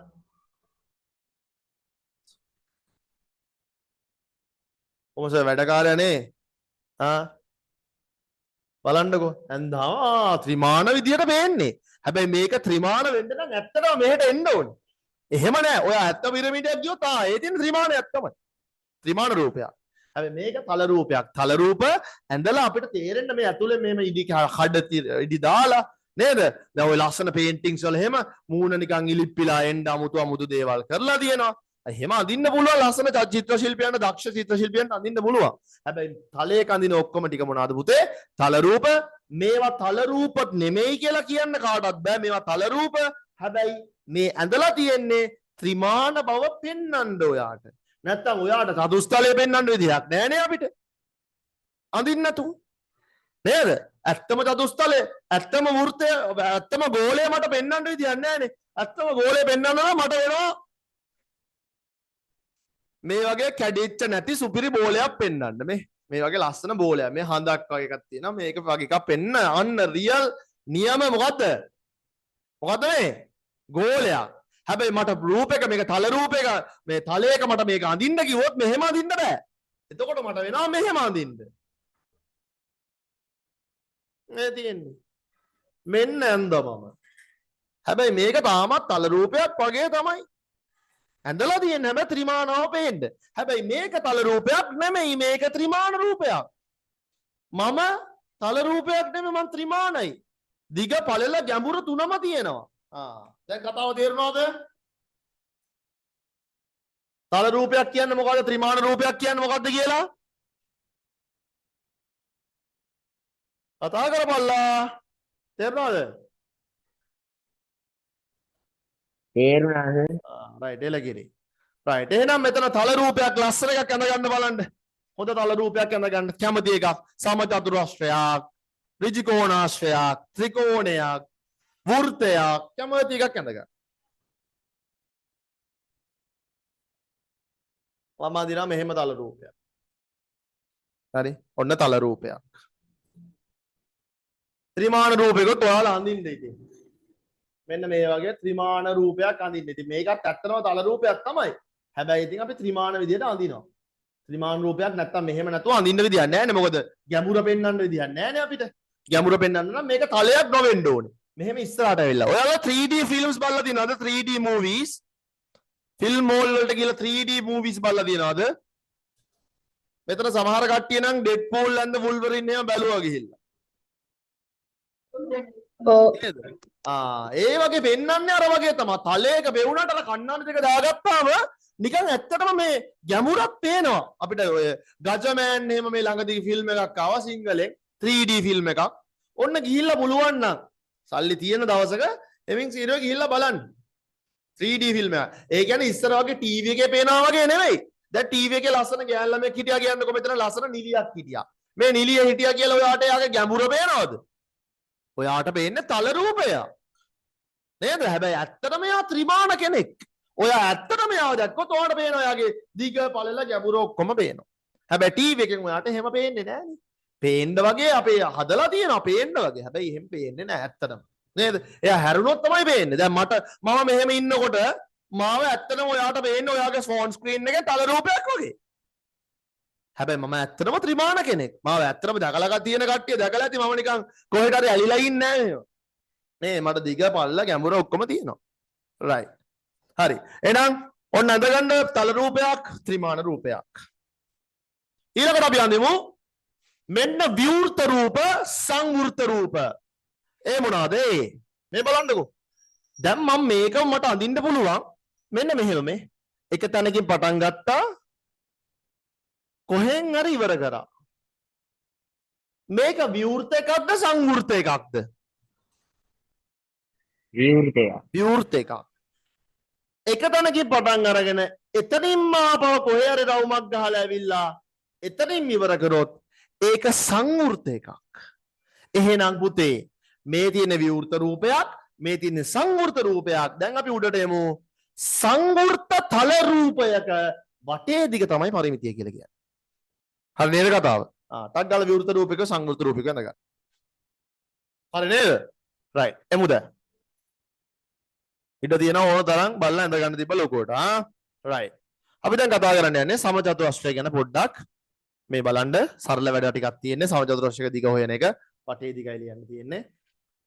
කොහොමද වැඩකාරයනේ? බලන්නකෝ ඇඳා ත්‍රිමාණ විදියට පේන්නේ. හැබැයි මේක ත්‍රිමාණ වෙන්න නම් ඇත්තටම මෙහෙට එන්න ඕනේ. එහෙම නෑ. ඔය ඇත්ත පිරමීඩයක් ගියොත් ඒ තියෙන ත්‍රිමාණයක් තමයි. ත්‍රිමාණ රූපයක්. හැබැයි මේක තල රූපයක්. තල රූප ඇඳලා අපිට තේරෙන්න මේ ඇතුලේ මෙහෙම ඉදි දාලා නේද? දැන් ඔය ලස්සන පේන්ටින්ග්ස් වල එහෙම මූණ නිකන් ඉලිප්පිලා එන්න අමුතු දේවල් කරලා තියෙනවා. එහෙම අඳින්න පුළුවන් ලස්සන චිත්‍ර ශිල්පියන්ට දක්ෂ චිත්‍ර ශිල්පියන්ට අඳින්න පුළුවන්. හැබැයි තලයක අඳින ඔක්කොම ටික මොනවාද පුතේ? තල රූප. මේවා තල රූප නෙමෙයි කියලා කියන්න කාටවත් බෑ. මේවා තල රූප. හැබැයි මේ ඇඳලා තියෙන්නේ ත්‍රිමාණ බව පෙන්වන්න ඔයාට. නැත්තම් ඔයාට චතුස්තලයේ පෙන්වන්න විදිහක් නෑනේ අපිට. අඳින්න නැතු. නේද? ඇත්තම චතුස්තලයේ, ඇත්තම වෘත්තය, ඇත්තම ගෝලය මට පෙන්වන්න විදිහක් නෑනේ. ඇත්තම ගෝලය පෙන්වන්න නම් මට වෙනවා මේ වගේ කැඩිච්ච නැති සුපිරි බෝලයක් පෙන්වන්න. මේ වගේ ලස්සන බෝලයක්. මේ හඳක් වගේ එකක් තියෙනවා. මේක වගේ එකක් පෙන්න. අන්න රියල් නියම මොකද්ද? මොකද්ද මේ? ගෝලයක්. හැබැයි මට රූපයක මේක තල රූපයක මේ තලයක මට මේක අඳින්න කිව්වොත් මෙහෙම අඳින්න බෑ. එතකොට මට වෙනවා මෙහෙම අඳින්න. මේ තියෙන්නේ. මෙන්න ඇඳමම. හැබැයි මේක තාමත් තල රූපයක් වගේ තමයි. ඇඳලා තියෙන්නේ හැබැයි ත්‍රිමාණව පේන්න. හැබැයි මේක තල රූපයක් නෙමෙයි මේක ත්‍රිමාණ රූපයක්. මම තල රූපයක් නෙමෙයි මම ත්‍රිමාණයි. දිග පළල ගැඹුරු තුනම තියෙනවා. දැන් කතාව තේරුණාද? තල රූපයක් කියන්නේ මොකද්ද? ත්‍රිමාණ රූපයක් කියන්නේ මොකද්ද කියලා? කතා කරපල්ලා. තේරුණාද? තේරුණාද? රයිට් එලගිරි. රයිට්. එහෙනම් මෙතන තල රූපයක් ලස්සන එකක් ඇඳ ගන්න බලන්න. හොඳ තල රූපයක් ඇඳ ගන්න. කැමති එකක්. සමචතුරස්‍රයක්, ඍජුකෝණාශ්‍රයක්, ත්‍රිකෝණයක්, වෘත්තයක් කැමති එකක් ඇඳ ගන්න. මම අඳිනවා මෙහෙම තල රූපයක්. හරි. ඔන්න තල රූපයක්. ත්‍රිමාණ රූපයකට ඔයාලා අඳින්න ඉතින්. මෙන්න මේ වගේ ත්‍රිමාණ රූපයක් අඳින්න. ඉතින් මේකත් ඇත්තටම තල රූපයක් තමයි. හැබැයි ඉතින් අපි ත්‍රිමාණ විදියට අඳිනවා. ත්‍රිමාණ රූපයක් නැත්තම් මෙහෙම නැතුව අඳින්න විදියක් නැහැ නේ. මොකද ගැඹුර පෙන්වන්න විදියක් නැහැ නේ අපිට. ගැඹුර පෙන්වන්න නම් මේක තලයක් නොවෙන්න ඕනේ. මෙහෙම ඉස්සරහට ඇවිල්ලා. ඔයාලා 3D ෆිල්ම්ස් බලලා තියෙනවද? 3D movies. ෆිල්ම් මෝල් වලට ගිහලා 3D movies බලලා තියෙනවද? මෙතන සමහර කට්ටිය නම් ඩෙඩ්පූල් and the Wolverine එහෙම බැලුවා ගිහිල්ලා. ඒ වගේ පෙන්වන්නේ අර වගේ තමයි. තලයක වෙවුනට අර කණ්ණාඩි දෙක දාගත්තාම නිකන් ඇත්තටම මේ ගැඹුරක් පේනවා. අපිට ඔය ගජමෑන් එහෙම මේ ළඟදී ෆිල්ම් එකක් ආවා සිංහලෙන් 3D ෆිල්ම් එකක්. ඔන්න ගිහිල්ලා පුළුවන් නම් සල්ලි තියෙන දවසක එමින් සීරෝ ගිහිල්ලා බලන්න. 3D ෆිල්ම් එක. ඒ කියන්නේ ඉස්සර වගේ ටීවී එකේ පේනවා වගේ නෙවෙයි. දැන් ටීවී එකේ ලස්සන ගෑල් ළමෙක් හිටියා කියන්නකො මෙතන ලස්සන නිලියක් හිටියා. මේ නිලිය හිටියා කියලා ඔයාට යාගේ ගැඹුර පේනවද? ඔයාට පේන්නේ තල රූපයක්. නේද? හැබැයි ඇත්තටම එයා ත්‍රිමාණ කෙනෙක්. ඔයා ඇත්තටම එයාව දැක්කොත් ඔයාට පේනවා එයාගේ දිග පළල ගැඹුර ඔක්කොම පේනවා. හැබැයි ටීවී එකෙන් ඔයාට එහෙම පේන්නේ නෑනේ. පේන්න වගේ අපේ හදලා තියෙනවා පේන්න වගේ. හැබැයි එහෙම පේන්නේ නෑ ඇත්තටම. නේද? එයා හැරුණොත් තමයි පේන්නේ. දැන් මම මෙහෙම ඉන්නකොට මාව ඇත්තටම ඔයාට පේන්නේ ඔයාගේ ෆෝන් ස්ක්‍රීන් එකේ තල රූපයක් වගේ. හැබැයි මම ඇත්තටම ත්‍රිමාණ කෙනෙක්. මාව ඇත්තටම දැකලා තියෙන කට්ටිය දැකලා ඇති මම නිකන් කොහෙට හරි ඇලිලා ඉන්නේ නෑ නේ. මට දිග පල්ල ගැඹුර ඔක්කොම තියෙනවා. රයිට්. හරි. එහෙනම් ඔන්න අඳගන්න තල රූපයක් ත්‍රිමාණ රූපයක්. ඊළඟට අපි අඳිමු මෙන්න විවෘත රූප සංවෘත රූප. ඒ මොනවාද? මේ බලන්නකෝ. දැන් මම මේක මට අඳින්න පුළුවන් මෙන්න මෙහෙම මේ එක තැනකින් පටන් ගත්තා කොහෙන් හරි ඉවර කරා මේක විවෘත එකක්ද සංවෘත එකක්ද විවෘතය. විවෘත එකක් එක තැනකින් පටන් අරගෙන එතනින්ම ආපහු කොහේ හරි රවුමක් ගහලා ඇවිල්ලා එතනින් ඉවර කරොත් ඒක සංවෘත එකක් එහෙනම් පුතේ මේ තියෙන විවෘත රූපයක් මේ තියෙන සංවෘත රූපයක් දැන් අපි උඩට යමු සංවෘත තල රූපයක වටේ දිග තමයි පරිමිතිය කියලා කියන්නේ හරි නේද කතාව ටක් ගාලා විවෘත රූපයක සංවෘත රූපයක නග හරි නේද රයිට් එමුද ඉඩ තියෙන ඕන තරම් බලලා ඉඳ ගන්න තිබ්බ ලොකුවට රයිට් අපි දැන් කතා කරන්න යන්නේ සමචතුරස්‍රය ගැන පොඩ්ඩක් මේ බලන්න සරල වැඩ ටිකක් තියෙන්නේ සමචතුරස්‍රයක දිග හොයන එක වටේ දිගයි ලියන්න තියෙන්නේ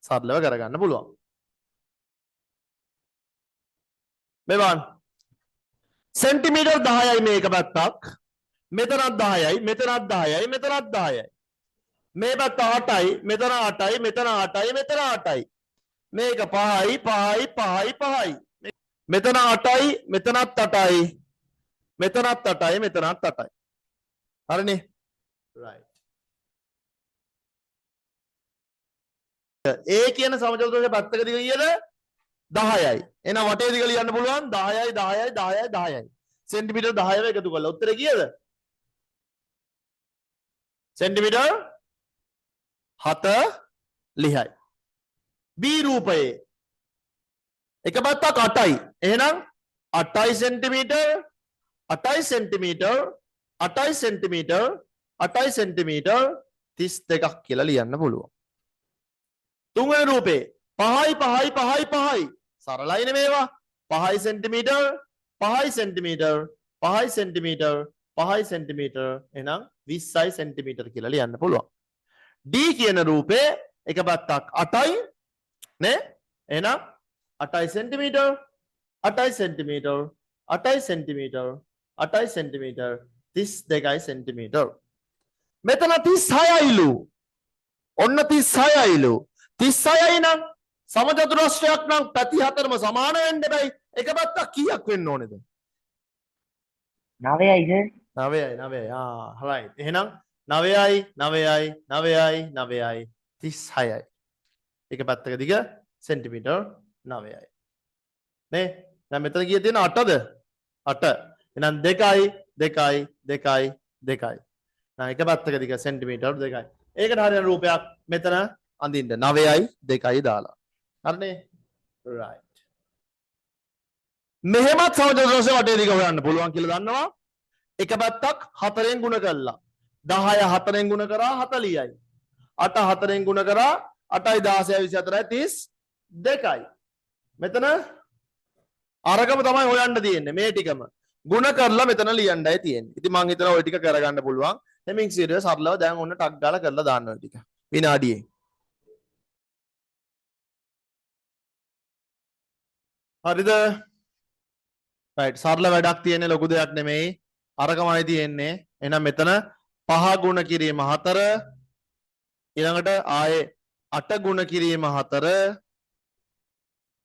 සරලව කරගන්න පුළුවන් මේ බලන්න සෙන්ටිමීටර් 10යි මේක පැත්තක් මෙතනත් 10යි මෙතනත් 10යි මෙතනත් 10යි මේ පැත්ත 8යි මෙතන 8යි මෙතන 8යි මෙතන 8යි මේක 5යි 5යි 5යි 5යි මෙතන 8යි මෙතනත් 8යි මෙතනත් 8යි මෙතනත් 8යි හරිනේ right ඒ කියන සමචතුරස්‍රයේ පැත්තක දිග කීයද 10යි එහෙනම් වටේ දිග ලියන්න පුළුවන් 10යි 10යි 10යි 10යි සෙන්ටිමීටර් 10ව එකතු කරලා උත්තරේ කීයද සෙන්ටිමීටර් 40යි B රූපයේ එක පැත්තක් 8යි එහෙනම් 8යි සෙන්ටිමීටර් 8යි සෙන්ටිමීටර් 8යි සෙන්ටිමීටර් 8යි සෙන්ටිමීටර් 32ක් කියලා ලියන්න පුළුවන් තුන්වෙනි රූපේ 5යි 5යි 5යි 5යි සරලයිනේ මේවා 5යි සෙන්ටිමීටර් 5යි සෙන්ටිමීටර් 5යි සෙන්ටිමීටර් 5යි සෙන්ටිමීටර් එහෙනම් 20යි සෙන්ටිමීටර් කියලා ලියන්න පුළුවන් D කියන රූපේ එක පැත්තක් 8යි නේ එහෙනම් 8යි සෙන්ටිමීටර් 8යි සෙන්ටිමීටර් 8යි සෙන්ටිමීටර් 8යි සෙන්ටිමීටර් 32යි සෙන්ටිමීටර් මෙතන 36යිලු ඔන්න 36යිලු 36යි නම් සමචතුරස්‍රයක් නම් පැති හතරම සමාන වෙන්න බෑ එක පැත්තක් කීයක් වෙන්න ඕනේද 9යි සර්. 9යි right එහෙනම් 9යි 9යි 9යි 9යි 36යි එක පැත්තක දිග සෙන්ටිමීටර් 9යි නේ දැන් මෙතන කීය තියෙන 8ද 8 එහෙනම් 2යි 2යි 2යි 2යි දැන් එක පැත්තක දිග සෙන්ටිමීටර් 2යි ඒකට හරියන රූපයක් මෙතන අඳින්න 9යි 2යි දාලා හරිනේ right මෙහෙමත් සමචතුරස්‍රය වටේ දිග හොයන්න පුළුවන් කියලා දන්නවා එක පැත්තක් 4ෙන් ගුණ කළා 10 4ෙන් ගුණ කරා 40යි 8 4ෙන් ගුණ කරා 8යි 16යි 24යි 32යි මෙතන අරගම තමයි හොයන්න තියෙන්නේ මේ ටිකම ගුණ කරලා මෙතන ලියන්නයි තියෙන්නේ ඉතින් මම හිතනවා ওই ටික කරගන්න පුළුවන් හෙමින් සීරියස් සරලව දැන් ඔන්න ටක් ගාලා කරලා දාන්න ওই ටික විනාඩියෙන් හරිද right සරල වැඩක් තියෙන්නේ ලොකු දෙයක් නෙමෙයි අරගමයි තියෙන්නේ එහෙනම් මෙතන 5 ගුණ කිරීම 4 ඊළඟට ආයේ 8 ගුණ කිරීම 4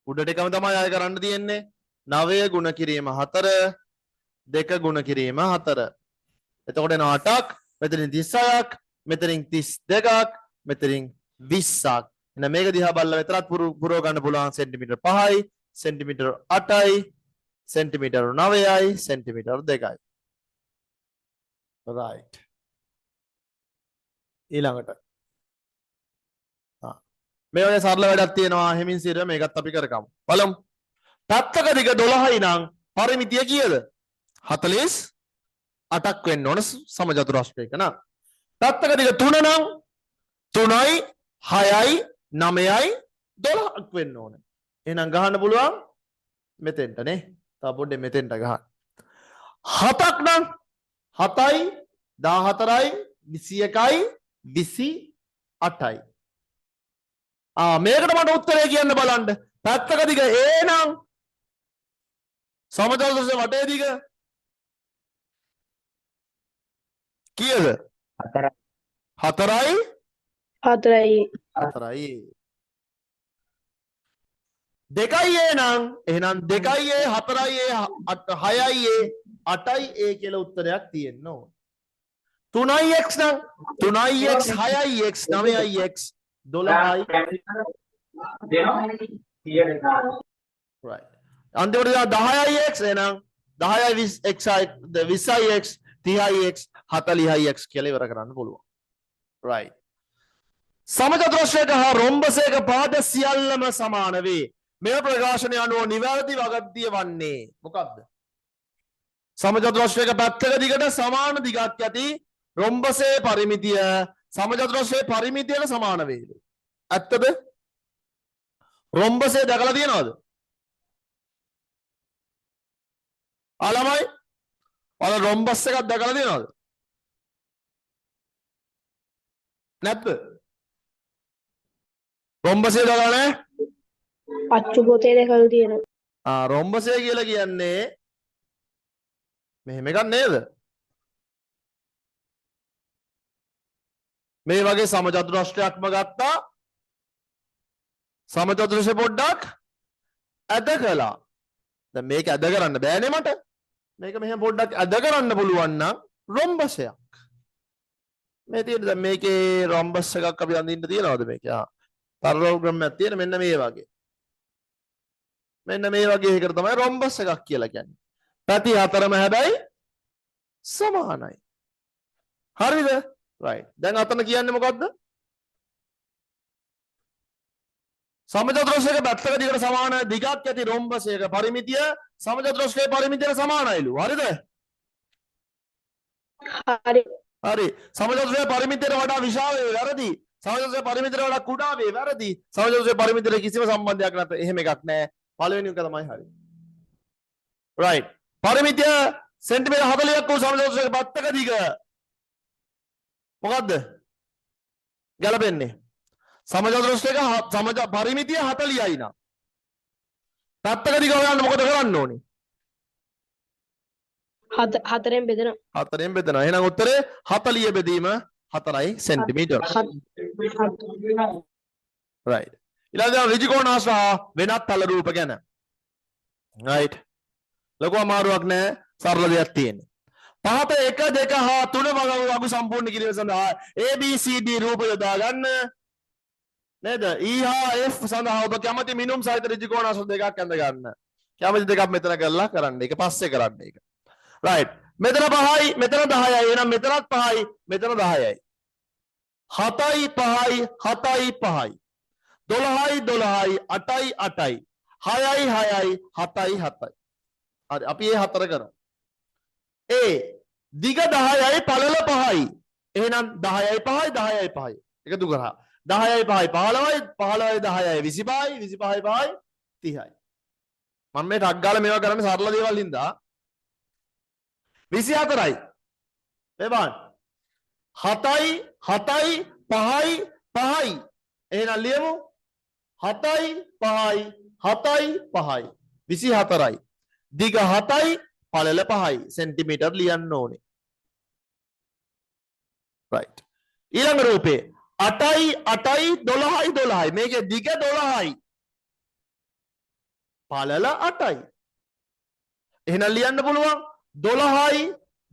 උඩට එකම තමයි ආයෙ කරන්න තියෙන්නේ 9 ගුණ කිරීම 4 2 ගුණ කිරීම 4 එතකොට එනවා 8ක් මෙතනින් 36ක් මෙතනින් 32ක් මෙතනින් 20ක් එහෙනම් මේක දිහා බලලා විතරක් පුරව ගන්න පුළුවන් සෙන්ටිමීටර් 5යි සෙන්ටිමීටර් 8යි සෙන්ටිමීටර් 9යි සෙන්ටිමීටර් 2යි right ඊළඟට මේ වගේ සරල වැඩක් තියෙනවා හෙමින් සිර මේකත් අපි කරගමු බලමු පැත්තක දිග 12යි නම් පරිමිතිය කීයද 48ක් වෙන්න ඕන සමචතුරස්‍රයක නා පැත්තක දිග 3 නම් 3යි 6යි 9යි 12ක් වෙන්න ඕන එහෙනම් ගහන්න පුළුවන් මෙතෙන්ට නේ තව පොඩ්ඩක් මෙතෙන්ට ගහන්න 7ක් නම් 7යි 14යි 21යි 28යි මේකට මට උත්තරේ කියන්න බලන්න පැත්තක දිග A නම් සමචතුරස්‍රයේ වටේ දිග කීයද 4යි 4යි 4යි 2යි a නම් එහෙනම් 2යි a 4යි a 6යි a 8යි a කියලා උත්තරයක් තියෙන්න ඕන. 3යි x නම් 3යි x 6යි x 9යි x 12යි right. අන්තිමට 10යි x එහෙනම් 10යි x 20යි x 30යි x 40යි x කියලා ඉවර කරන්න පුළුවන්. right. සමචතුරස්‍රයක හා රොම්බසයක පාද සියල්ලම සමාන වේ. මේ ප්‍රකාශනය අනුව නිවැරදි වගද්දිය වන්නේ මොකක්ද? සමචතුරස්‍රයක පැත්තක දිගට සමාන දිගක් ඇති රොම්බසේ පරිමිතිය සමචතුරස්‍රයේ පරිමිතියට සමාන වේලු. ඇත්තද? රොම්බසේ දැකලා තියෙනවද? ආලමයි ඔයාලා රොම්බස් එකක් දැකලා තියෙනවද? නැත්ද? රොම්බසේ දැකලා නැහැ? අච්චු පොතේ දැකලා තියෙනවා. රොම්බසේ කියලා කියන්නේ මෙහෙම එකක් නේද? මේ වගේ සමචතුරස්‍රයක්ම ගත්තා. සමචතුරස්‍රය පොඩ්ඩක් ඇද කළා. දැන් මේක ඇද කරන්න බෑනේ මට. මේක මෙහෙම පොඩ්ඩක් ඇද කරන්න පුළුවන් නම් රොම්බසයක්. මේ තියෙන දැන් මේකේ රොම්බස් එකක් අපි අඳින්න තියනවද මේකේ? පැරලොග්‍රෑම් එකක් තියෙන මෙන්න මේ වගේ. මෙන්න මේ වගේ එකකට තමයි රොම්බස් එකක් කියලා කියන්නේ. පැති හතරම හැබැයි සමානයි. හරිද? right. දැන් අතන කියන්නේ මොකද්ද? සමචතුරස්‍රයක පැත්තක දිගට සමාන දිගක් ඇති රොම්බසයක පරිමිතිය සමචතුරස්‍රයේ පරිමිතියට සමානයිලු. හරිද? හරි. හරි. සමචතුරස්‍රයේ පරිමිතියට වඩා විශාල වේ වැරදි. සමචතුරස්‍රයේ පරිමිතියට වඩා කුඩා වේ වැරදි. සමචතුරස්‍රයේ පරිමිතියට කිසිම සම්බන්ධයක් නැත. එහෙම එකක් නැහැ. පළවෙනි එක තමයි හරි. right. පරිමිතිය සෙන්ටිමීටර් 40ක් වූ සමචතුරස්‍රයක පැත්තක දිග මොකද්ද? ගැලපෙන්නේ. සමචතුරස්‍රයක පරිමිතිය 40යි නම් පැත්තක දිග හොයන්න මොකද කරන්න ඕනේ? හතරෙන් බෙදෙනවා. 4ෙන් බෙදනවා. එහෙනම් උත්තරේ 40 බෙදීම 4යි සෙන්ටිමීටර්. right. ඊළඟට ඍජුකෝණාශ්‍ර වෙනත් තල රූප ගැන. right. ලොකු අමාරුවක් නැහැ. සරල දෙයක් තියෙන්නේ. පහත 1 2 හා 3 වගේ අගු සම්පූර්ණ කිරීම සඳහා ABCD රූප යොදා ගන්න. නේද? E හා F සඳහා ඔබ කැමති මිනුම් සහිත ඍජුකෝණාශ්‍ර දෙකක් ඇඳ ගන්න. කැමති දෙකක් මෙතන කරලා කරන්න. ඒක පස්සේ කරන්න ඒක. right. මෙතන 5යි මෙතන 10යි. එහෙනම් මෙතනත් 5යි මෙතන 10යි. 7යි 5යි 7යි 5යි. 12යි 12යි 8යි 8යි. 6යි 6යි 7යි 7යි. හරි අපි මේ හතර කරමු. A දිග 10යි පළල 5යි. එහෙනම් 10යි 5යි 10යි 5යි. එකතු කරා. 10යි 5යි 15යි 15යි 10යි 25යි 25යි 5යි 30යි. මම මේ ටක් ගාලා මේවා කරන්නේ සරල දේවල් හින්දා 24යි. මේ බලන්න. 7යි 7යි 5යි 5යි. එහෙනම් ලියමු 7යි 5යි 7යි 5යි 24යි. දිග 7යි පළල 5යි සෙන්ටිමීටර් ලියන්න ඕනේ. right. ඊළඟ රූපේ 8යි 8යි 12යි 12යි. මේකේ දිග 12යි. පළල 8යි. එහෙනම් ලියන්න පුළුවන් 12යි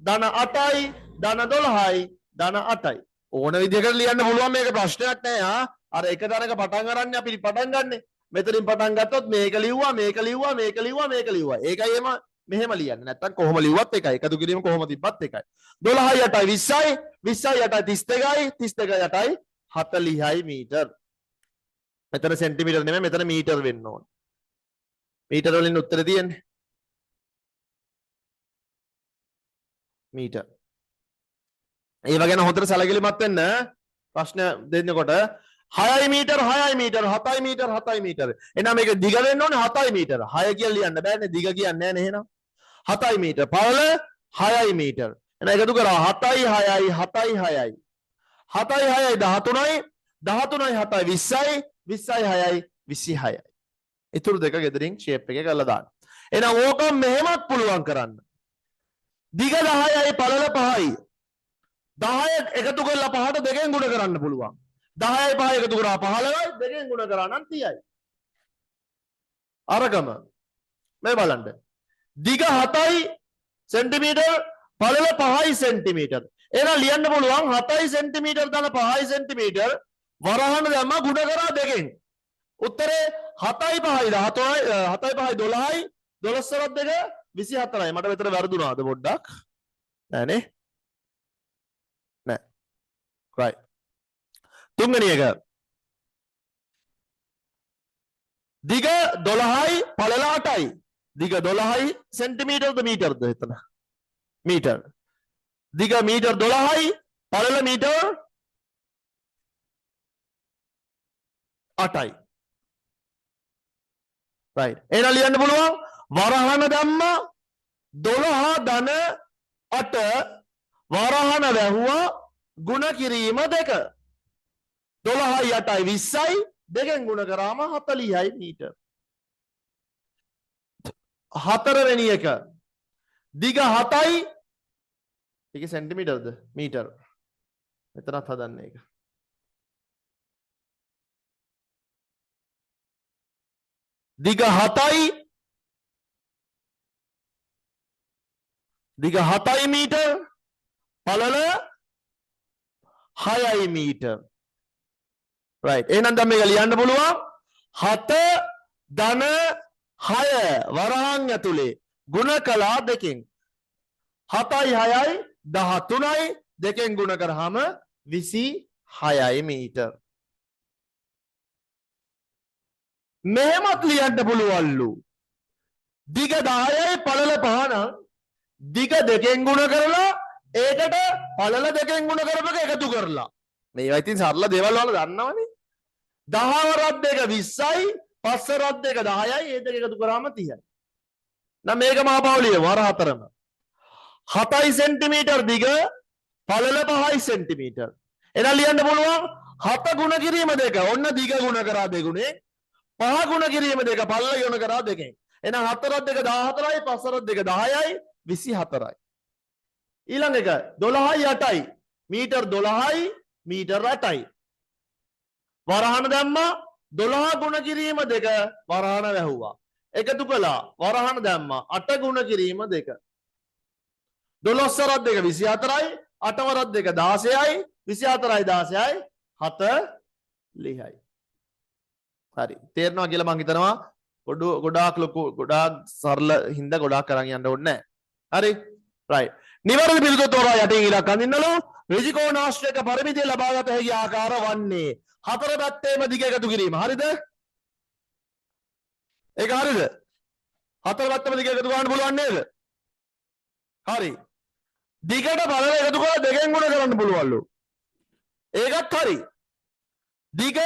ධන 8යි ධන 12යි ධන 8යි. ඕන විදිහකට ලියන්න පුළුවන් මේක ප්‍රශ්නයක් නෑ ආ. අර එක දණක පටන් ගන්න අපි පටන් ගන්නෙ. මෙතනින් පටන් ගත්තොත් මේක ලිව්වා මේක ලිව්වා මේක ලිව්වා මේක ලිව්වා. ඒකයි එම මෙහෙම ලියන්නේ. නැත්තම් කොහොම ලිව්වත් එකයි. එකතු කිරීම කොහොම තිබ්බත් එකයි. 12යි 8යි 20යි 20යි 8යි 32යි 32යි 8යි 40යි මීටර්. මෙතන සෙන්ටිමීටර් නෙමෙයි මෙතන මීටර් වෙන්න ඕන. මීටර වලින් උත්තර තියෙන්නේ. මීටර්. ඒව ගැන හොඳට සැලකිලිමත් වෙන්න ප්‍රශ්න දෙන්නකොට 6යි මීටර 6යි මීටර 7යි මීටර 7යි මීටර. එහෙනම් මේක දිග වෙන්න ඕනේ 7යි මීටර. 6 කියලා ලියන්න බෑනේ දිග කියන්නේ නැහැ නේ එහෙනම්. 7යි මීටර. පළල 6යි මීටර. එහෙනම් එකතු කරා 7යි 6යි 7යි 6යි. 7යි 6යි 13යි 13යි 7යි 20යි 20යි 6යි 26යි. ඉතුරු දෙක ගෙදරින් ෂේප් එකේ කරලා දාන්න. එහෙනම් ඕක මෙහෙමත් පුළුවන් කරන්න. දිග 10යි පළල 5යි. 10 එකතු කරලා 5ට දෙකෙන් ගුණ කරන්න පුළුවන්. 10යි 5 එකතු කරා 15යි දෙකෙන් ගුණ කරා නම් 30යි. අරගම මේ බලන්න. දිග 7යි සෙන්ටිමීටර් පළල 5යි සෙන්ටිමීටර්. එහෙනම් ලියන්න පුළුවන් 7යි සෙන්ටිමීටර් දාන 5යි සෙන්ටිමීටර් වරහන දැම්ම ගුණ කරා දෙකෙන්. උත්තරේ 7යි 5යි 13යි 7යි 5යි 12යි 12 සරත් දෙක 24යි. මට මෙතන වැරදුනාද පොඩ්ඩක්? නෑනේ. නෑ. right. තුන්වෙනි එක. දිග 12යි පළල 8යි. දිග 12යි සෙන්ටිමීටර්ද මීටර්ද එතන? මීටර්. දිග මීටර් 12යි පළල මීටර් 8යි. right. එහෙනම් ලියන්න පුළුවන් වරහන දැම්ම 12 ධන 8 වරහන වැහුවා ගුණ කිරීම 2. 12යි 8යි 20යි දෙකෙන් ගුණ කරාම 40යි මීටර්. හතරවෙනි එක. දිග 7යි ඒක සෙන්ටිමීටර්ද මීටර්? මෙතනත් හදන්න ඒක. දිග 7යි මීටර් පළල 6යි මීටර්. right. එහෙනම් දැන් මේක ලියන්න පුළුවන් 7 ධන 6 වරහන් ඇතුලේ ගුණ කළා දෙකෙන්. 7යි 6යි 13යි දෙකෙන් ගුණ කරාම 26යි මීටර්. මෙහෙමත් ලියන්න පුළුවන්ලු. දිග 10යි පළල 5 නම් දිග දෙකෙන් ගුණ කරලා ඒකට පළල දෙකෙන් ගුණ කරපක එකතු කරලා. මේවා ඉතින් සරල දේවල් වල දන්නවනේ. 10 වරක් දෙක 20යි 5 වරක් දෙක 10යි ඒ දෙක එකතු කරාම 30යි. නම් මේක මහපාවලිය වර හතරම. 7යි සෙන්ටිමීටර් දිග පළල 5යි සෙන්ටිමීටර්. එහෙනම් ලියන්න පුළුවන් 7 ගුණ කිරීම 2. ඔන්න දිග ගුණ කරා දෙගුණේ 5 ගුණ කිරීම 2 පළල ගුණ කරා දෙකෙන්. එහෙනම් 4ක් 2 14යි 5ක් 2 10යි 24යි. ඊළඟ එක 12යි 8යි මීටර් 12යි මීටර් 8යි. වරහන දැම්මා 12 ගුණ කිරීම 2 වරහන වැහුවා. එකතු කළා වරහන දැම්මා 8 ගුණ කිරීම 2. 12 සරත් 2 24යි 8 වරක් 2 16යි 24යි 16යි 40යි. හරි. තේරෙනවා කියලා මං හිතනවා. ගොඩාක් ලොකු ගොඩාක් සරල හින්දා ගොඩාක් කරන් යන්න ඕනේ නැහැ. හරි. right. නිවැරදි පිළිතුර තෝරා යටින් ඉලක්ක අඳින්නලු. ඍජුකෝණාශ්‍රයක පරිමිතිය ලබාගත හැකි ආකාර වන්නේ හතර පැත්තේම දිග එකතු කිරීම. හරිද? ඒක හරිද? හතර පැත්තම දිග එකතු කරන්න පුළුවන් නේද? හරි. දිගට බලල එකතු කරලා දෙකෙන් ගුණ කරන්න පුළුවන්ලු. ඒකත් හරි. දිග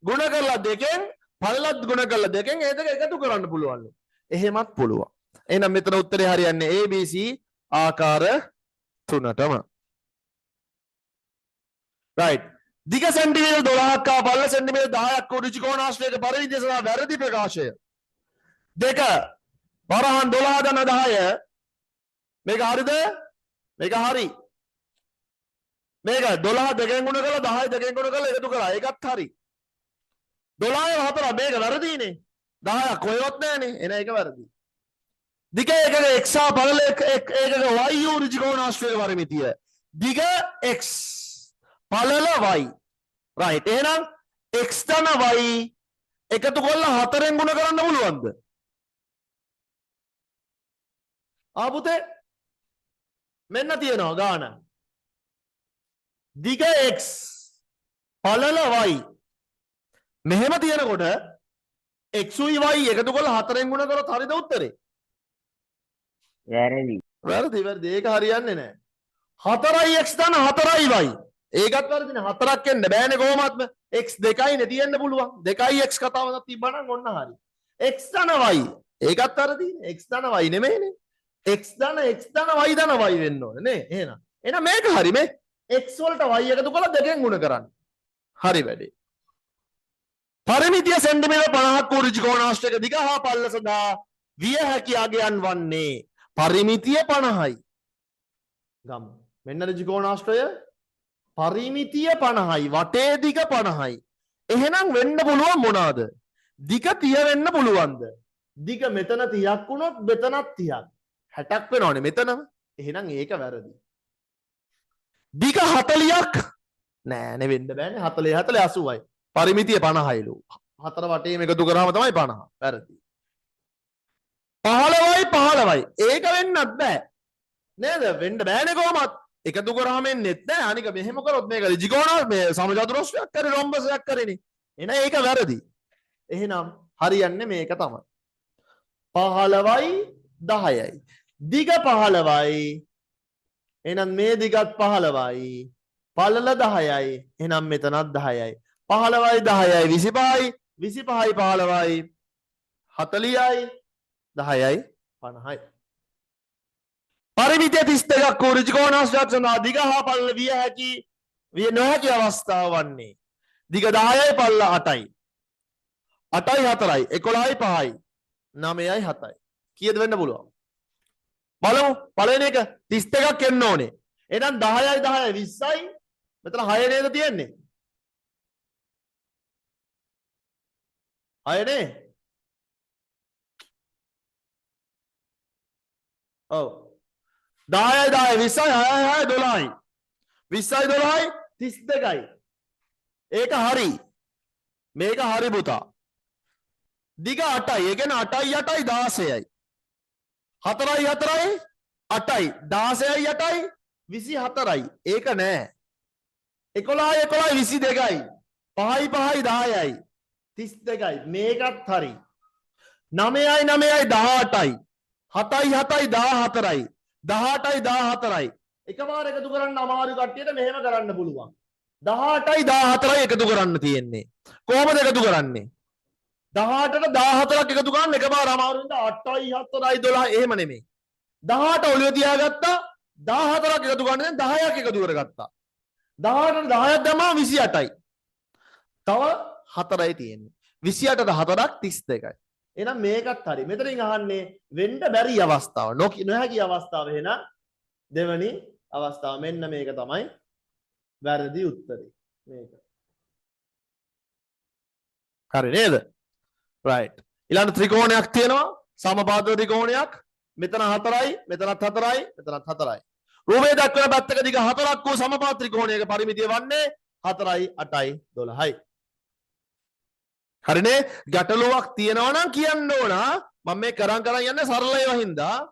ගුණ කරලා දෙකෙන් පළලත් ගුණ කරලා දෙකෙන් ඒ දෙක එකතු කරන්න පුළුවන්ලු. එහෙමත් පුළුවන්. එහෙනම් මෙතන උත්තරේ හරියන්නේ ABC ආකාර තුනටම. right. දිග සෙන්ටිමීටර් 12ක් හා පළල සෙන්ටිමීටර් 10ක් වූ ඍජුකෝණාශ්‍රයක පරිවිද්‍ය සඳහා වැරදි ප්‍රකාශය. 2 වරහන් 12 ධන 10 මේක හරිද? මේක හරි. මේක 12 දෙකෙන් ගුණ කරලා 10 දෙකෙන් ගුණ කරලා එකතු කරා. ඒකත් හරි. 12 4 මේක වැරදිනේ. 10ක් කොහෙවත් නැහනේ. එන එක වැරදි. දිග එකක x හා පළල එකක y වූ ඍජුකෝණාශ්‍රයක පරිමිතිය. දිග x පළල y. right. එහෙනම් x ධන y එකතු කරලා 4ෙන් ගුණ කරන්න පුළුවන්ද? ආපුතේ මෙන්න තියෙනවා ගාන. දිග x පළල y මෙහෙම තියෙනකොට x උයි y එකතු කරලා 4ෙන් ගුණ කරොත් හරිද උත්තරේ? වැරදි. වැරදි. ඒක හරියන්නේ නැහැ. 4යි x ධන 4යි y. ඒකත් වැරදිනේ. 4ක් එන්න බෑනේ කොහොමත්ම. x 2යිනේ තියෙන්න පුළුවන්. 2යි x කතාවක් තිබ්බනම් ඔන්න හරි. x ධන y. ඒකත් වැරදිනේ. x ධන y නෙමෙයිනේ. x ධන y ධන y වෙන්න ඕනේ නේ. එහෙනම් මේක හරි මේ x වලට y එකතු කරලා දෙකෙන් ගුණ කරන්න. හරි වැඩේ. පරිමිතිය සෙන්ටිමීටර් 50ක් වූ ඍජුකෝණාශ්‍රයක දිග හා පළල සඳහා විය හැකි අගයන් වන්නේ පරිමිතිය 50යි. ගමු. මෙන්න ඍජුකෝණාශ්‍රය පරිමිතිය 50යි වටේ දිග 50යි. එහෙනම් වෙන්න පුළුවන් මොනවාද? දිග 30 වෙන්න පුළුවන්ද? දිග මෙතන 30ක් වුණොත් මෙතනත් 30ක් 60ක් වෙනවනේ මෙතනම. එහෙනම් ඒක වැරදි. දිග 40ක් නෑනේ වෙන්න බෑනේ 40 40 80යි. පරිමිතිය 50යිලු. හතර වටේම එකතු කරාම තමයි 50. වැරදි. 15යි 15යි. ඒක වෙන්නත් බෑ. නේද? වෙන්න බෑනේ කොහොමත්. එකතු කරාම එන්නෙත් නෑ. අනික මෙහෙම කරොත් මේක ඍජුකෝණ මේ සමචතුරස්‍රයක් කරේ රොම්බසයක් කරේනේ. එහෙනම් ඒක වැරදි. එහෙනම් හරියන්නේ මේක තමයි. 15යි 10යි. දිග 15යි. එහෙනම් මේ දිගත් 15යි. පළල 10යි. එහෙනම් මෙතනත් 10යි. 15යි 10යි 25යි 25යි 15යි 40යි 10යි 50යි. පරිමිතිය 32ක් වූ ඍජුකෝණාශ්‍රයක් සඳහා දිග හා පළල විය නොහැකි අවස්ථාව වන්නේ දිග 10යි පළල 8යි 8යි 4යි 11යි 5යි 9යි 7යි. කීයද වෙන්න පුළුවන්? බලමු. පළවෙනි එක 32ක් එන්න ඕනේ. එහෙනම් 10යි 10යි 20යි. මෙතන 6 නේද තියෙන්නේ? 6 නේ? ඔව්. 10යි 10යි 20යි 6යි 12යි. 20යි 12යි 32යි. ඒක හරි. මේක හරි පුතා. දිග 8යි. ඒ කියන්නේ 8යි 8යි 16යි. 4යි 4යි 8යි 16යි 8යි 24යි. ඒක නෑ. 11යි 11යි 22යි. 5යි 5යි 10යි 32යි. මේකත් හරි. 9යි 9යි 18යි. 7යි 7යි 14යි. 18යි 14යි. එකමාර එකතු කරන්න අමාරු කට්ටියට මෙහෙම කරන්න පුළුවන්. 18යි 14යි එකතු කරන්න තියෙන්නේ. කොහොමද එකතු කරන්නේ? 18ට 14ක් එකතු කරන්න එකපාර අමාරු වෙනවා. 8යි 4යි 12 එහෙම නෙමෙයි. 18 ඔලිය තියාගත්තා. 14ක් එකතු කරන්න දැන් 10ක් එකතු කරගත්තා. 18ට 10ක් දැම්මම 28යි. තව 4යි තියෙන්නේ. 28ට 4ක් 32යි. එහෙනම් මේකත් හරි. මෙතනින් අහන්නේ වෙන්න බැරි අවස්ථාව. නොහැකි අවස්ථාව එහෙනම් දෙවනි අවස්ථාව. මෙන්න මේක තමයි වැරදි උත්තරේ. මේක. හරි නේද? right. ඊළඟ ත්‍රිකෝණයක් තියෙනවා. සමපාද ත්‍රිකෝණයක්. මෙතන 4යි, මෙතනත් 4යි, මෙතනත් 4යි. රූපයේ දක්වන පැත්තක දිග 4ක් වූ සමපාද ත්‍රිකෝණයක පරිමිතිය වන්නේ 4යි, 8යි, 12යි. හරිනේ? ගැටලුවක් තියෙනවා නම් කියන්න ඕන. මම මේ කරන් යන්නේ සරලයි වහින්දා.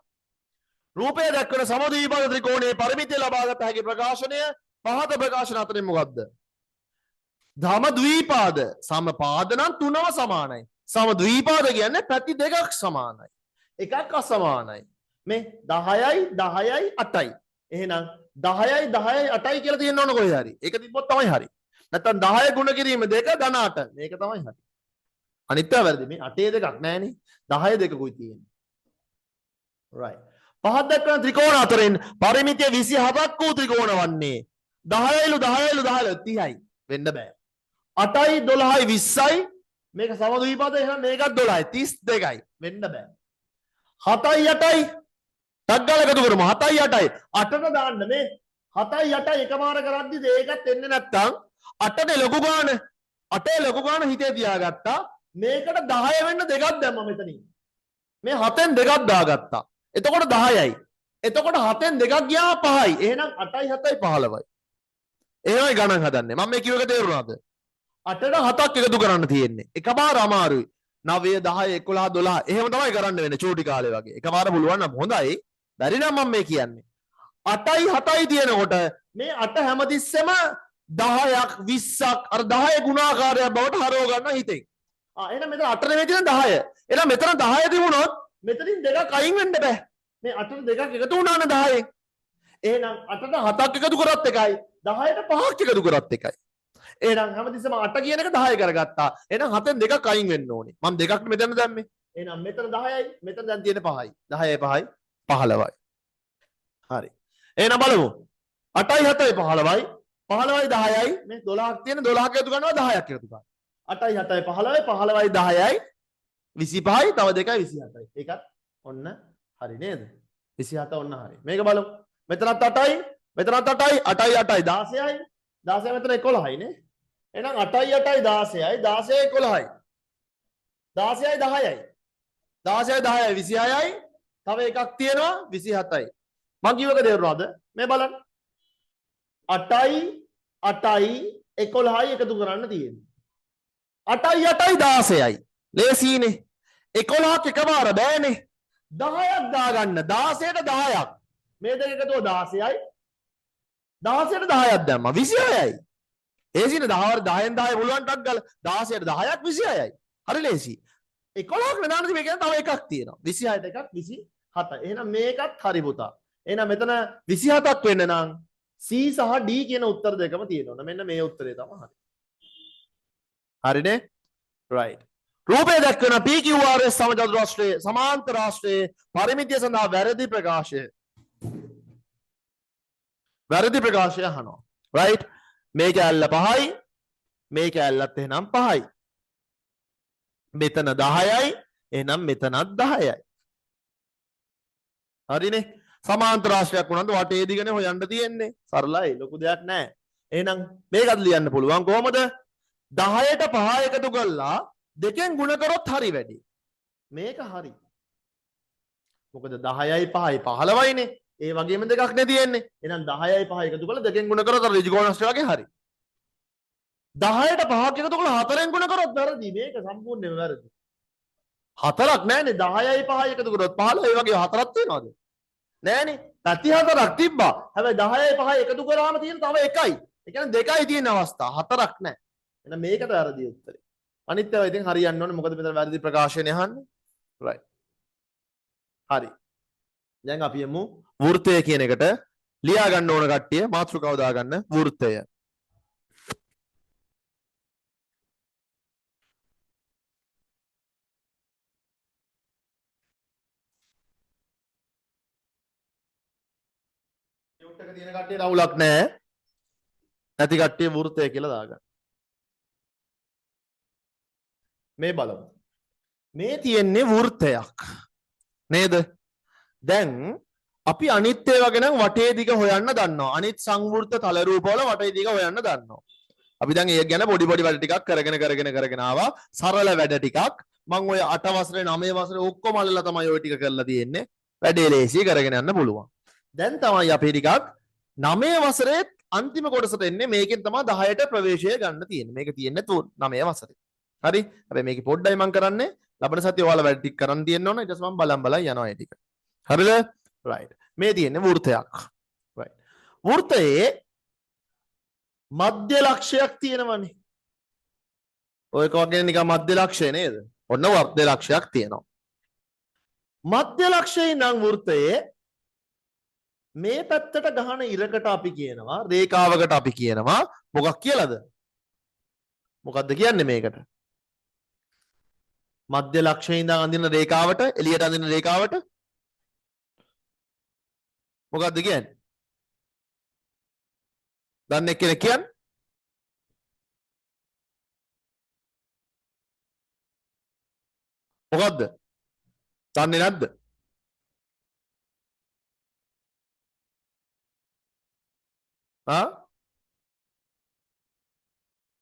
රූපයේ දක්වන සමද්විපාද ත්‍රිකෝණයේ පරිමිතිය ලබාගත හැකි ප්‍රකාශනය පහත ප්‍රකාශන අතරින් මොකක්ද? සමද්විපාද සමපාද නම් තුනම සමානයි. සමද්විපාද කියන්නේ පැති දෙකක් සමානයි. එකක් අසමානයි. මේ 10යි 10යි 8යි. එහෙනම් 10යි 10යි 8යි කියලා තියෙන්න ඕන කොහෙද හරි. ඒක තිබ්බොත් තමයි හරි. නැත්තම් 10 ගුණ කිරීම 2 ධන 8. මේක තමයි හරි. අනිත් ඒවා වැරදි. මේ 8 දෙකක් නෑනේ. 10 දෙකකුයි තියෙන්නේ. right. පහත් දක්වන ත්‍රිකෝණ අතරින් පරිමිතිය 27ක් වූ ත්‍රිකෝණ වන්නේ 10යිලු 10යිලු 10යිලු 30යි. වෙන්න බෑ. 8යි 12යි 20යි මේක සමද්විපාද එහෙනම් මේකත් 12යි 32යි. වෙන්න බෑ. 7යි 8යි ටග්ගල එකතු කරමු. 7යි 8යි 8ට දාන්න මේ 7යි 8යි එකමාර කරද්දි ඒකත් එන්නේ නැත්තම් 8නේ ලොකු ගාන 8ේ ලොකු ගාන හිතේ තියාගත්තා. මේකට 10 වෙන්න දෙකක් දැම්මා මෙතනින්. මේ 7ෙන් දෙකක් දාගත්තා. එතකොට 10යි. එතකොට 7ෙන් දෙකක් ගියාම 5යි. එහෙනම් 8යි 7යි 15යි. එහෙමයි ගණන් හදන්නේ. මම මේ කිව්ව එක තේරුණාද? 8ට 7ක් එකතු කරන්න තියෙන්නේ. එකපාර අමාරුයි. 9 10 11 12 එහෙම තමයි කරන්න වෙන්නේ චූටි කාලේ වගේ. එකපාර පුළුවන් නම් හොඳයි. බැරි නම් මම මේ කියන්නේ. 8යි 7යි තියෙනකොට මේ 8 හැමතිස්සෙම 10ක් 20ක් අර 10 ගුණාකාරයක් බවට හරව ගන්න හිතෙන්. එහෙනම් මෙතන 8 නෙමෙයි තියෙන 10. එහෙනම් මෙතන 10 තිබුණොත් මෙතනින් දෙකක් අයින් වෙන්න බෑ. මේ 8ට දෙකක් එකතු වුණානේ 10න්. එහෙනම් 8ට 7ක් එකතු කරත් එකයි 10ට 5ක් එකතු කරත් එකයි. එහෙනම් හැමතිස්සෙම 8 කියන එක 10 කරගත්තා. එහෙනම් 7ෙන් දෙකක් අයින් වෙන්න ඕනේ. මම දෙකක් මෙතන දැම්මේ. එහෙනම් මෙතන 10යි මෙතන දැන් තියෙන්නේ 5යි. 10යි 5යි 15යි. හරි. එහෙනම් බලමු. 8යි 7යි 15යි 15යි 10යි මේ 12ක් තියෙන 12ක් එකතු කරනවා 10ක් එකතු කරනවා. 8යි 7යි 15යි 15යි 10යි 25යි තව දෙකයි 27යි. ඒකත් ඔන්න හරි නේද? 27 ඔන්න හරි. මේක බලමු. මෙතනත් 8යි මෙතනත් 8යි 8යි 8යි 16යි 16 මෙතන 11යි නේ. එහෙනම් 8යි 8යි 16යි 16යි 11යි 16යි 10යි 16යි 10යි 26යි තව එකක් තියෙනවා 27යි. මං කිව්වක තේරුණාද? මේ බලන්න. 8යි 8යි 11යි එකතු කරන්න තියෙන්නේ. 8යි 8යි 16යි. ලේසියිනේ. 11ක් එකපාර බෑනේ. 10ක් දාගන්න. 16ට 10ක්. මේ දෙක එකතුව 16යි. 16ට 10ක් දැම්මා 26යි. ලේසියිනේ 10න් 10 පුළුවන් ටක් ගාලා 16ට 10ක් 26යි. හරි ලේසි. 11ක් නදාන මේ කියන්නේ තව එකක් තියෙනවා. 26ට එකක් 27යි. එහෙනම් මේකත් හරි පුතා. එහෙනම් මෙතන 27ක් වෙන්න නම් C සහ D කියන උත්තර දෙකම තියෙනවා. මෙන්න මේ උත්තරේ තමයි හරි. හරිනේ? right. රූපය දක්වන PQRS සමචතුරාශ්‍රයේ සමාන්තර රාශියේ පරිමිතිය සඳහා වැරදි ප්‍රකාශය. වැරදි ප්‍රකාශය අහනවා. right? මේක ඇල්ල 5යි. මේක ඇල්ලත් එහෙනම් 5යි. මෙතන 10යි. එහෙනම් මෙතනත් 10යි. හරිනේ? සමාන්තර රාශියක් වුණාද වටේ දිගනේ හොයන්න තියෙන්නේ. සරලයි. ලොකු දෙයක් නැහැ. එහෙනම් මේකත් ලියන්න පුළුවන් කොහමද? 10ට 5 එකතු කළා දෙකෙන් ගුණ කරොත් හරි වැඩි. මේක හරි. මොකද 10යි 5යි 15යිනේ. ඒ වගේම දෙකක් නේ තියෙන්නේ. එහෙනම් 10යි 5 එකතු කළා දෙකෙන් ගුණ කරොත් අර ඍජුකෝණස්ත්‍රය වගේ හරි. 10ට 5ක් එකතු කළා 4ෙන් ගුණ කරොත් වැරදි. මේක සම්පූර්ණයෙන්ම වැරදි. 4ක් නැහැනේ 10යි 5යි එකතු කරොත් 15 ඒ වගේ 4ක් තියනවද? නෑනේ. පැති 4ක් තිබ්බා. හැබැයි 10යි 5යි එකතු කරාම තියෙන තව එකයි. ඒ කියන්නේ දෙකයි තියෙන අවස්ථා. 4ක් නැහැ. එහෙනම් මේකට වැරදි උත්තරේ. අනිත් ඒවා ඉතින් හරියන්න ඕනේ. මොකද මෙතන වැරදි ප්‍රකාශනය අහන්නේ. right. හරි. දැන් අපි යමු වෘත්තය කියන එකට. ලියා ගන්න ඕන කට්ටිය මාතෘකාව දාගන්න වෘත්තය. යොට් එක තියෙන කට්ටියට අවුලක් නැහැ. නැති කට්ටිය වෘත්තය කියලා දාගන්න. මේ බලමු. මේ තියෙන්නේ වෘත්තයක්. නේද? දැන් අපි අනිත් ඒවා ගැන වටේ දිග හොයන්න දන්නවා. අනිත් සංවෘත්ත තල රූප වල වටේ දිග හොයන්න දන්නවා. අපි දැන් ඒක ගැන පොඩි වැඩ ටිකක් කරගෙන ආවා. සරල වැඩ ටිකක්. මම ඔය 8 වසරේ 9 වසරේ ඔක්කොම අල්ලලා තමයි ඔය ටික කරලා තියෙන්නේ. වැඩේ ලේසි කරගෙන යන්න පුළුවන්. දැන් තමයි අපි ටිකක් 9 වසරේ අන්තිම කොටසට එන්නේ. මේකෙන් තමයි 10ට ප්‍රවේශය ගන්න තියෙන්නේ. මේක තියෙන්නේ 9 වසරේ. හරි? හැබැයි මේක පොඩ්ඩයි මම කරන්නේ. ලබන සතියේ ඔයාලා වැඩ ටික කරන් තියෙන්න ඕන. ඊට පස්සේ මම බලන් යනවා ඒ ටික. හරිද? right. මේ තියෙන්නේ වෘත්තයක්. right. වෘත්තයේ මධ්‍ය ලක්ෂයක් තියෙනවනේ. ඔය එක වගේ නිකන් මධ්‍ය ලක්ෂය නේද? ඔන්න මධ්‍ය ලක්ෂයක් තියෙනවා. මධ්‍ය ලක්ෂයේ නම් වෘත්තයේ මේ පැත්තට ගහන ඉරකට අපි කියනවා රේඛාවකට අපි කියනවා මොකක් කියලාද? මොකක්ද කියන්නේ මේකට? මධ්‍ය ලක්ෂයේ ඉඳන් අඳින රේඛාවට එළියට අඳින රේඛාවට මොකක්ද කියන්නේ? දන්නේ කෙනෙක් කියන්නේ? මොකද්ද? දන්නේ නැද්ද?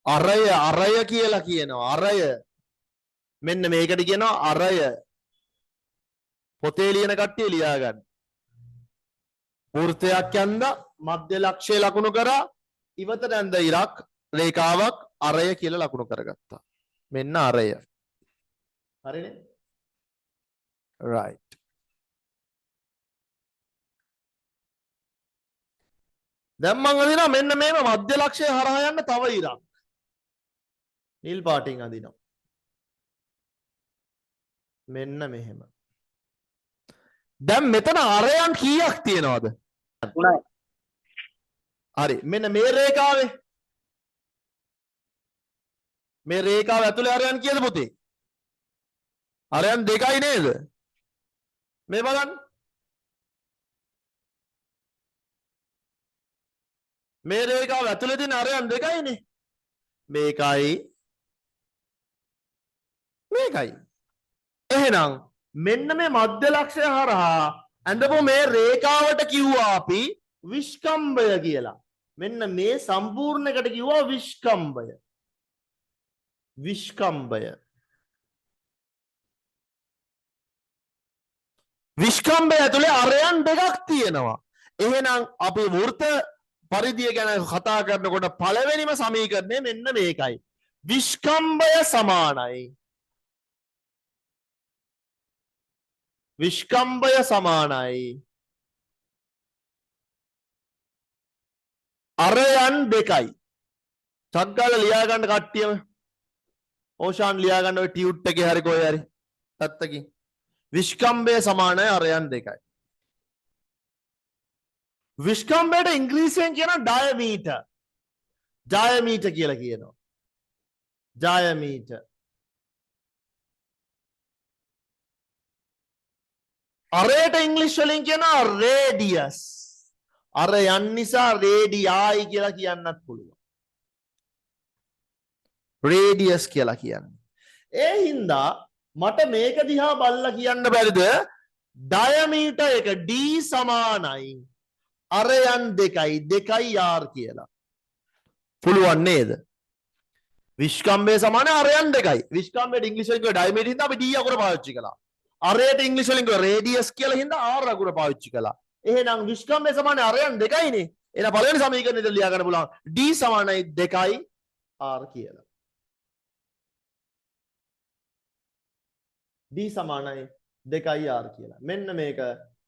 අරය කියලා කියනවා. අරය. මෙන්න මේකට කියනවා අරය. පොතේ ලියන කට්ටිය ලියා ගන්න. වෘත්තයක් යන්ද මධ්‍ය ලක්ෂය ලකුණු කරා ඉවතට ඇඳ ඉරක් රේඛාවක් අරය කියලා ලකුණු කරගත්තා. මෙන්න අරය. හරිනේ? right. දැන් මම අදිනවා මෙන්න මේම මධ්‍ය ලක්ෂය හරහා යන්න තව ඉරක්. නිල් පාටින් අදිනවා. මෙන්න මෙහෙම. දැන් මෙතන අරයන් කීයක් තියෙනවද? 3යි. හරි. මෙන්න මේ රේඛාවේ මේ රේඛාව ඇතුලේ අරයන් කීයද පුතේ? අරයන් 2යි නේද? මේ බලන්න. මේ රේඛාව ඇතුලේ තියෙන අරයන් 2යිනේ. මේකයි මේකයි. එහෙනම් මෙන්න මේ මධ්‍ය ලක්ෂය හරහා ඇඳපු මේ රේඛාවට කිව්වා අපි විස්කම්භය කියලා. මෙන්න මේ සම්පූර්ණ එකට කිව්වා විස්කම්භය. විස්කම්භය. විස්කම්භය ඇතුලේ අරයන් දෙකක් තියෙනවා. එහෙනම් අපි වෘත්ත පරිධිය ගැන කතා කරනකොට පළවෙනිම සමීකරණය මෙන්න මේකයි. විස්කම්භය සමානයි. විස්කම්භය සමානයි. අරයන් දෙකයි. චග්ගාල ලියා ගන්න කට්ටියම. ඕෂාන් ලියා ගන්න ඔය ටියුට් එකේ හරි කොහේ හරි පැත්තකින්. විස්කම්භය සමානයි අරයන් දෙකයි. විස්කම්භයට ඉංග්‍රීසියෙන් කියන ඩයමීටර්. ඩයමීටර් කියලා කියනවා. ඩයමීටර්. අරයට ඉංග්‍රීසි වලින් කියනවා රේඩියස්. අර යන් නිසා රේඩියයි කියලා කියන්නත් පුළුවන්. රේඩියස් කියලා කියන්නේ. ඒ හින්දා මට මේක දිහා බලලා කියන්න බැරිද ඩයමීටර් එක D සමානයි අරයන් දෙකයි දෙකයි R කියලා. පුළුවන් නේද? විස්කම්භය සමානයි අරයන් දෙකයි. විස්කම්භයට ඉංග්‍රීසි වලින් කිව්ව ඩයමීටර් හින්දා අපි D අකුර පාවිච්චි කළා. අරයට ඉංග්‍රීසි වලින් කිව්ව රේඩියස් කියලා හින්දා R අකුර පාවිච්චි කළා. එහෙනම් විස්කම්භය සමානයි අරයන් දෙකයිනේ. එහෙනම් පළවෙනි සමීකරණෙට ලියා ගන්න පුළුවන් D සමානයි දෙකයි R කියලා. D සමානයි දෙකයි R කියලා. මෙන්න මේක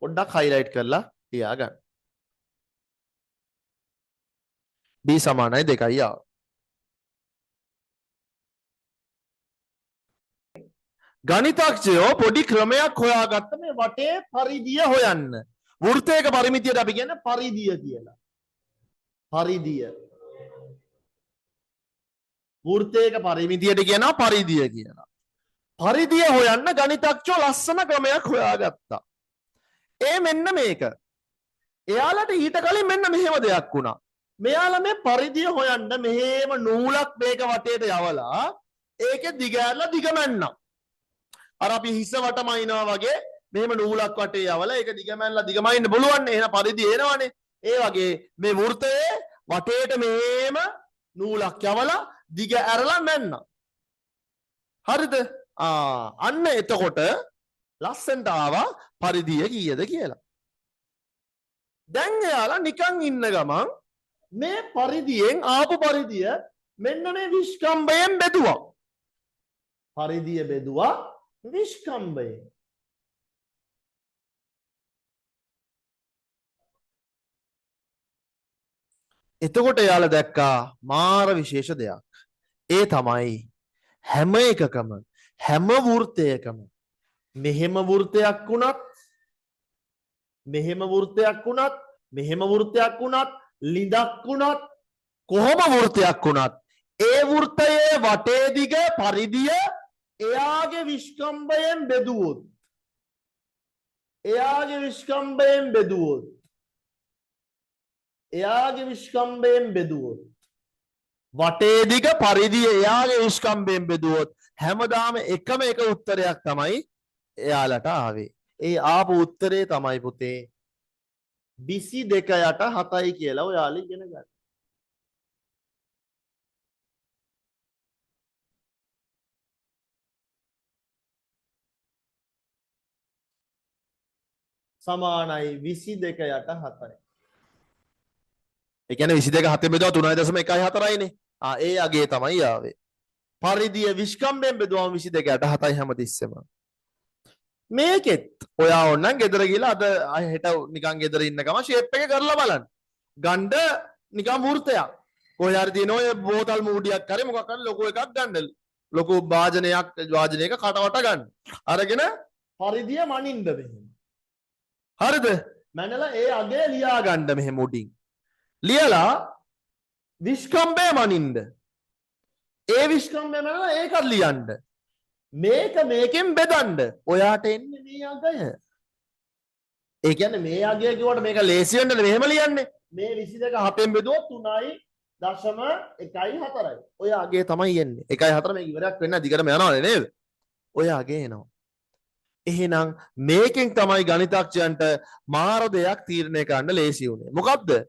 පොඩ්ඩක් highlight කරලා ලියා ගන්න. D සමානයි දෙකයි R. ගණිතඥයෝ පොඩි ක්‍රමයක් හොයාගත්ත මේ වටේ පරිධිය හොයන්න. වෘත්තයක පරිමිතියට අපි කියන්නේ පරිධිය කියලා. පරිධිය. වෘත්තයක පරිමිතියට කියනවා පරිධිය කියලා. පරිධිය හොයන්න ගණිතඥයෝ ලස්සන ක්‍රමයක් හොයාගත්තා. ඒ මෙන්න මේක. එයාලට ඊට කලින් මෙන්න මෙහෙම දෙයක් වුණා. මෙයාලා මේ පරිධිය හොයන්න මෙහෙම නූලක් මේක වටේට යවලා ඒකේ දිග ඇරලා දිග මැන්නා. අර අපි හිස වටමයිනවා වගේ මෙහෙම නූලක් වටේ යවලා ඒක දිග මැන්ලා දිග මයින්න බලවන්නේ. එහෙනම් පරිධිය එනවනේ. ඒ වගේ මේ වෘත්තයේ වටේට මෙහෙම නූලක් යවලා දිග ඇරලා මැන්නා. හරිද? අන්න එතකොට ලස්සනට ආවා පරිධිය කීයද කියලා. දැන් එයාලා නිකන් ඉන්න ගමන් මේ පරිධියෙන් ආපු පරිධිය මෙන්න මේ විස්කම්භයෙන් බෙදුවා. පරිධිය බෙදුවා විස්කම්භයෙන්. එතකොට එයාලා දැක්කා මාර විශේෂ දෙයක්. ඒ තමයි හැම එකකම හැම වෘත්තයකම මෙහෙම වෘත්තයක් වුණත් මෙහෙම වෘත්තයක් වුණත් මෙහෙම වෘත්තයක් වුණත් ලිඳක් වුණත් කොහොම වෘත්තයක් වුණත් ඒ වෘත්තයේ වටේ දිග පරිධිය එයාගේ විස්කම්භයෙන් බෙදුවොත් එයාගේ විස්කම්භයෙන් බෙදුවොත් එයාගේ විස්කම්භයෙන් බෙදුවොත් වටේ දිග පරිධිය එයාගේ විස්කම්භයෙන් බෙදුවොත් හැමදාම එකම එක උත්තරයක් තමයි එයාලට ආවේ. ඒ ආපු උත්තරේ තමයි පුතේ 22 යට 7යි කියලා ඔයාලා ඉගෙන ගන්න. සමානයි 22 යට 7යි. ඒ කියන්නේ 22 7 බෙදුවා 3.14යිනේ. ඒ අගේ තමයි ආවේ. පරිධිය විස්කම්භයෙන් බෙදුවම 22 යට 7යි හැමතිස්සෙම. මේකෙත් ඔයා ඕනනම් ගෙදර ගිහලා අද හෙට නිකන් ගෙදර ඉන්න ගම ෂේප් එක කරලා බලන්න. ගණ්ඩ නිකන් වෘත්තයක්. කොහේ හරි තියෙන ඔය බෝතල් මූඩියක් හරි මොකක් හරි ලොකු එකක් ගන්න. ලොකු වාදනයක කටවට ගන්න. අරගෙන පරිධිය මනින්න මෙහෙම. හරිද? මැනලා ඒ අගේ ලියා ගන්න මෙහෙම උඩින්. ලියලා විස්කම්භය මනින්න. ඒ විස්කම්භය මැනලා ඒකත් ලියන්න. මේක මේකෙන් බෙදන්න. ඔයාට එන්නේ මේ අගය. ඒ කියන්නේ මේ අගය කිව්වට මේක ලේසි වෙන්නද මෙහෙම ලියන්නේ. මේ 22 7ෙන් බෙදුවොත් 3.14යි. ඔය අගය තමයි එන්නේ. 1.4 මේක ඉවරයක් වෙන්න දිගටම යනවනේ නේද? ඔය අගය එනවා. එහෙනම් මේකෙන් තමයි ගණිතඥයන්ට මාර දෙයක් තීරණය කරන්න ලේසි වුණේ. මොකක්ද?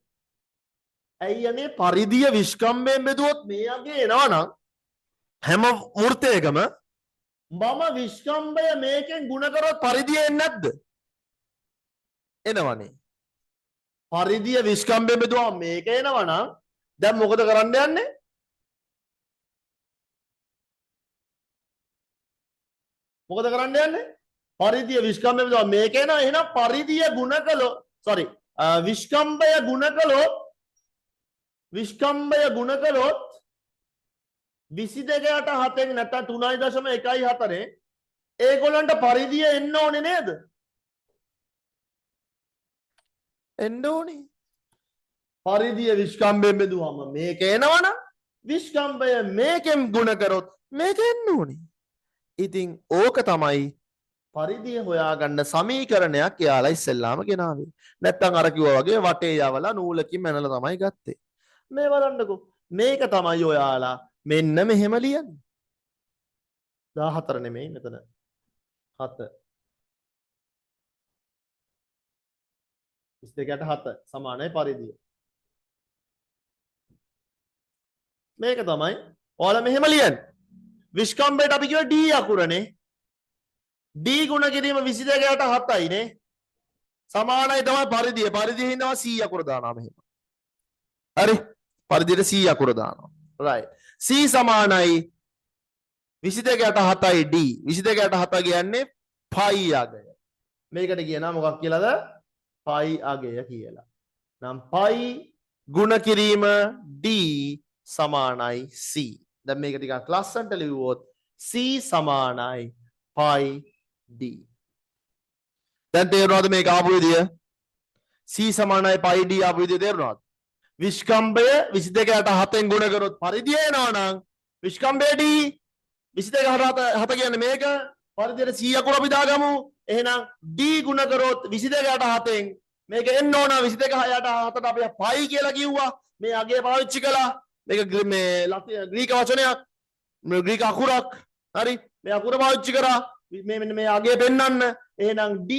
ඇයි අනේ පරිධිය විස්කම්භයෙන් බෙදුවොත් මේ අගේ එනවනම් හැම වෘත්තයකම මම විස්කම්භය මේකෙන් ගුණ කරොත් පරිධිය එන්නේ නැද්ද? එනවනේ. පරිධිය විස්කම්භයෙන් බෙදුවා මේක එනවා නම් දැන් මොකද කරන්න යන්නේ? මොකද කරන්න යන්නේ? පරිධිය විස්කම්භයෙන් බෙදුවා මේක එනවා. එහෙනම් පරිධිය ගුණ කළොත් විස්කම්භය ගුණ කළොත් 22ට 7න් නැත්නම් 3.14 ඒගොල්ලන්ට පරිධිය එන්න ඕනේ නේද? එන්න ඕනේ. පරිධිය විස්කම්භයෙන් බෙදුවම මේක එනවනම් විස්කම්භය මේකෙන් ගුණ කරොත් මේක එන්න ඕනේ. ඉතින් ඕක තමයි පරිධිය හොයාගන්න සමීකරණයක් යාලා ඉස්සෙල්ලාම ගෙනාවේ. නැත්තම් අර කිව්වා වගේ වටේ යවලා නූලකින් මැනලා තමයි ගත්තේ. මේ බලන්නකෝ. මේක තමයි ඔයාලා මෙන්න මෙහෙම ලියන්නේ. 14 නෙමෙයි මෙතන 7. 22ට 7 සමානයි පරිධිය. මේක තමයි ඔයාලා මෙහෙම ලියන්නේ. විස්කම්භයට අපි කියව D අකුරනේ. D ගුණ කිරීම 22ට 7යි නේ. සමානයි තමයි පරිධිය. පරිධියේ හින්දා C අකුර දානවා මෙහෙම. හරි. පරිධියට C අකුර දානවා. right. C සමානයි 22ට 7යි D. 22ට 7 කියන්නේ පයි අගය. මේකට කියනවා මොකක් කියලාද? පයි අගය කියලා. නම් පයි ගුණ කිරීම D සමානයි C. දැන් මේක ටිකක් ලස්සනට ලිව්වොත් C සමානයි පයි D. දැන් තේරුණාද මේක ආපු විදිය? C සමානයි පයි D ආපු විදිය තේරුණාද? විස්කම්භය 22ට 7න් ගුණ කරොත් පරිධිය එනවා නම් විස්කම්භය D 22ට 7 කියන්නේ මේක පරිධියට C අකුර අපි දාගමු. එහෙනම් D ගුණ කරොත් 22ට 7න් මේක එන්න ඕන 22ට 7ට අපි පයි කියලා කිව්වා. මේ අගය පාවිච්චි කළා. මේක මේ ග්‍රීක වචනයක්. මේ ග්‍රීක අකුරක්. හරි. මේ අකුර පාවිච්චි කරා. මෙන්න මේ අගය පෙන්වන්න. එහෙනම් D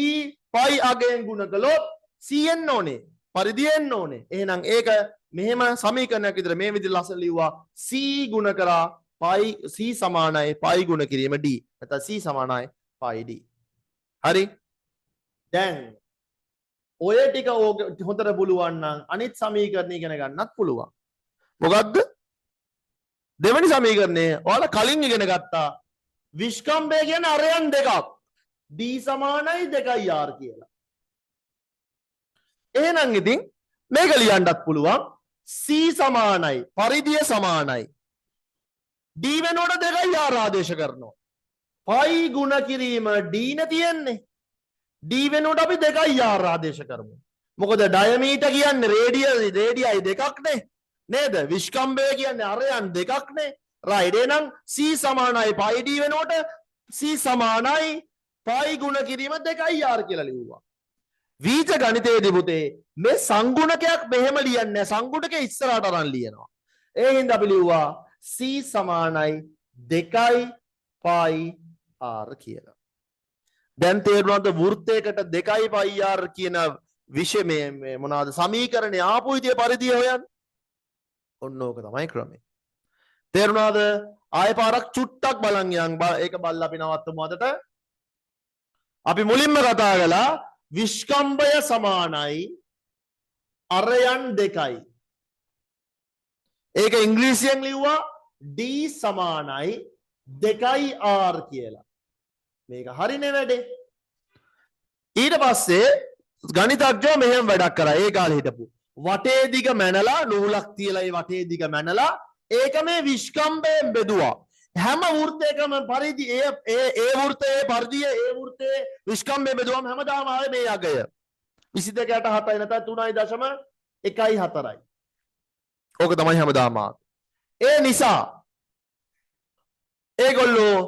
පයි අගයෙන් ගුණ කළොත් C එන්න ඕනේ. පරිධිය එන්න ඕනේ. එහෙනම් ඒක මෙහෙම සමීකරණයක් විතර මේ විදිහට ලස්සන ලිව්වා. C ගුණ කරා පයි C සමානයි පයි ගුණ කිරීම D. නැත්නම් C සමානයි පයි D. හරි. දැන් ඔය ටික හොඳට පුළුවන් නම් අනිත් සමීකරණ ඉගෙන ගන්නත් පුළුවන්. මොකද්ද? දෙවෙනි සමීකරණය ඔයාලා කලින් ඉගෙන ගත්තා. විස්කම්භය කියන්නේ අරයන් දෙකක්. D සමානයි 2R කියලා. එහෙනම් ඉතින් මේක ලියන්නත් පුළුවන්. C සමානයි පරිධිය සමානයි D වෙනකොට 2R ආදේශ කරනවා. පයි ගුණ කිරීම D නේ තියෙන්නේ. D වෙනකොට අපි 2R ආදේශ කරමු. මොකද ඩයමීටර් කියන්නේ රේඩියයි දෙකක් නේ. නේද? විස්කම්භය කියන්නේ අරයන් දෙකක් නේ. රයිට්. එහෙනම් C සමානයි පයි D වෙනකොට C සමානයි පයි ගුණ කිරීම 2R කියලා ලිව්වා. වීජ ගණිතයේදී පුතේ මේ සංගුණකයක් මෙහෙම ලියන්නේ නැහැ. සංගුණකේ ඉස්සරහට අරන් ලියනවා. ඒ හින්දා අපි ලිව්වා C සමානයි 2 පයි R කියලා. දැන් තේරුණාද වෘත්තයකට 2 පයි R කියන විෂය මේ මොනවාද සමීකරණේ ආපු විදිය පරිධිය හොයන්නේ. ඔන්න ඕක තමයි ක්‍රමය. තේරුණාද? ආයෙ පාරක් චුට්ටක් බලන් යන්. ඒක බලලා අපි නවත්තමු අදට. අපි මුලින්ම කතා කළා විස්කම්භය සමානයි අරයන් දෙකයි. ඒක ඉංග්‍රීසියෙන් ලිව්වා D සමානයි 2R කියලා. මේක හරිනේ වැඩේ. ඊට පස්සේ ගණිතඥයෝ මෙහෙම වැඩක් කරා. ඒ කාලේ හිටපු වටේ දිග මැනලා නූලක් තියලා ඒ වටේ දිග මැනලා ඒක මේ විස්කම්භයෙන් බෙදුවා. හැම වෘත්තයකම පරිධි ඒ වෘත්තයේ පරිධිය ඒ වෘත්තයේ විස්කම්භයෙන් බෙදුවම හැමදාම ආවේ මේ අගය 22ට 7යි නැත්නම් 3.14යි. ඕක තමයි හැමදාම ආවේ. ඒ නිසා ඒගොල්ලෝ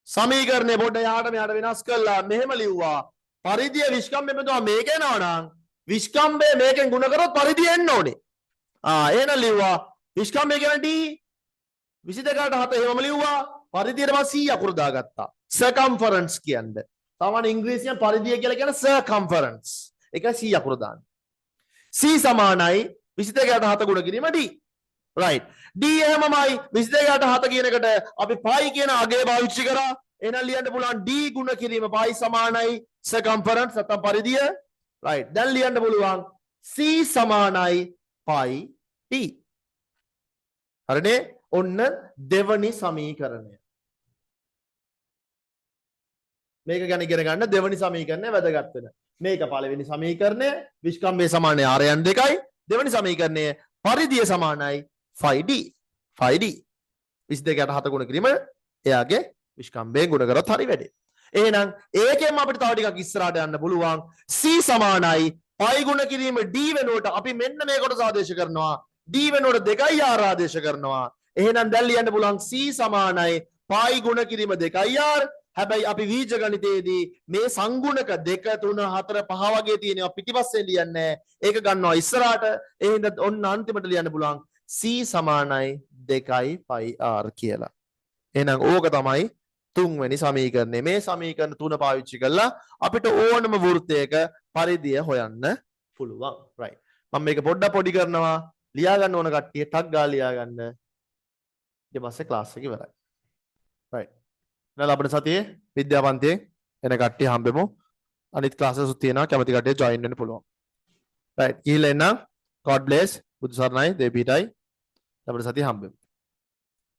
සමීකරණය පොඩ්ඩ යහට මෙහාට වෙනස් කළා. මෙහෙම ලිව්වා පරිධිය විස්කම්භයෙන් බෙදුවා මේක එනවා නම් විස්කම්භය මේකෙන් ගුණ කරොත් පරිධිය එන්න ඕනේ. එහෙනම් ලිව්වා විස්කම්භය කියන්නේ D 22ට 7 එහෙමම ලිව්වා. පරිධියට මම C අකුර දාගත්තා. circumference කියන්නේ. සාමාන්‍ය ඉංග්‍රීසියෙන් පරිධිය කියලා කියන්නේ circumference. ඒක C අකුර දාන්න. C සමානයි 22ට 7 ගුණ කිරීම D. right. D එහෙමමයි 22ට 7 කියන එකට අපි පයි කියන අගය පාවිච්චි කරා. එහෙනම් ලියන්න පුළුවන් D ගුණ කිරීම පයි සමානයි circumference නැත්නම් පරිධිය right දැන් ලියන්න පුළුවන් c සමානයි pi t හරිනේ ඔන්න දෙවනි සමීකරණය මේක ගැන ඉගෙන ගන්න දෙවනි සමීකරණය වැදගත් වෙන මේක පළවෙනි සමීකරණය විස්කම්භය සමානයි rn 2යි දෙවනි සමීකරණය පරිධිය සමානයි phi d 22ට 7 ගුණ කිරීම එයාගේ විස්කම්භයෙන් ගුණ කරොත් හරි වැඩේ එහෙනම් ඒකෙන් අපිට තව ටිකක් ඉස්සරහට යන්න පුළුවන් c සමානයි pi ගුණ කිරීම d වෙනුවට අපි මෙන්න මේ කොටස ආදේශ කරනවා d වෙනුවට 2යි r ආදේශ කරනවා එහෙනම් දැන් ලියන්න පුළුවන් c සමානයි pi ගුණ කිරීම 2යි r හැබැයි අපි බීජ ගණිතයේදී මේ සංගුණක 2 3 4 5 වගේ තියෙනවා පිටිපස්සේ ලියන්නේ ඒක ගන්නවා ඉස්සරහට ඒ හින්දා ඔන්න අන්තිමට ලියන්න පුළුවන් c සමානයි 2යි pi r කියලා එහෙනම් ඕක තමයි තුන්වෙනි සමීකරණය මේ සමීකරණ තුන පාවිච්චි කරලා අපිට ඕනම වෘත්තයක පරිධිය හොයන්න පුළුවන් right මම මේක පොඩ්ඩක් පොඩි කරනවා ලියා ගන්න ඕන කට්ටිය ටක් ගාලා ලියා ගන්න ඊට පස්සේ ක්ලාස් එක ඉවරයි right දැන් අපේ සතියේ විද්‍යාපන්තියේ එන කට්ටිය හම්බෙමු අනිත් ක්ලාසස් උත් තියෙනවා කැමති කට්ටිය ජොයින් වෙන්න පුළුවන් right ගිහලා එන්න God bless බුදු සරණයි දෙවියන්ටයි අපේ සතියේ හම්බෙමු